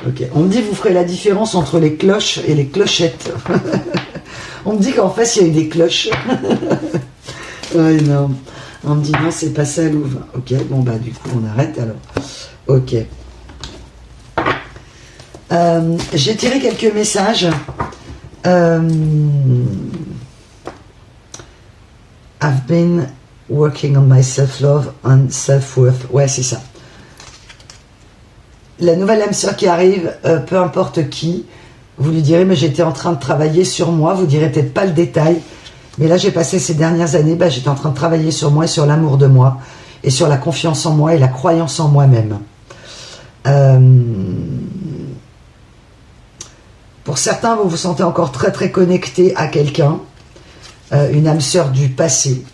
Ok, on me dit vous ferez la différence entre les cloches et les clochettes. On me dit qu'en face il y a eu des cloches. Ouais, non. On me dit non, c'est pas ça, Louvre. Ok, bon bah du coup on arrête alors. Ok. J'ai tiré quelques messages. I've been working on my self-love and self-worth. Ouais, c'est ça. La nouvelle âme sœur qui arrive, peu importe qui, vous lui direz, mais j'étais en train de travailler sur moi, vous direz peut-être pas le détail, mais là j'ai passé ces dernières années, j'étais en train de travailler sur moi et sur l'amour de moi, et sur la confiance en moi et la croyance en moi-même. Pour certains, vous vous sentez encore très connecté à quelqu'un, une âme sœur du passé.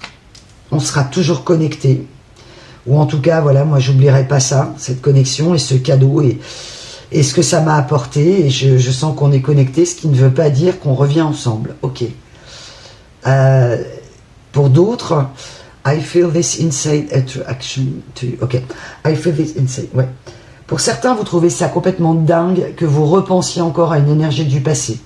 On sera toujours connecté. Ou en tout cas, voilà, moi j'oublierai pas ça, cette connexion et ce cadeau et ce que ça m'a apporté. Et je sens qu'on est connecté, ce qui ne veut pas dire qu'on revient ensemble. Ok. Pour d'autres, I feel this inside attraction to you. Ok. I feel this inside. Ouais. Pour certains, vous trouvez ça complètement dingue que vous repensiez encore à une énergie du passé.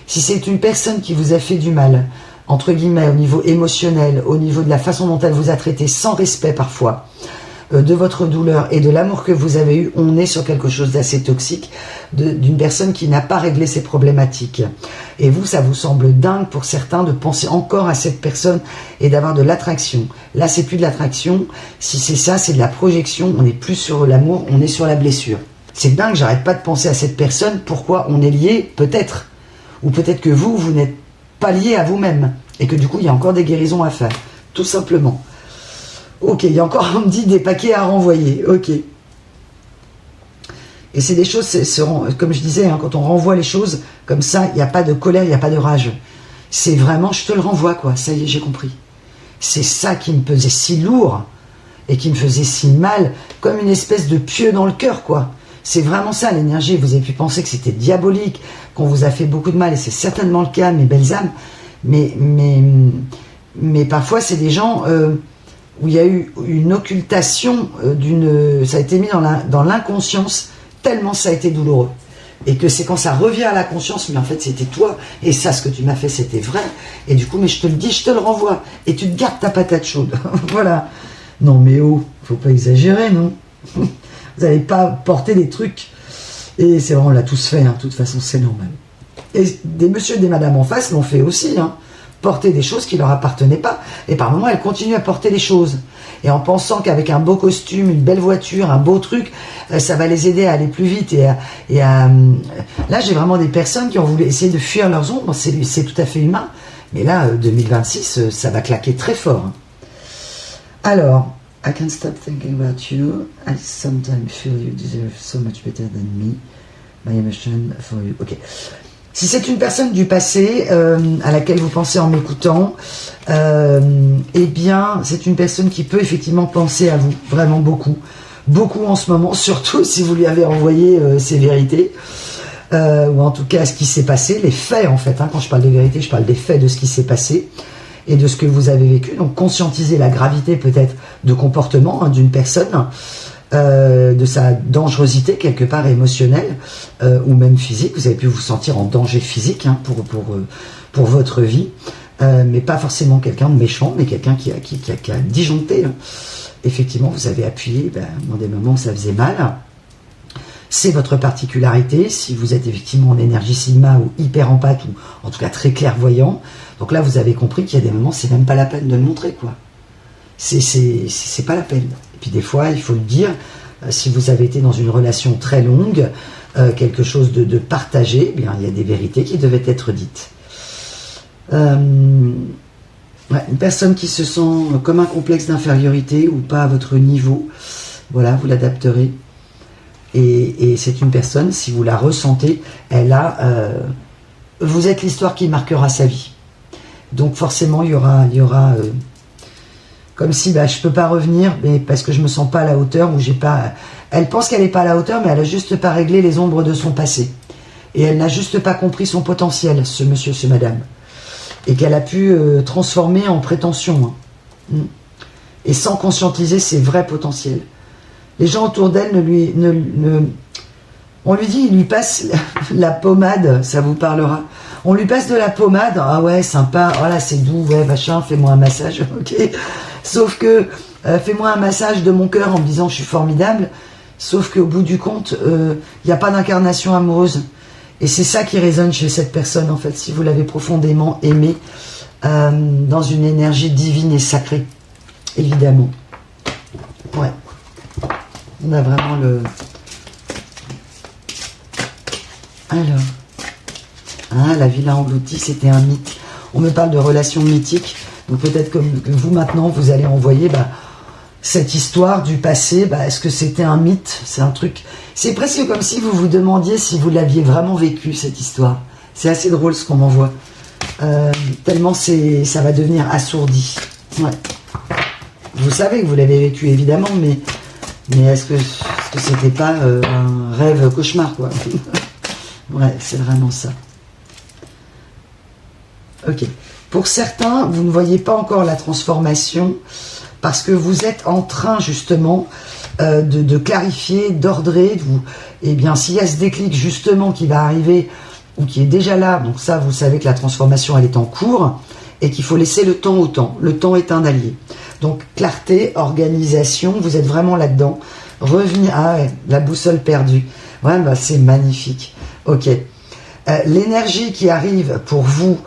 Si c'est une personne qui vous a fait du mal, entre guillemets, au niveau émotionnel, au niveau de la façon dont elle vous a traité, sans respect parfois, de votre douleur et de l'amour que vous avez eu, on est sur quelque chose d'assez toxique, d'une personne qui n'a pas réglé ses problématiques. Et vous, ça vous semble dingue pour certains de penser encore à cette personne et d'avoir de l'attraction. Là, c'est plus de l'attraction. Si c'est ça, c'est de la projection. On n'est plus sur l'amour, on est sur la blessure. C'est dingue, j'arrête pas de penser à cette personne. Pourquoi on est lié? Peut-être. Ou peut-être que vous n'êtes pas lié à vous-même. Et que du coup, il y a encore des guérisons à faire. Tout simplement. Ok, il y a encore, on me dit, des paquets à renvoyer. Ok. Et c'est des choses, comme je disais, hein, quand on renvoie les choses comme ça, il n'y a pas de colère, il n'y a pas de rage. C'est vraiment, je te le renvoie, quoi. Ça y est, j'ai compris. C'est ça qui me pesait si lourd et qui me faisait si mal, comme une espèce de pieu dans le cœur, quoi. C'est vraiment ça, l'énergie. Vous avez pu penser que c'était diabolique, qu'on vous a fait beaucoup de mal, et c'est certainement le cas, mes belles âmes. Mais parfois, c'est des gens où il y a eu une occultation ça a été mis dans l'inconscience, tellement ça a été douloureux. Et que c'est quand ça revient à la conscience, mais en fait c'était toi, et ça, ce que tu m'as fait, c'était vrai. Et du coup, mais je te le dis, je te le renvoie. Et tu te gardes ta patate chaude. Voilà. Non mais oh, faut pas exagérer, non? Vous n'allez pas porter des trucs. Et c'est vrai, on l'a tous fait, hein, de toute façon, c'est normal. Et des messieurs et des madames en face l'ont fait aussi, hein. Porter des choses qui leur appartenaient pas. Et par moments, elles continuent à porter des choses. Et en pensant qu'avec un beau costume, une belle voiture, un beau truc, ça va les aider à aller plus vite. Là, j'ai vraiment des personnes qui ont voulu essayer de fuir leurs ombres. C'est tout à fait humain. Mais là, 2026, ça va claquer très fort. Alors, I can't stop thinking about you. I sometimes feel you deserve so much better than me. My emotion for you. Ok. Si c'est une personne du passé à laquelle vous pensez en m'écoutant, eh bien, c'est une personne qui peut effectivement penser à vous, vraiment beaucoup. Beaucoup en ce moment, surtout si vous lui avez envoyé ses vérités, ou en tout cas ce qui s'est passé, les faits en fait. Hein, quand je parle de vérité, je parle des faits de ce qui s'est passé et de ce que vous avez vécu. Donc conscientiser la gravité peut-être de comportement d'une personne. de sa dangerosité quelque part émotionnelle ou même physique. Vous avez pu vous sentir en danger physique hein, pour votre vie, mais pas forcément quelqu'un de méchant, mais quelqu'un qui a disjoncté. Hein. Effectivement, vous avez appuyé dans des moments où ça faisait mal. C'est votre particularité, si vous êtes effectivement en énergie sigma ou hyper empathe, ou en tout cas très clairvoyant. Donc là, vous avez compris qu'il y a des moments, c'est même pas la peine de le montrer, quoi. C'est pas la peine. Et puis des fois, il faut le dire, si vous avez été dans une relation très longue, quelque chose de partagé, eh bien, il y a des vérités qui devaient être dites. Une personne qui se sent comme un complexe d'infériorité ou pas à votre niveau, voilà, vous l'adapterez. Et c'est une personne, si vous la ressentez, vous êtes l'histoire qui marquera sa vie. Donc forcément, il y aura comme si je peux pas revenir, mais parce que je me sens pas à la hauteur, ou j'ai pas. Elle pense qu'elle n'est pas à la hauteur, mais elle a juste pas réglé les ombres de son passé. Et elle n'a juste pas compris son potentiel, ce monsieur, ce madame. Et qu'elle a pu transformer en prétention. Hein. Et sans conscientiser ses vrais potentiels. Les gens autour d'elle on lui dit, il lui passe la pommade, ça vous parlera. On lui passe de la pommade, ah ouais, sympa, oh là c'est doux, ouais, machin, fais-moi un massage, ok. Sauf que, fais-moi un massage de mon cœur en me disant je suis formidable, sauf qu'au bout du compte, il n'y a pas d'incarnation amoureuse. Et c'est ça qui résonne chez cette personne, en fait, si vous l'avez profondément aimée, dans une énergie divine et sacrée, évidemment. Ouais. On a vraiment le... Alors, la villa engloutie, c'était un mythe. On me parle de relations mythiques. Donc peut-être que vous, maintenant, vous allez envoyer cette histoire du passé. Est-ce que c'était un mythe? C'est un truc... C'est presque comme si vous vous demandiez si vous l'aviez vraiment vécu, cette histoire. C'est assez drôle ce qu'on m'envoie. Tellement ça va devenir assourdi. Ouais. Vous savez que vous l'avez vécu, évidemment, mais est-ce que c'était pas un rêve cauchemar, quoi? Ouais, c'est vraiment ça. Ok. Pour certains, vous ne voyez pas encore la transformation parce que vous êtes en train, justement, de clarifier, d'ordrer. Eh bien, s'il y a ce déclic, justement, qui va arriver ou qui est déjà là, donc ça, vous savez que la transformation, elle est en cours et qu'il faut laisser le temps au temps. Le temps est un allié. Donc, clarté, organisation, vous êtes vraiment là-dedans. Revenir... Ah ouais, la boussole perdue. Ouais, c'est magnifique. Ok. L'énergie qui arrive pour vous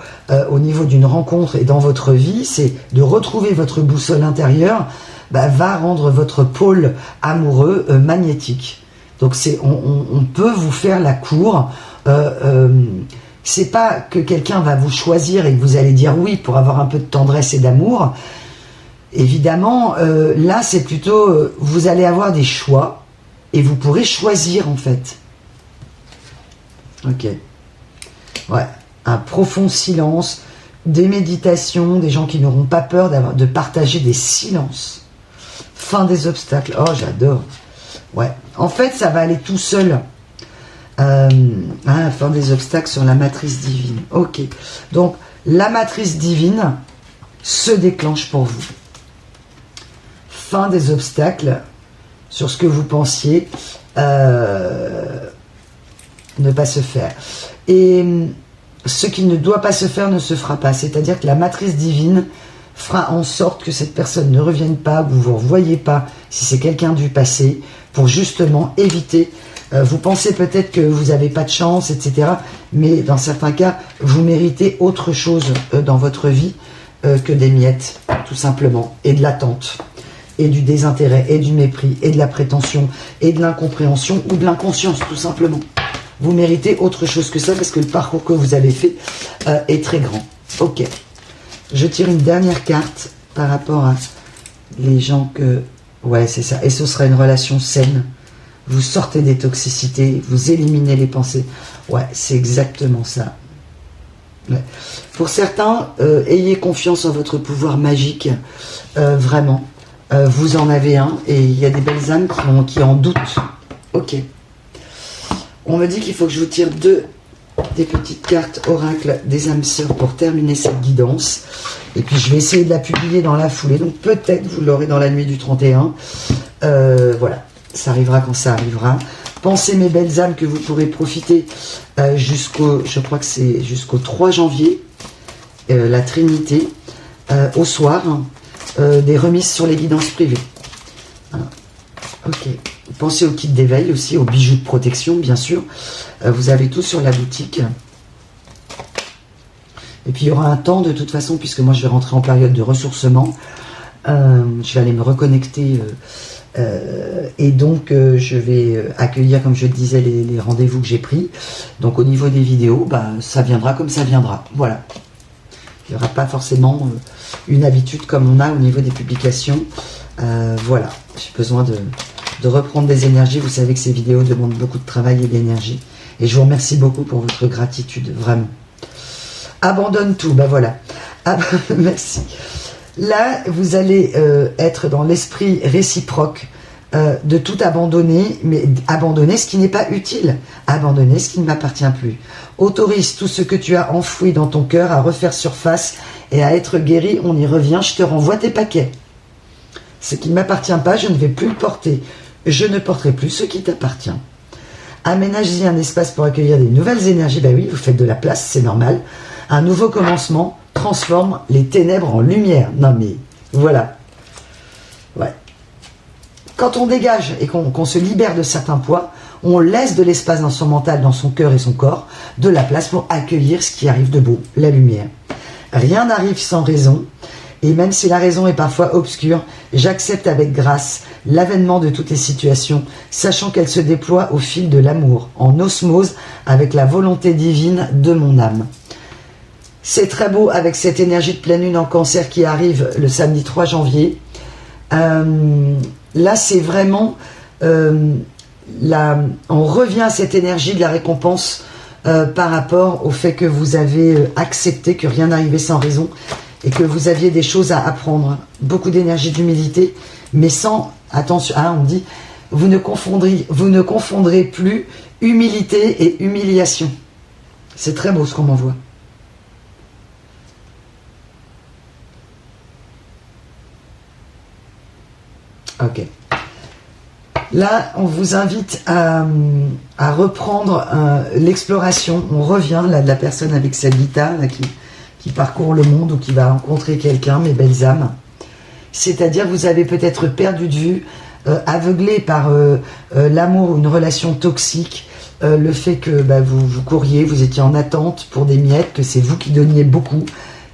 au niveau d'une rencontre et dans votre vie, c'est de retrouver votre boussole intérieure, va rendre votre pôle amoureux magnétique. Donc, on peut vous faire la cour. C'est pas que quelqu'un va vous choisir et que vous allez dire oui pour avoir un peu de tendresse et d'amour. Évidemment, là, c'est plutôt... vous allez avoir des choix et vous pourrez choisir, en fait. Ok. Ouais. Un profond silence, des méditations, des gens qui n'auront pas peur de partager des silences. Fin des obstacles. Oh, j'adore. Ouais. En fait, ça va aller tout seul. Fin des obstacles sur la matrice divine. Ok. Donc, la matrice divine se déclenche pour vous. Fin des obstacles sur ce que vous pensiez ne pas se faire. Et ce qui ne doit pas se faire ne se fera pas. C'est-à-dire que la matrice divine fera en sorte que cette personne ne revienne pas, que vous ne revoyez pas, si c'est quelqu'un du passé, pour justement éviter. Vous pensez peut-être que vous n'avez pas de chance, etc. Mais dans certains cas, vous méritez autre chose dans votre vie que des miettes, tout simplement, et de l'attente, et du désintérêt, et du mépris, et de la prétention, et de l'incompréhension, ou de l'inconscience, tout simplement. Vous méritez autre chose que ça, parce que le parcours que vous avez fait est très grand. Ok. Je tire une dernière carte par rapport à les gens que... Ouais, c'est ça. Et ce sera une relation saine. Vous sortez des toxicités, vous éliminez les pensées. Ouais, c'est exactement ça. Ouais. Pour certains, ayez confiance en votre pouvoir magique. Vraiment. Vous en avez un, et il y a des belles âmes qui en doutent. Ok. On me dit qu'il faut que je vous tire des petites cartes oracle des âmes sœurs pour terminer cette guidance. Et puis je vais essayer de la publier dans la foulée. Donc peut-être vous l'aurez dans la nuit du 31. Voilà. Ça arrivera quand ça arrivera. Pensez, mes belles âmes, que vous pourrez profiter jusqu'au, je crois que c'est jusqu'au 3 janvier, la Trinité, au soir, des remises sur les guidances privées. Voilà. Ok. Pensez au kit d'éveil aussi, aux bijoux de protection, bien sûr. Vous avez tout sur la boutique. Et puis, il y aura un temps, de toute façon, puisque moi, je vais rentrer en période de ressourcement. Je vais aller me reconnecter et donc je vais accueillir, comme je le disais, les rendez-vous que j'ai pris. Donc, au niveau des vidéos, bah, ça viendra comme ça viendra. Voilà. Il n'y aura pas forcément une habitude comme on a au niveau des publications. Voilà. J'ai besoin de reprendre des énergies. Vous savez que ces vidéos demandent beaucoup de travail et d'énergie. Et je vous remercie beaucoup pour votre gratitude, vraiment. Abandonne tout, ben voilà. Ah, merci. Là, vous allez être dans l'esprit réciproque de tout abandonner, mais abandonner ce qui n'est pas utile, abandonner ce qui ne m'appartient plus. Autorise tout ce que tu as enfoui dans ton cœur à refaire surface et à être guéri. On y revient, je te renvoie tes paquets. Ce qui ne m'appartient pas, je ne vais plus le porter. Je ne porterai plus ce qui t'appartient. Aménagez un espace pour accueillir des nouvelles énergies. Ben oui, vous faites de la place, c'est normal. Un nouveau commencement transforme les ténèbres en lumière. Non mais, voilà. Ouais. Quand on dégage et qu'on se libère de certains poids, on laisse de l'espace dans son mental, dans son cœur et son corps, de la place pour accueillir ce qui arrive de beau, la lumière. Rien n'arrive sans raison, et même si la raison est parfois obscure, j'accepte avec grâce l'avènement de toutes les situations, sachant qu'elles se déploient au fil de l'amour, en osmose avec la volonté divine de mon âme. C'est très beau avec cette énergie de pleine lune en Cancer qui arrive le samedi 3 janvier. Là, c'est vraiment... on revient à cette énergie de la récompense par rapport au fait que vous avez accepté que rien n'arrivait sans raison et que vous aviez des choses à apprendre. Beaucoup d'énergie, d'humilité, mais sans... Attention, on dit, vous ne confondrez plus humilité et humiliation. C'est très beau ce qu'on m'envoie. Ok. Là, on vous invite à reprendre l'exploration. On revient là de la personne avec sa guitare là, qui parcourt le monde ou qui va rencontrer quelqu'un, mes belles âmes. C'est-à-dire vous avez peut-être perdu de vue, aveuglé par l'amour ou une relation toxique, le fait que vous couriez, vous étiez en attente pour des miettes, que c'est vous qui donniez beaucoup.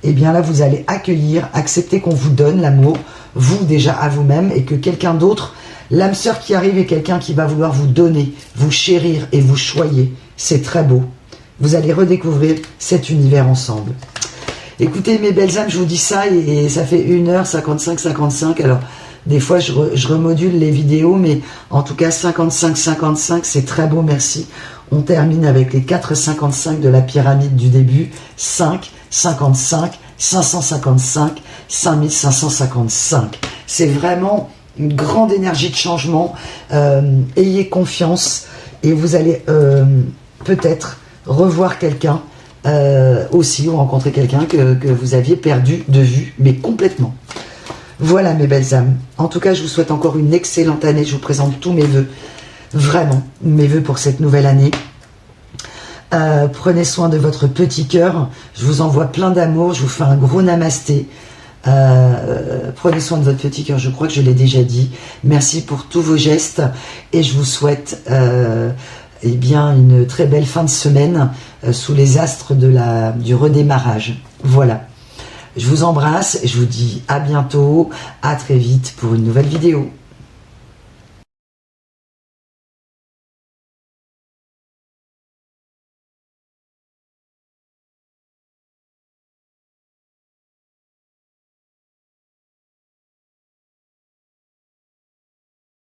Et bien là, vous allez accueillir, accepter qu'on vous donne l'amour, vous déjà à vous-même, et que quelqu'un d'autre, l'âme sœur qui arrive est quelqu'un qui va vouloir vous donner, vous chérir et vous choyer. C'est très beau. Vous allez redécouvrir cet univers ensemble. Écoutez, mes belles âmes, je vous dis ça, et ça fait 1h55. Alors, des fois, je remodule les vidéos, mais en tout cas, 55, c'est très beau, merci. On termine avec les 4,55 de la pyramide du début. 5, 55, 555, 5555. C'est vraiment une grande énergie de changement. Ayez confiance et vous allez peut-être revoir quelqu'un aussi, ou rencontrer quelqu'un que vous aviez perdu de vue, mais complètement. Voilà, mes belles âmes. En tout cas, je vous souhaite encore une excellente année. Je vous présente tous mes vœux. Vraiment, mes vœux pour cette nouvelle année. Prenez soin de votre petit cœur. Je vous envoie plein d'amour. Je vous fais un gros namasté. Prenez soin de votre petit cœur. Je crois que je l'ai déjà dit. Merci pour tous vos gestes. Et je vous souhaite une très belle fin de semaine sous les astres du redémarrage. Voilà. Je vous embrasse et je vous dis à bientôt, à très vite pour une nouvelle vidéo.